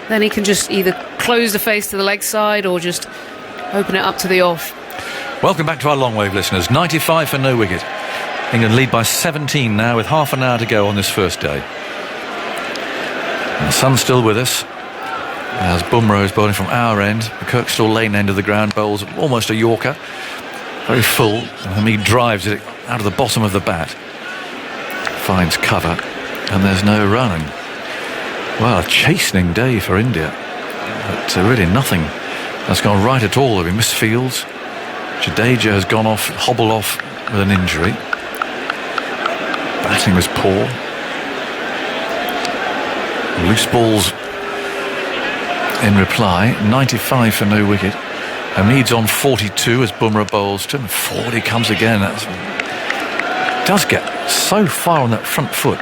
then he can just either close the face to the leg side or just open it up to the off. Welcome back to our long wave listeners. 95 for no wicket. England lead by 17 now, with half an hour to go on this first day. And the sun's still with us, as Bumrah is bowling from our end. The Kirkstall Lane end of the ground, bowls almost a Yorker, very full, and Hamid drives it out of the bottom of the bat, finds cover, and there's no run. Well, a chastening day for India, but really nothing has gone right at all. There have been missed fields. Jadeja has gone off, hobbled off with an injury. Batting was poor. Loose balls in reply. 95 for no wicket. Hamid's on 42 as Bumrah bowls to him. 40 comes again. Does get so far on that front foot.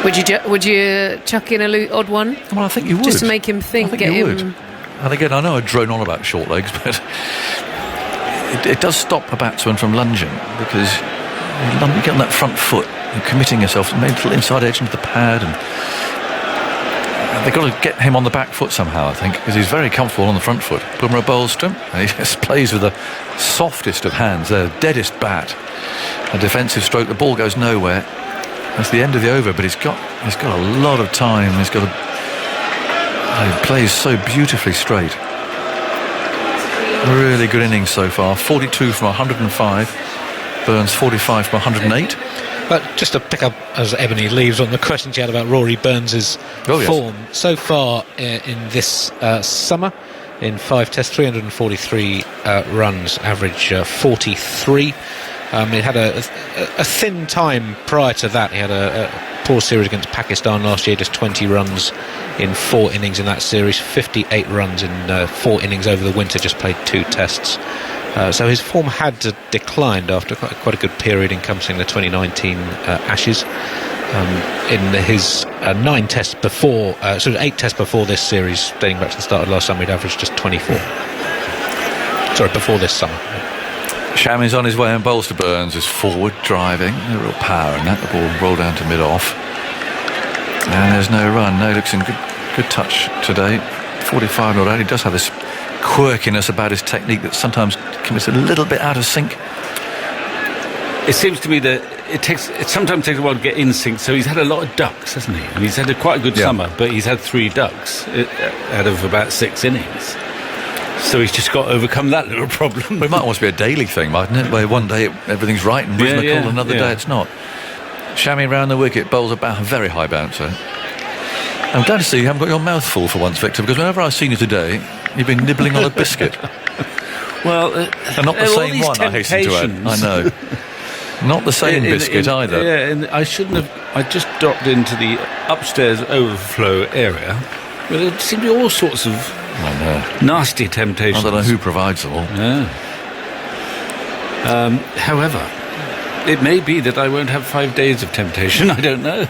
Would you chuck in a odd one? Well, I think you would. Just to make him think, get him... Would. And again, I know I drone on about short legs, but it does stop a batsman from lunging, because you get on that front foot, you're committing yourself to maybe a little inside edge into the pad, and they've got to get him on the back foot somehow, I think, because he's very comfortable on the front foot. Bumrah bowls to him, and he just plays with the softest of hands, the deadest bat. A defensive stroke, the ball goes nowhere. That's the end of the over, but he's got a lot of time. He plays so beautifully straight. Really good innings so far. 42 from 105. Burns 45 from 108. But just to pick up as Ebony leaves on the question she had about Rory Burns' form so far in this summer, in 5 tests, 343 runs, average 43. He had a thin time prior to that. He had a poor series against Pakistan last year, just 20 runs in 4 innings in that series, 58 runs in 4 innings over the winter, just played 2 tests. So his form had declined after quite a good period encompassing the 2019 Ashes. In his 8 tests before this series, dating back to the start of last summer, he'd averaged just 24. Sorry, before this summer. Shami's on his way and bowls to Burns, is forward driving, no real power in that. The ball rolled down to mid-off, and there's no run. No, looks in good touch today. 45 not out. He does have this quirkiness about his technique that sometimes comes a little bit out of sync. It seems to me that it sometimes takes a while to get in sync. So he's had a lot of ducks, hasn't he? And he's had quite a good summer, but he's had 3 ducks out of about 6 innings. So he's just got to overcome that little problem. Well, it might almost be a daily thing, mightn't it? Where one day everything's right and rhythmical, another day it's not. Shami round the wicket, bowls a very high bouncer. I'm glad to see you haven't got your mouth full for once, Victor, because whenever I've seen you today, you've been nibbling on a biscuit. Well, and not the same one, I hasten to add. I know. Not the same biscuit either. Yeah, and I shouldn't have. I just dropped into the upstairs overflow area, where there seem to be all sorts of nasty temptations. I don't know who provides them all. Yeah. However, it may be that I won't have 5 days of temptation. I don't know.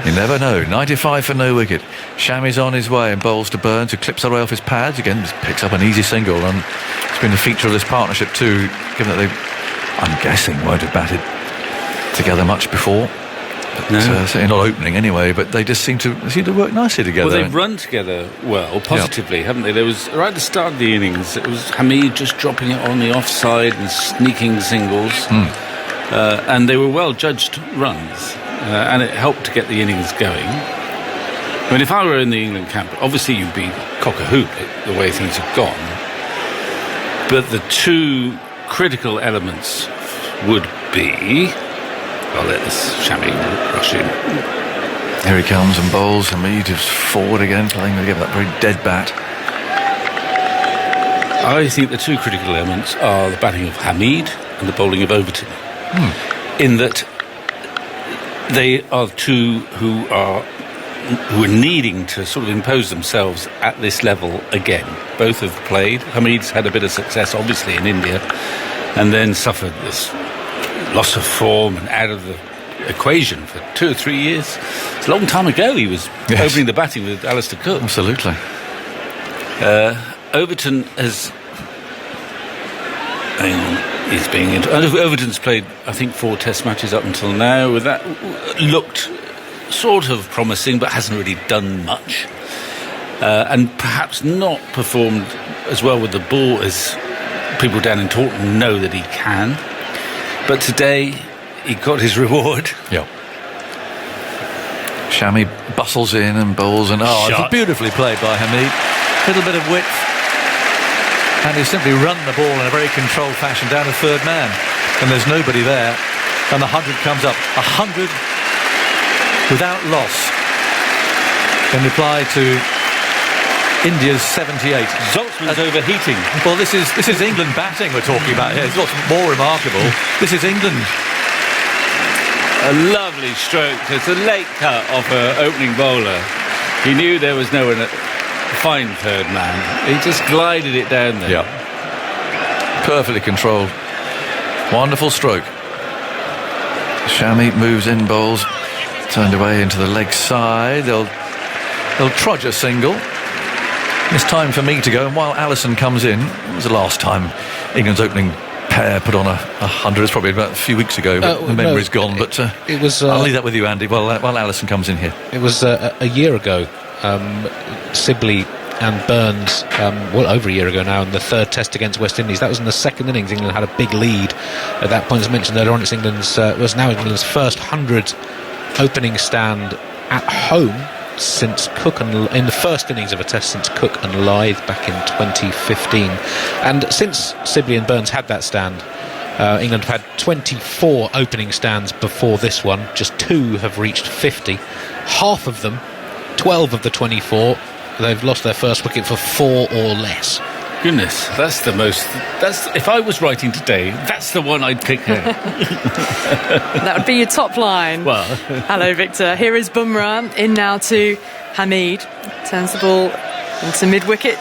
You never know. 95 for no wicket. Shami's on his way and bowls to Burns, who clips away off his pads. Again, picks up an easy single, and it's been a feature of this partnership too, given that they, I'm guessing, won't have batted together much before. But, certainly not opening anyway, but they just seem to work nicely together. Well, they've run together well, positively, haven't they? There was, right at the start of the innings, it was Hamid just dropping it on the offside and sneaking singles. And they were well-judged runs, and it helped to get the innings going. I mean, if I were in the England camp, obviously you'd be cock-a-hoop the way things have gone. But the 2 critical elements would be... I'll let this Shami rush in. Here he comes and bowls. Hamid is forward again, playing again that very dead bat. I think the 2 critical elements are the batting of Hamid and the bowling of Overton. In that they are 2 who are needing to sort of impose themselves at this level again. Both have played. Hamid's had a bit of success, obviously, in India, and then suffered this loss of form and out of the equation for 2 or 3 years. It's a long time ago he was opening the batting with Alistair Cook. Absolutely. Overton has... Overton's played, I think, 4 test matches up until now. That looked sort of promising, but hasn't really done much. And perhaps not performed as well with the ball as people down in Taunton know that he can. But today, he got his reward. Yeah. Shami bustles in and bowls, and it's beautifully played by Hamid. Little bit of width, and he's simply run the ball in a very controlled fashion down to 3rd man, and there's nobody there, and the 100 comes up. 100 without loss in reply to India's 78. Zaltzman's overheating. Well, this is England batting we're talking about here. It's what's more remarkable. This is England. A lovely stroke. It's a late cut off her opening bowler. He knew there was no one to find third man. He just glided it down there. Yeah. Perfectly controlled. Wonderful stroke. Shami moves in, bowls, turned away into the leg side. They'll trudge a single. It's time for me to go, and while Allison comes in, it was the last time England's opening pair put on 100. It's probably about a few weeks ago, but the memory's gone. But it was. I'll leave that with you, Andy, while Allison comes in here. It was a year ago. Sibley and Burns, over a year ago now, in the third test against West Indies. That was in the second innings. England had a big lead at that point. As I mentioned earlier on, it's England's first 100 opening stand at home since Cook in the first innings of a test since Cook and Lyth back in 2015. And since Sibley and Burns had that stand, England have had 24 opening stands before this one. Just 2 have reached 50. Half of them, 12 of the 24, they've lost their first wicket for 4 or less. Goodness, that's if I was writing today, that's the one I'd pick there. That would be your top line. Well. Hello, Victor. Here is Bumrah in now to Hamid. Turns the ball into mid-wicket.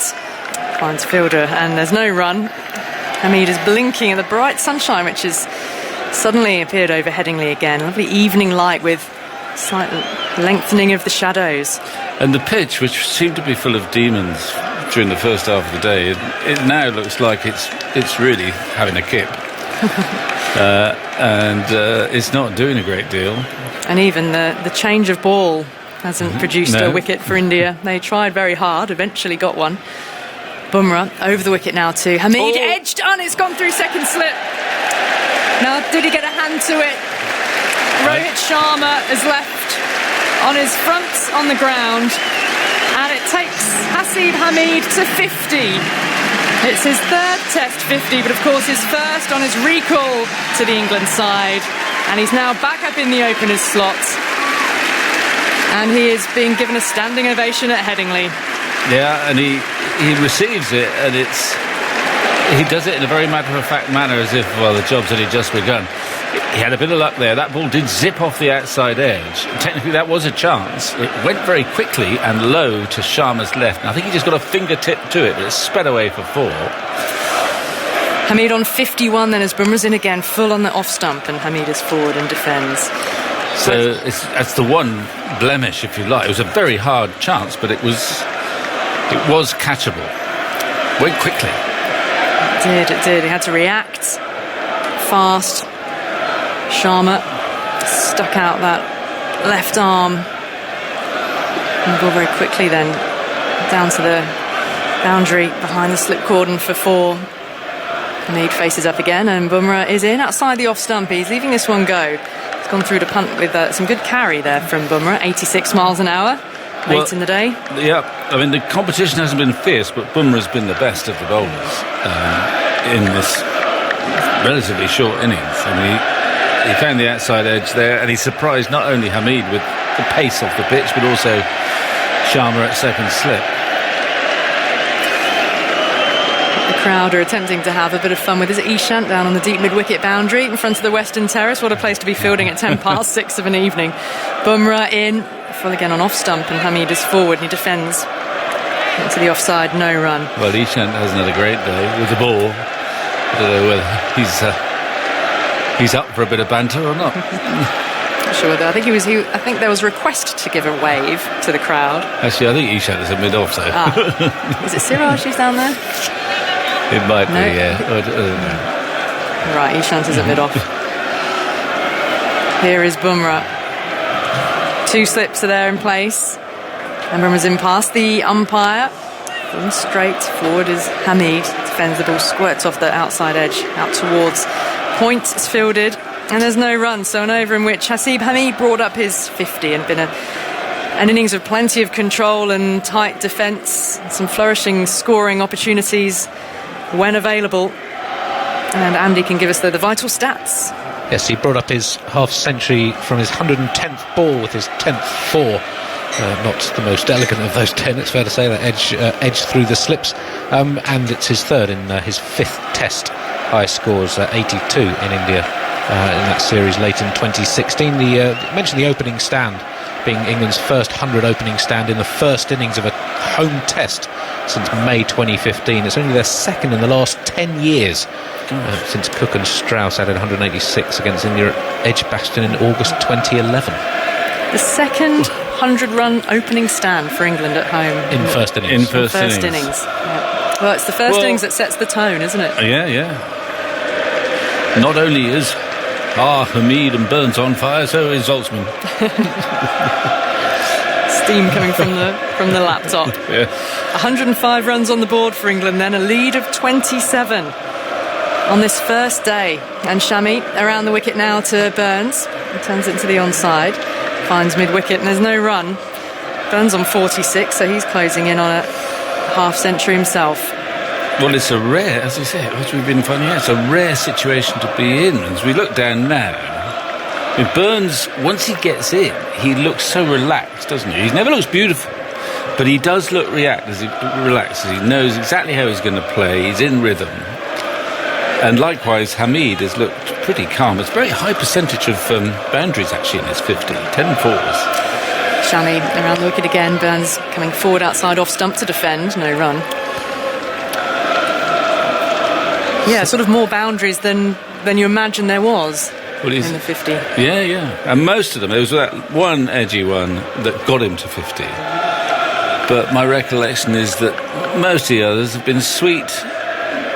Finds fielder, and there's no run. Hamid is blinking at the bright sunshine, which has suddenly appeared over Headingley again. Lovely evening light with slight lengthening of the shadows. And the pitch, which seemed to be full of demons during the first half of the day, it now looks like it's really having a kip. And it's not doing a great deal. And even the change of ball hasn't produced a wicket for India. They tried very hard, eventually got one. Bumrah over the wicket now to Hamid. Edged on, it's gone through second slip. Now, did he get a hand to it? Rohit Sharma is left on his front on the ground, and it takes Haseeb Hameed to 50. It's his third test 50, but of course his first on his recall to the England side, and he's now back up in the opener's slot, and he is being given a standing ovation at Headingley. Yeah, and he receives it, and he does it in a very matter-of-fact manner, as if, well, the job's only just begun. He had a bit of luck there. That ball did zip off the outside edge. Technically, that was a chance. It went very quickly and low to Sharma's left. And I think he just got a fingertip to it, but it sped away for 4. Hamid on 51 then, as Bumrah's in again, full on the off stump, and Hamid is forward and defends. So that's the one blemish, if you like. It was a very hard chance, but it was catchable. Went quickly. It did. He had to react fast. Sharma stuck out that left arm and ball very quickly then down to the boundary behind the slip cordon for 4. Hamid faces up again, and Bumrah is in outside the off stump. He's leaving this one go. He's gone through to punt with some good carry there from Bumrah, 86 miles an hour late in the day. Yeah, I mean, the competition hasn't been fierce, but Bumrah's been the best of the bowlers in this relatively short innings. I mean, he found the outside edge there, and he surprised not only Hamid with the pace off the pitch, but also Sharma at second slip. The crowd are attempting to have a bit of fun with his Ishant down on the deep mid-wicket boundary in front of the Western Terrace. What a place to be fielding at 6:10 of an evening. Bumrah in, full again on off stump, and Hamid is forward, and he defends into the offside, no run. Well, Ishant hasn't had a great day with the ball. I don't know whether he's up for a bit of banter or not. Sure, though. I think there was a request to give a wave to the crowd. Actually, I think Ishant is a mid-off, so. Is it Siraj who's down there? It might be, yeah. Right, Ishant is at mid-off. Here is Bumrah. 2 slips are there in place. And Bumrah's in past the umpire. Going straight forward is Hamid. Defends the ball, squirts off the outside edge, out towards point. It's fielded, and there's no run. So an over in which Haseeb Hameed brought up his 50 and been an innings of plenty of control and tight defence, some flourishing scoring opportunities when available. And Andy can give us the vital stats. Yes, he brought up his half century from his 110th ball with his 10th 4. Not the most elegant of those 10, it's fair to say, that edge through the slips. And it's his third in his 5th test. High scores 82 in India in that series late in 2016. Mentioned the opening stand being England's first 100 opening stand in the first innings of a home test since May 2015. It's only their second in the last 10 years since Cook and Strauss added 186 against India at Edgbaston in August 2011. The second 100-run opening stand for England at home. In first innings. In first innings. Yeah. Well, it's the first innings that sets the tone, isn't it? Yeah. Not only is Hamid and Burns on fire, so is Zaltzman. Steam coming from the laptop. Yeah. 105 runs on the board for England, then a lead of 27 on this first day. And Shami around the wicket now to Burns. He turns it into the onside, finds mid-wicket, and there's no run. Burns on 46, so he's closing in on a half-century himself. Well, it's a rare, as I say, as we've been finding out, it's a rare situation to be in. As we look down now, Burns, once he gets in, he looks so relaxed, doesn't he? He never looks beautiful, but he does look relaxed as he knows exactly how he's going to play. He's in rhythm. And likewise, Hamid has looked pretty calm. It's a very high percentage of boundaries, actually, in his 50, 10 fours. Shami around the wicket again. Burns coming forward outside off stump to defend. No run. Yeah, sort of more boundaries than you imagine there was in the 50. Yeah. And most of them, there was that one edgy one that got him to 50. But my recollection is that most of the others have been sweet,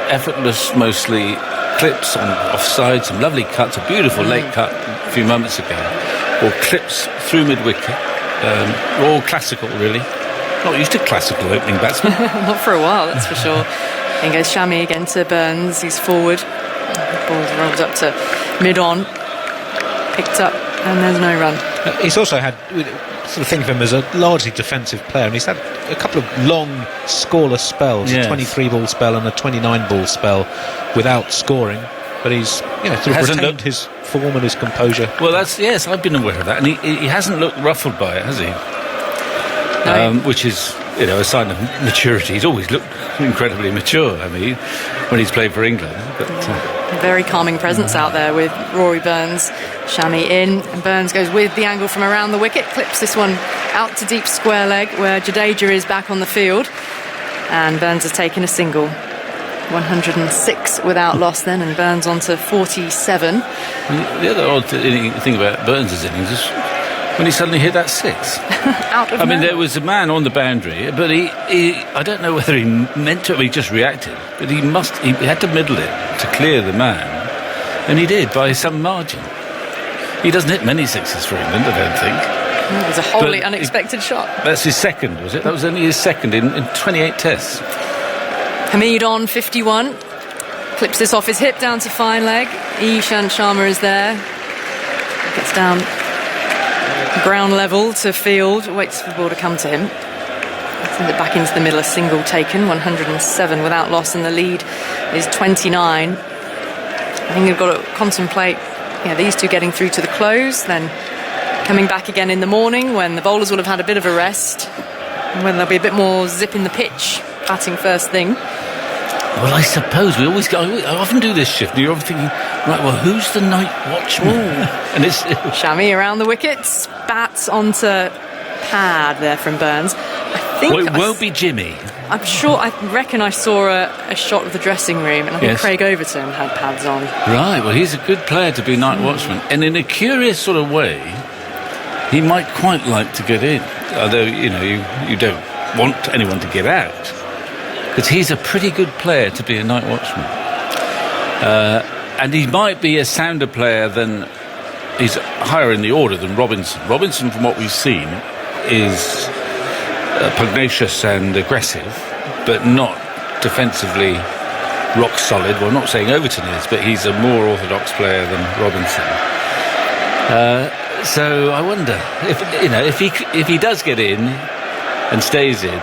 effortless, mostly clips on offside, some lovely cuts, a beautiful late cut a few moments ago, or clips through mid-wicket, all classical, really. Not used to classical opening batsmen. Not for a while, that's for sure. In goes Shami again to Burns. He's forward. The ball's rolled up to mid-on. Picked up, and there's no run. He's also had, sort of think of him as a largely defensive player, and he's had a couple of long scoreless spells, a 23-ball spell and a 29-ball spell without scoring. But he's sort of retained his form and his composure. Well, yes, I've been aware of that, and he hasn't looked ruffled by it, has he? No. Which is, a sign of maturity. He's always looked incredibly mature, when he's played for England. But, very calming presence out there with Rory Burns. Shami in, and Burns goes with the angle from around the wicket, clips this one out to deep square leg where Jadeja is back on the field, and Burns has taken a single. 106 without loss then, and Burns on to 47. The other odd thing about Burns' innings is when he suddenly hit that six. Out of nowhere. There was a man on the boundary, but he I don't know whether he meant to, or he just reacted, but he had to middle it to clear the man, and he did by some margin. He doesn't hit many sixes for England, I don't think. It was a wholly unexpected shot. That's his second, was it? That was only his second in 28 tests. Hamid on 51. Clips this off his hip down to fine leg. Ishant Sharma is there. Gets down ground level to field. Waits for the ball to come to him. Sends it back into the middle. A single taken. 107 without loss, and the lead is 29. I think you've got to contemplate these two getting through to the close, then coming back again in the morning when the bowlers will have had a bit of a rest, and when there'll be a bit more zip in the pitch, batting first thing. Well, I suppose I often do this shift, and you're often thinking, right, well, who's the night watchman? And it's Shami around the wickets, bats onto pad there from Burns. I think it won't be Jimmy. I'm sure. I reckon I saw a shot of the dressing room, and I think Craig Overton had pads on. Right. Well, he's a good player to be night watchman, and in a curious sort of way, he might quite like to get in. Although you don't want anyone to get out, because he's a pretty good player to be a night watchman, and he might be a sounder player than he's higher in the order than Robinson. Robinson, from what we've seen, is pugnacious and aggressive, but not defensively rock solid. Well, I'm not saying Overton is, but he's a more orthodox player than Robinson. So I wonder if he does get in and stays in,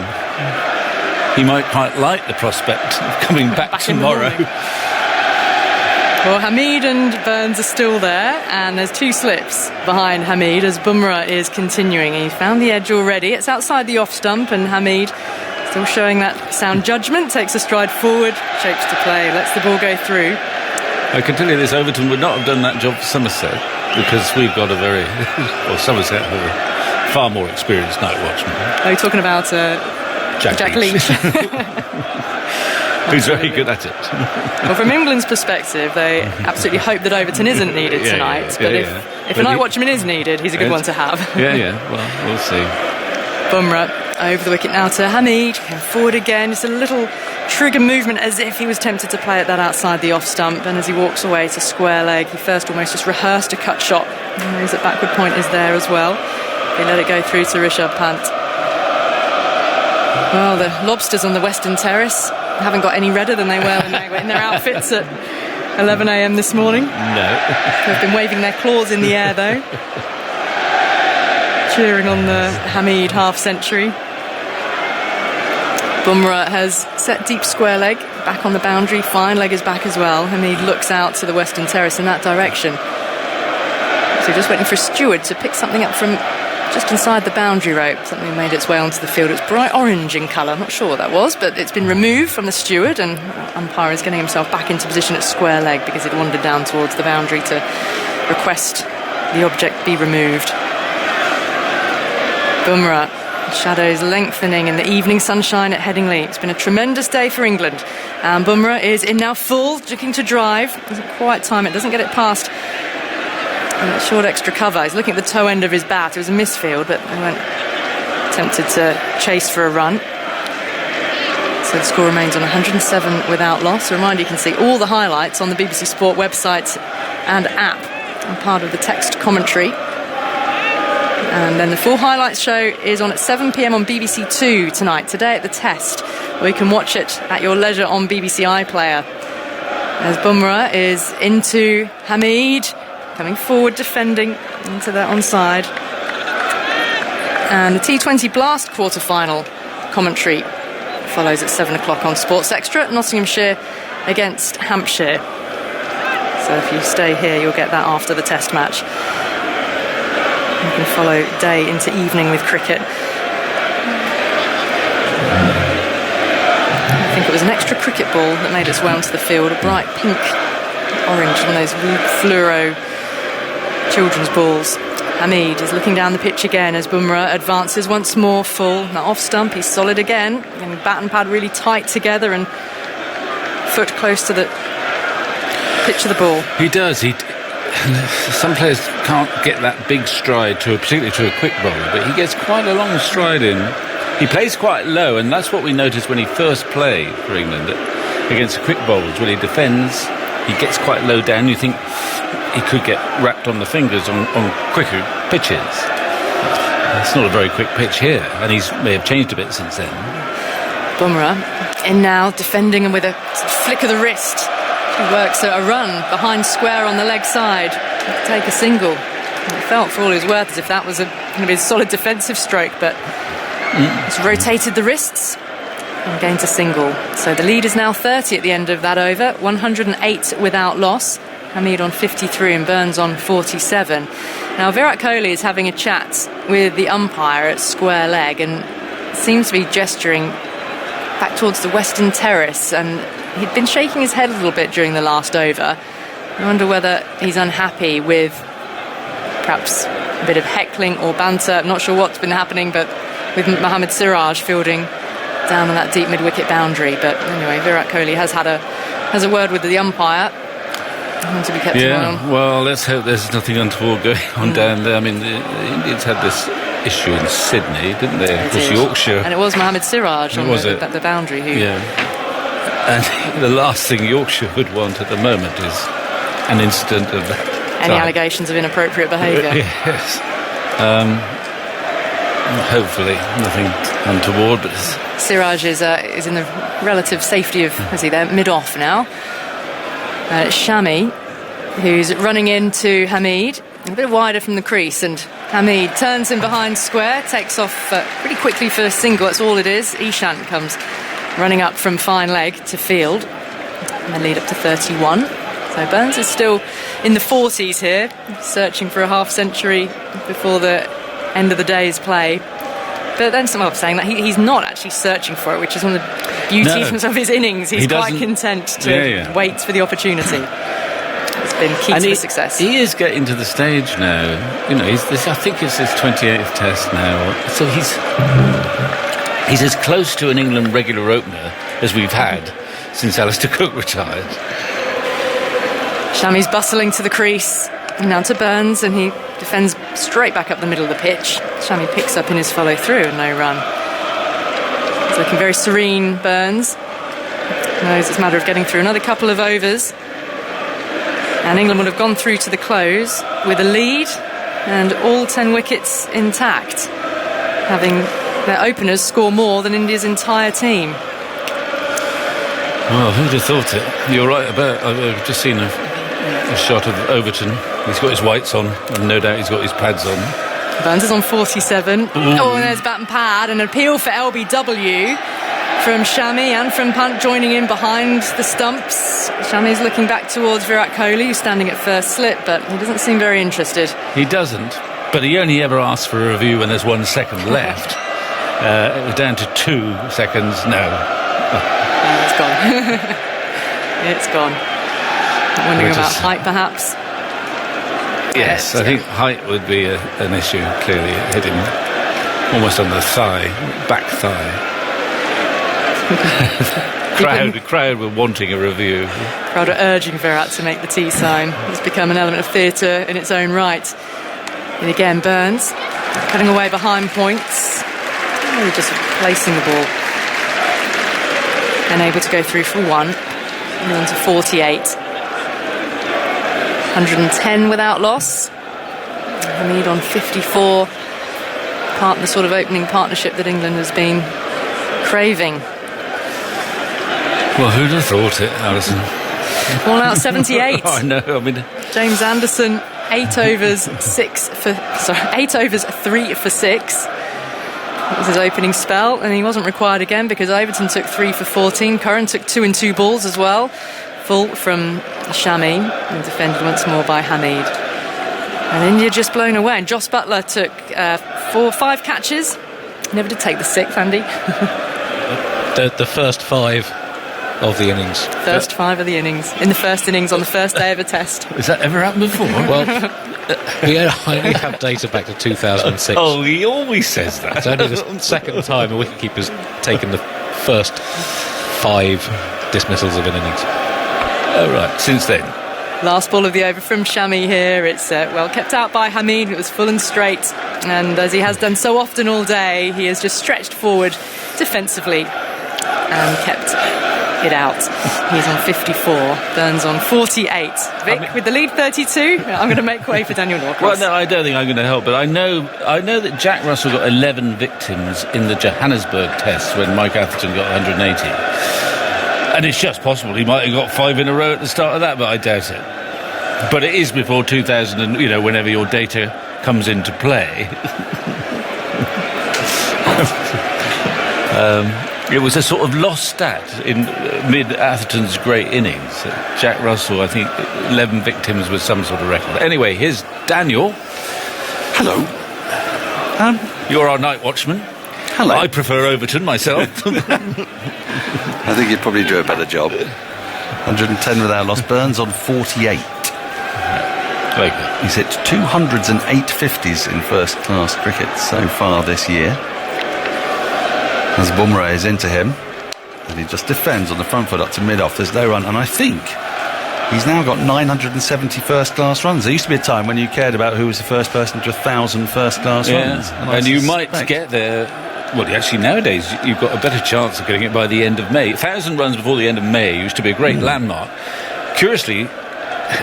he might quite like the prospect of coming back tomorrow. Well, Hamid and Burns are still there, and there's two slips behind Hamid as Bumrah is continuing. He found the edge already. It's outside the off stump, and Hamid, still showing that sound judgment, takes a stride forward, shapes to play, lets the ball go through. I can tell you this, Overton would not have done that job for Somerset, because we've got Somerset have a far more experienced night watchman. Are you talking about Jack Leach? Who's very good at it. Well, from England's perspective, they absolutely hope that Overton isn't needed tonight. But if a night watchman is needed, he's a good one to have. Well, we'll see. Bumrah over the wicket now to Hamid. Came forward again. Just a little trigger movement as if he was tempted to play at that outside the off stump. And as he walks away to square leg, he first almost just rehearsed a cut shot. And knows that backward point is there as well. He let it go through to Rishabh Pant. Well, the lobsters on the Western Terrace haven't got any redder than they were when they were in their outfits at 11 a.m. this morning. No. They've been waving their claws in the air, though. Cheering on the Hamid half-century. Bumrah has set deep square leg, back on the boundary, fine leg is back as well. Hamid looks out to the Western Terrace in that direction. So just waiting for a steward to pick something up from just inside the boundary rope. Something made its way onto the field. It's bright orange in colour, not sure what that was, but it's been removed from the steward, and umpire is getting himself back into position at square leg because it wandered down towards the boundary to request the object be removed. Bumrah, shadows lengthening in the evening sunshine at Headingley. It's been a tremendous day for England, and Bumrah is in now full, looking to drive. Doesn't quite time it, doesn't get it past that short extra cover. He's looking at the toe end of his bat. It was a misfield, but they weren't tempted to chase for a run. So the score remains on 107 without loss. A reminder, you can see all the highlights on the BBC Sport website and app, and part of the text commentary. And then the full highlights show is on at 7 p.m. on BBC Two tonight, today at the Test, where you can watch it at your leisure on BBC iPlayer. As Bumrah is into Hamid, coming forward, defending into the onside. And the T20 Blast quarter-final commentary follows at 7 o'clock on Sports Extra. Nottinghamshire against Hampshire. So if you stay here, you'll get that after the Test match. You can follow day into evening with cricket. I think it was an extra cricket ball that made its way onto the field, a bright pink orange, one of those fluoro children's balls. Hamid is looking down the pitch again as Bumrah advances once more full. Now off stump, he's solid again, and bat and pad really tight together and foot close to the pitch of the ball. He does. Some players can't get that big stride particularly to a quick bowler, but he gets quite a long stride in. He plays quite low, and that's what we noticed when he first played for England against the quick bowlers. When he defends, he gets quite low down. You think he could get wrapped on the fingers on quicker pitches. It's not a very quick pitch here, and he may have changed a bit since then. Bumrah in now, defending and with a flick of the wrist. He works a run behind square on the leg side to take a single. It felt for all his worth as if that was going to be a solid defensive stroke, but he's rotated the wrists and gained a single. So the lead is now 30 at the end of that over, 108 without loss. Hamid on 53 and Burns on 47. Now Virat Kohli is having a chat with the umpire at square leg and seems to be gesturing back towards the Western Terrace, and he'd been shaking his head a little bit during the last over. I wonder whether he's unhappy with perhaps a bit of heckling or banter. I'm not sure what's been happening, but with Mohammad Siraj fielding down on that deep mid-wicket boundary. But anyway, Virat Kohli has a word with the umpire. To be kept on. Well, let's hope there's nothing untoward going on down there. I mean, the Indians had this issue in Sydney, didn't they? It was Yorkshire. And it was Mohammad Siraj on the boundary who... Yeah. And the last thing Yorkshire would want at the moment is an incident of that any type. Allegations of inappropriate behaviour. Yes. Hopefully nothing untoward, but... Siraj is in the relative safety of... Is he there? Mid-off now. Shami, who's running into Hamid, a bit wider from the crease, and Hamid turns him behind square, takes off pretty quickly for a single. That's all it is. Ishant comes running up from fine leg to field, and they lead up to 31. So Burns is still in the 40s here, searching for a half-century before the end of the day's play. But then someone was saying that he's not actually searching for it, which is one of the beauties of his innings. He's quite content to wait for the opportunity. It's been key And to the success. He is getting to the stage now. You know, I think it's his 28th test now. So he's as close to an England regular opener as we've had since Alistair Cook retired. Shami's bustling to the crease. Now to Burns, and he defends straight back up the middle of the pitch. Shami picks up in his follow through and no run. He's looking very serene, Burns. Knows it's a matter of getting through another couple of overs. And England will have gone through to the close with a lead and all 10 wickets intact, having their openers score more than India's entire team. Well, who'd have thought it? You're right about... I've just seen a shot of Overton. He's got his whites on, and no doubt he's got his pads on. Burns is on 47. Oh, and there's bat and pad. An appeal for LBW from Shami and from Pant joining in behind the stumps. Shami's looking back towards Virat Kohli, who's standing at first slip, but he doesn't seem very interested. He doesn't, but he only ever asks for a review when there's 1 second left. It was down to 2 seconds. No. It's gone. It's gone. Wondering about height, perhaps? Yes, I think height would be an issue, clearly. It hit him almost on the thigh, back thigh. crowd were wanting a review. Crowd are urging Virat to make the T sign. It's become an element of theatre in its own right. And again, Burns cutting away behind points. Really just placing the ball. And able to go through for 1. And on to 48. 110 without loss. Hameed on 54. The sort of opening partnership that England has been craving. Well, who'd have thought it, Alison? All out 78. I know, I mean... James Anderson, 8 overs, 8 overs, 3 for 6. That was his opening spell, and he wasn't required again because Overton took 3 for 14. Curran took 2 and 2 balls as well. Full from Shami, and defended once more by Hameed. And India just blown away. And Jos Buttler took 5 catches. Never did take the 6th, Andy. The first 5 of the innings. First 5 of the innings. In the first innings on the first day of a test. Has that ever happened before? Well, we only have data back to 2006. Oh, he always says that. It's only the second time a wicketkeeper's taken the first 5 dismissals of an innings. Oh, right, since then. Last ball of the over from Shami here. It's well kept out by Hameed. It was full and straight. And as he has done so often all day, he has just stretched forward defensively and kept it out. He's on 54. Burns on 48. Vic with the lead 32. I'm going to make way for Daniel Norcross. Well, no, I don't think I'm going to help, but I know that Jack Russell got 11 victims in the Johannesburg test when Mike Atherton got 180. And it's just possible he might have got 5 in a row at the start of that, but I doubt it. But it is before 2000, and whenever your data comes into play. It was a sort of lost stat in mid-Atherton's great innings. Jack Russell, I think 11 victims was some sort of record. Anyway, here's Daniel. Hello. You're our night watchman. Hello. I prefer Overton myself. I think you'd probably do a better job. 110 without loss. Burns on 48. Very good. He's hit 200s and 850s in first-class cricket so far this year. As Bumrah is into him, and he just defends on the front foot up to mid-off. There's no run, and I think he's now got 970 first-class runs. There used to be a time when you cared about who was the first person to 1,000 first-class runs. And you might get there. Well, actually, nowadays you've got a better chance of getting it by the end of May. 1,000 runs before the end of May used to be a great landmark. Curiously,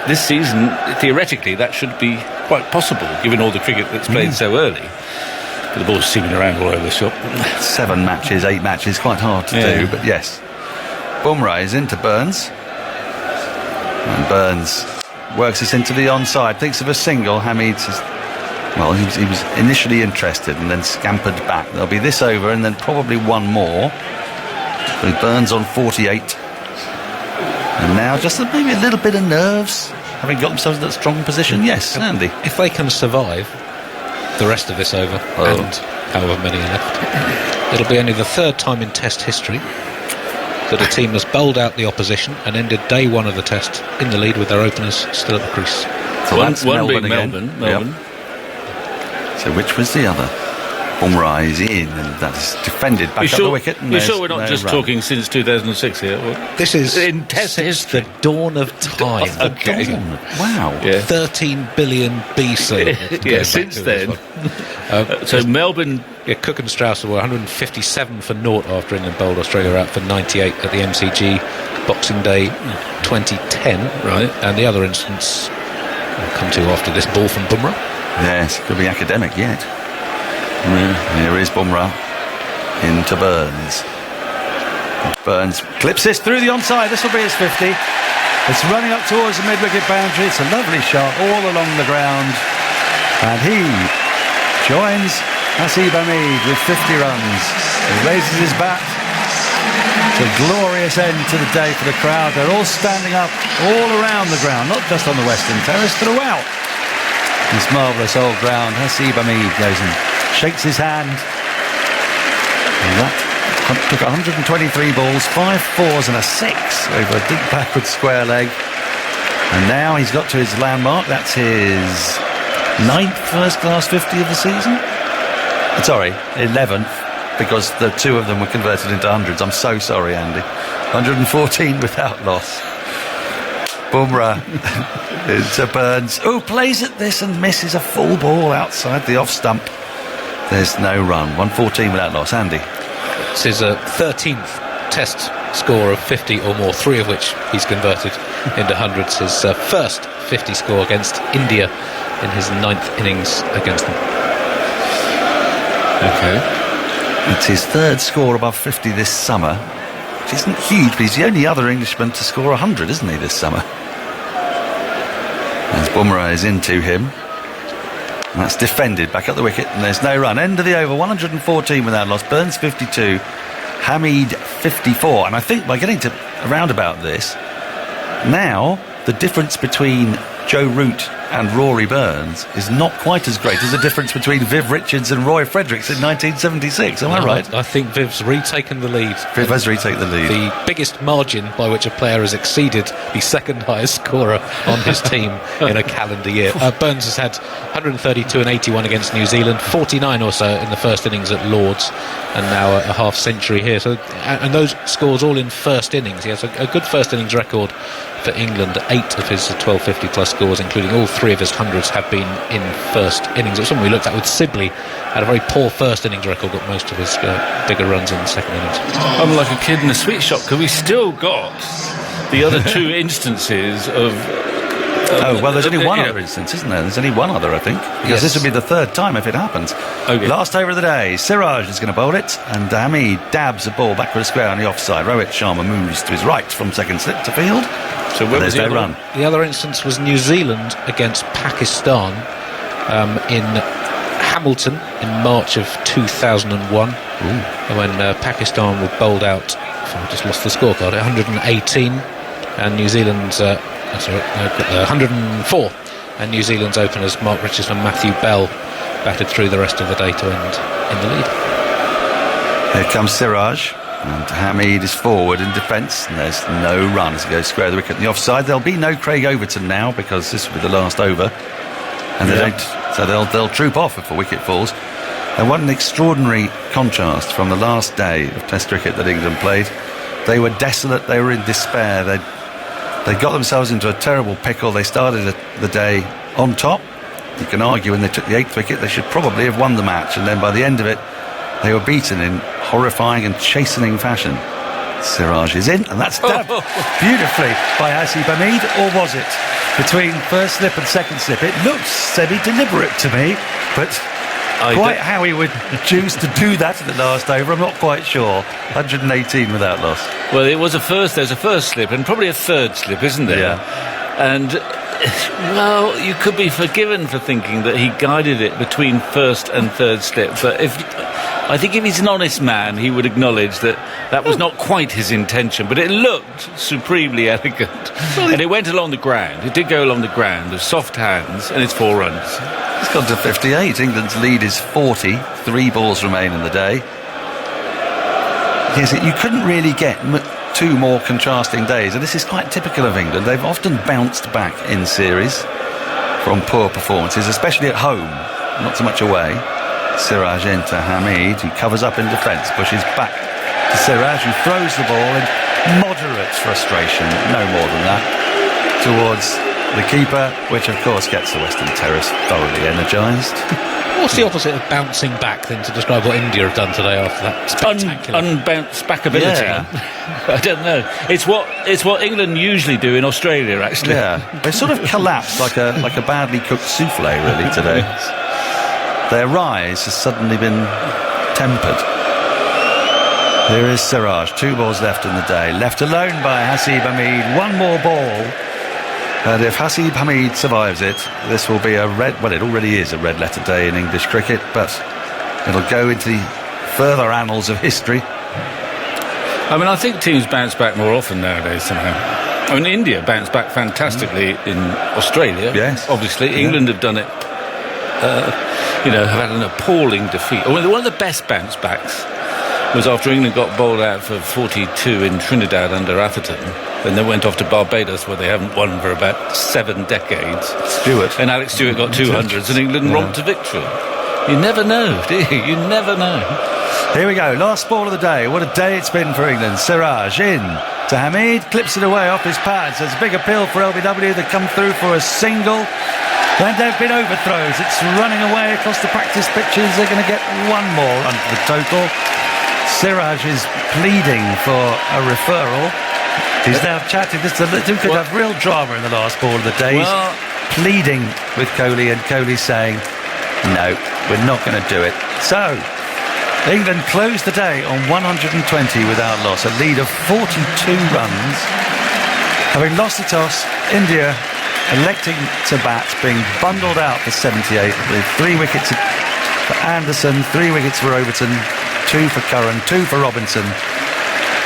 this season, theoretically, that should be quite possible, given all the cricket that's played so early. But the ball's seeming around all over the shop. 7 matches, 8 matches, quite hard to do, but yes. Bumrah is into Burns. And Burns works this into the onside, thinks of a single. Hameed says, well, he was initially interested and then scampered back. There'll be this over and then probably one more. So Burns on 48. And now just maybe a little bit of nerves, having got themselves in that strong position. Yes, Andy. If they can survive the rest of this over, and however many are left, it'll be only the 3rd time in Test history that a team has bowled out the opposition and ended day one of the test in the lead with their openers still at the crease. So One that's being again. Melbourne. Yep. So which was the other? Bumrah is in, and that is defended back up the wicket. You sure we're not just talking since 2006 here? This is in Test history. The dawn of time. Okay. Wow. Yeah. 13 billion BC. Yeah, since then. So Melbourne. Yeah, Cook and Strauss were 157 for naught after England bowled Australia out for 98 at the MCG Boxing Day 2010. Right. And the other instance we'll come to after this ball from Bumrah. Yes, could be academic yet. Here is Bumrah into Burns. Burns clips this through the onside. This will be his 50. It's running up towards the mid-wicket boundary. It's a lovely shot all along the ground. And he joins Hasib Hamid with 50 runs. He raises his bat. It's a glorious end to the day for the crowd. They're all standing up all around the ground, not just on the Western Terrace, throughout this marvellous old ground. Hasib Hamid goes and shakes his hand. And that took 123 balls, 5 fours and a 6 over a deep backward square leg. And now he's got to his landmark. That's his 9th first-class 50 of the season. Sorry, 11th, because the 2 of them were converted into hundreds. I'm so sorry, Andy. 114 without loss. Bumrah into Burns, who plays at this and misses a full ball outside the off stump. There's no run. 114 without loss. Andy. It's his 13th test score of 50 or more, 3 of which he's converted into hundreds. His first 50 score against India in his 9th innings against them. Okay. It's his 3rd score above 50 this summer, which isn't huge, but he's the only other Englishman to score 100, isn't he, this summer? As Bumrah is into him. And that's defended back up the wicket, and there's no run. End of the over, 114 without loss. Burns 52, Hamid 54. And I think by getting to around about this, now the difference between Joe Root and Rory Burns is not quite as great as the difference between Viv Richards and Roy Fredericks in 1976. Am I right? I think Viv's retaken the lead. Viv has retaken the lead. The biggest margin by which a player has exceeded the second highest scorer on his team in a calendar year. Burns has had 132 and 81 against New Zealand, 49 or so in the first innings at Lord's, and now a half century here. So, and those scores all in first innings. He has a good first innings record for England. 8 of his 1250 plus scores, including all 3 of his hundreds, have been in first innings. It was something we looked at with Sibley. Had a very poor first innings record, got most of his bigger runs in the second innings. I'm like a kid in a sweet shop because we still got the other 2 instances of. Oh, well, there's only one other instance, isn't there? There's only one other, I think. Because this would be the 3rd time if it happens. Okay. Last over of the day, Siraj is going to bowl it, and Hamid dabs a ball backward square on the offside. Rohit Sharma moves to his right from second slip to field. So where was there's no run. The other instance was New Zealand against Pakistan in Hamilton in March of 2001. When Pakistan were bowled out, I just lost the scorecard, 118, and New Zealand's 104, and New Zealand's openers Mark Richards and Matthew Bell batted through the rest of the day to end in the lead. Here comes Siraj, and Hamid is forward in defence, and there's no run as he goes square the wicket in the offside. There'll be no Craig Overton now because this will be the last over, and they don't, so they'll troop off if a wicket falls. And what an extraordinary contrast from the last day of Test cricket that England played. They were desolate, they were in despair, they got themselves into a terrible pickle. They started the day on top. You can argue when they took the 8th wicket they should probably have won the match, and then by the end of it they were beaten in horrifying and chastening fashion. Siraj is in, and that's dabbed beautifully by Hasib Hamid, or was it? Between first slip and second slip. It looks semi-deliberate to me, but quite how he would choose to do that at the last over, I'm not quite sure. 118 without loss. Well, there's a first slip and probably a 3rd slip, isn't there? Yeah. And, well, you could be forgiven for thinking that he guided it between first and 3rd slip, but I think if he's an honest man, he would acknowledge that was not quite his intention, but it looked supremely elegant. And it went along the ground. It did go along the ground with soft hands, and it's 4 runs. It's gone to 58. England's lead is 40. 3 balls remain in the day. Yes, you couldn't really get two more contrasting days, and this is quite typical of England. They've often bounced back in series from poor performances, especially at home, not so much away. Siraj into Hamid, who covers up in defence, pushes back to Siraj, who throws the ball in moderate frustration, no more than that, towards the keeper, which of course gets the Western Terrace thoroughly energised. What's the opposite of bouncing back then to describe what India have done today after that spectacular unbounce backability? Yeah. I don't know. It's what England usually do in Australia, actually. Yeah, they sort of collapsed like a badly cooked souffle really today. Their rise has suddenly been tempered. Here is Siraj, 2 balls left in the day, left alone by Hasib Hamid, 1 more ball. And if Hasib Hamid survives it, this will be a red... Well, it already is a red-letter day in English cricket, but it'll go into the further annals of history. I mean, I think teams bounce back more often nowadays somehow. I mean, India bounced back fantastically in Australia. Yes. Obviously, England have done it, have had an appalling defeat. I mean, one of the best bounce backs was after England got bowled out for 42 in Trinidad under Atherton. And they went off to Barbados, where they haven't won for about 7 decades. Stewart. And Alex Stewart got 200s, and England romped to victory. You never know, do you? You never know. Here we go, last ball of the day. What a day it's been for England. Siraj in to Hamid, clips it away off his pads. There's a big appeal for LBW. They come through for a single. Then there have been overthrows. It's running away across the practice pitches. They're going to get 1 more under the total. Siraj is pleading for a referral. He's now chatting. This could have real drama in the last ball of the day. Well, pleading with Kohli, and Kohli saying, no, we're not going to do it. So, England closed the day on 120 without loss, a lead of 42 runs. Having lost the toss, India electing to bat, being bundled out for 78, with 3 wickets for Anderson, 3 wickets for Overton, 2 for Curran, 2 for Robinson.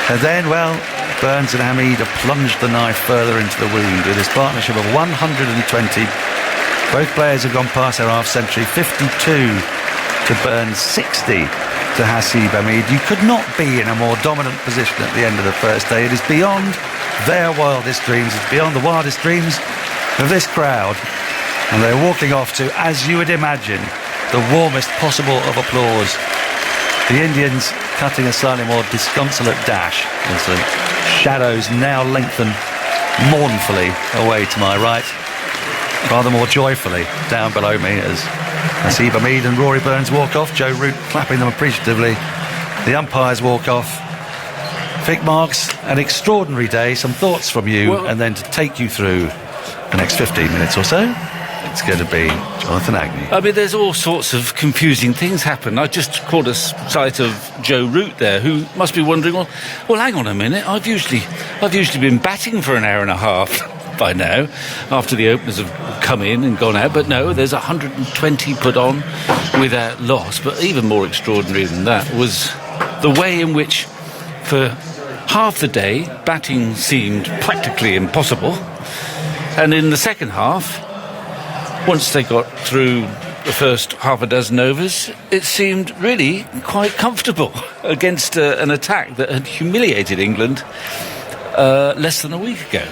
And then, well, Burns and Hamid have plunged the knife further into the wound with his partnership of 120. Both players have gone past their half-century, 52 to Burns, 60 to Hasib Hamid. You could not be in a more dominant position at the end of the first day. It is beyond their wildest dreams. It's beyond the wildest dreams of this crowd. And they're walking off to, as you would imagine, the warmest possible of applause. The Indians cutting a slightly more disconsolate dash as the shadows now lengthen mournfully away to my right, rather more joyfully down below me as Hasib Hamid and Rory Burns walk off, Joe Root clapping them appreciatively. The umpires walk off. Vic Marks, an extraordinary day. Some thoughts from you, and then to take you through the next 15 minutes or so, it's going to be Jonathan Agnew. I mean, there's all sorts of confusing things happen. I just caught a sight of Joe Root there, who must be wondering, well, hang on a minute. I've usually been batting for an hour and a half by now, after the openers have come in and gone out. But no, there's 120 put on without loss. But even more extraordinary than that was the way in which, for half the day, batting seemed practically impossible. And in the second half, once they got through the first half a dozen overs, it seemed really quite comfortable against an attack that had humiliated England less than a week ago.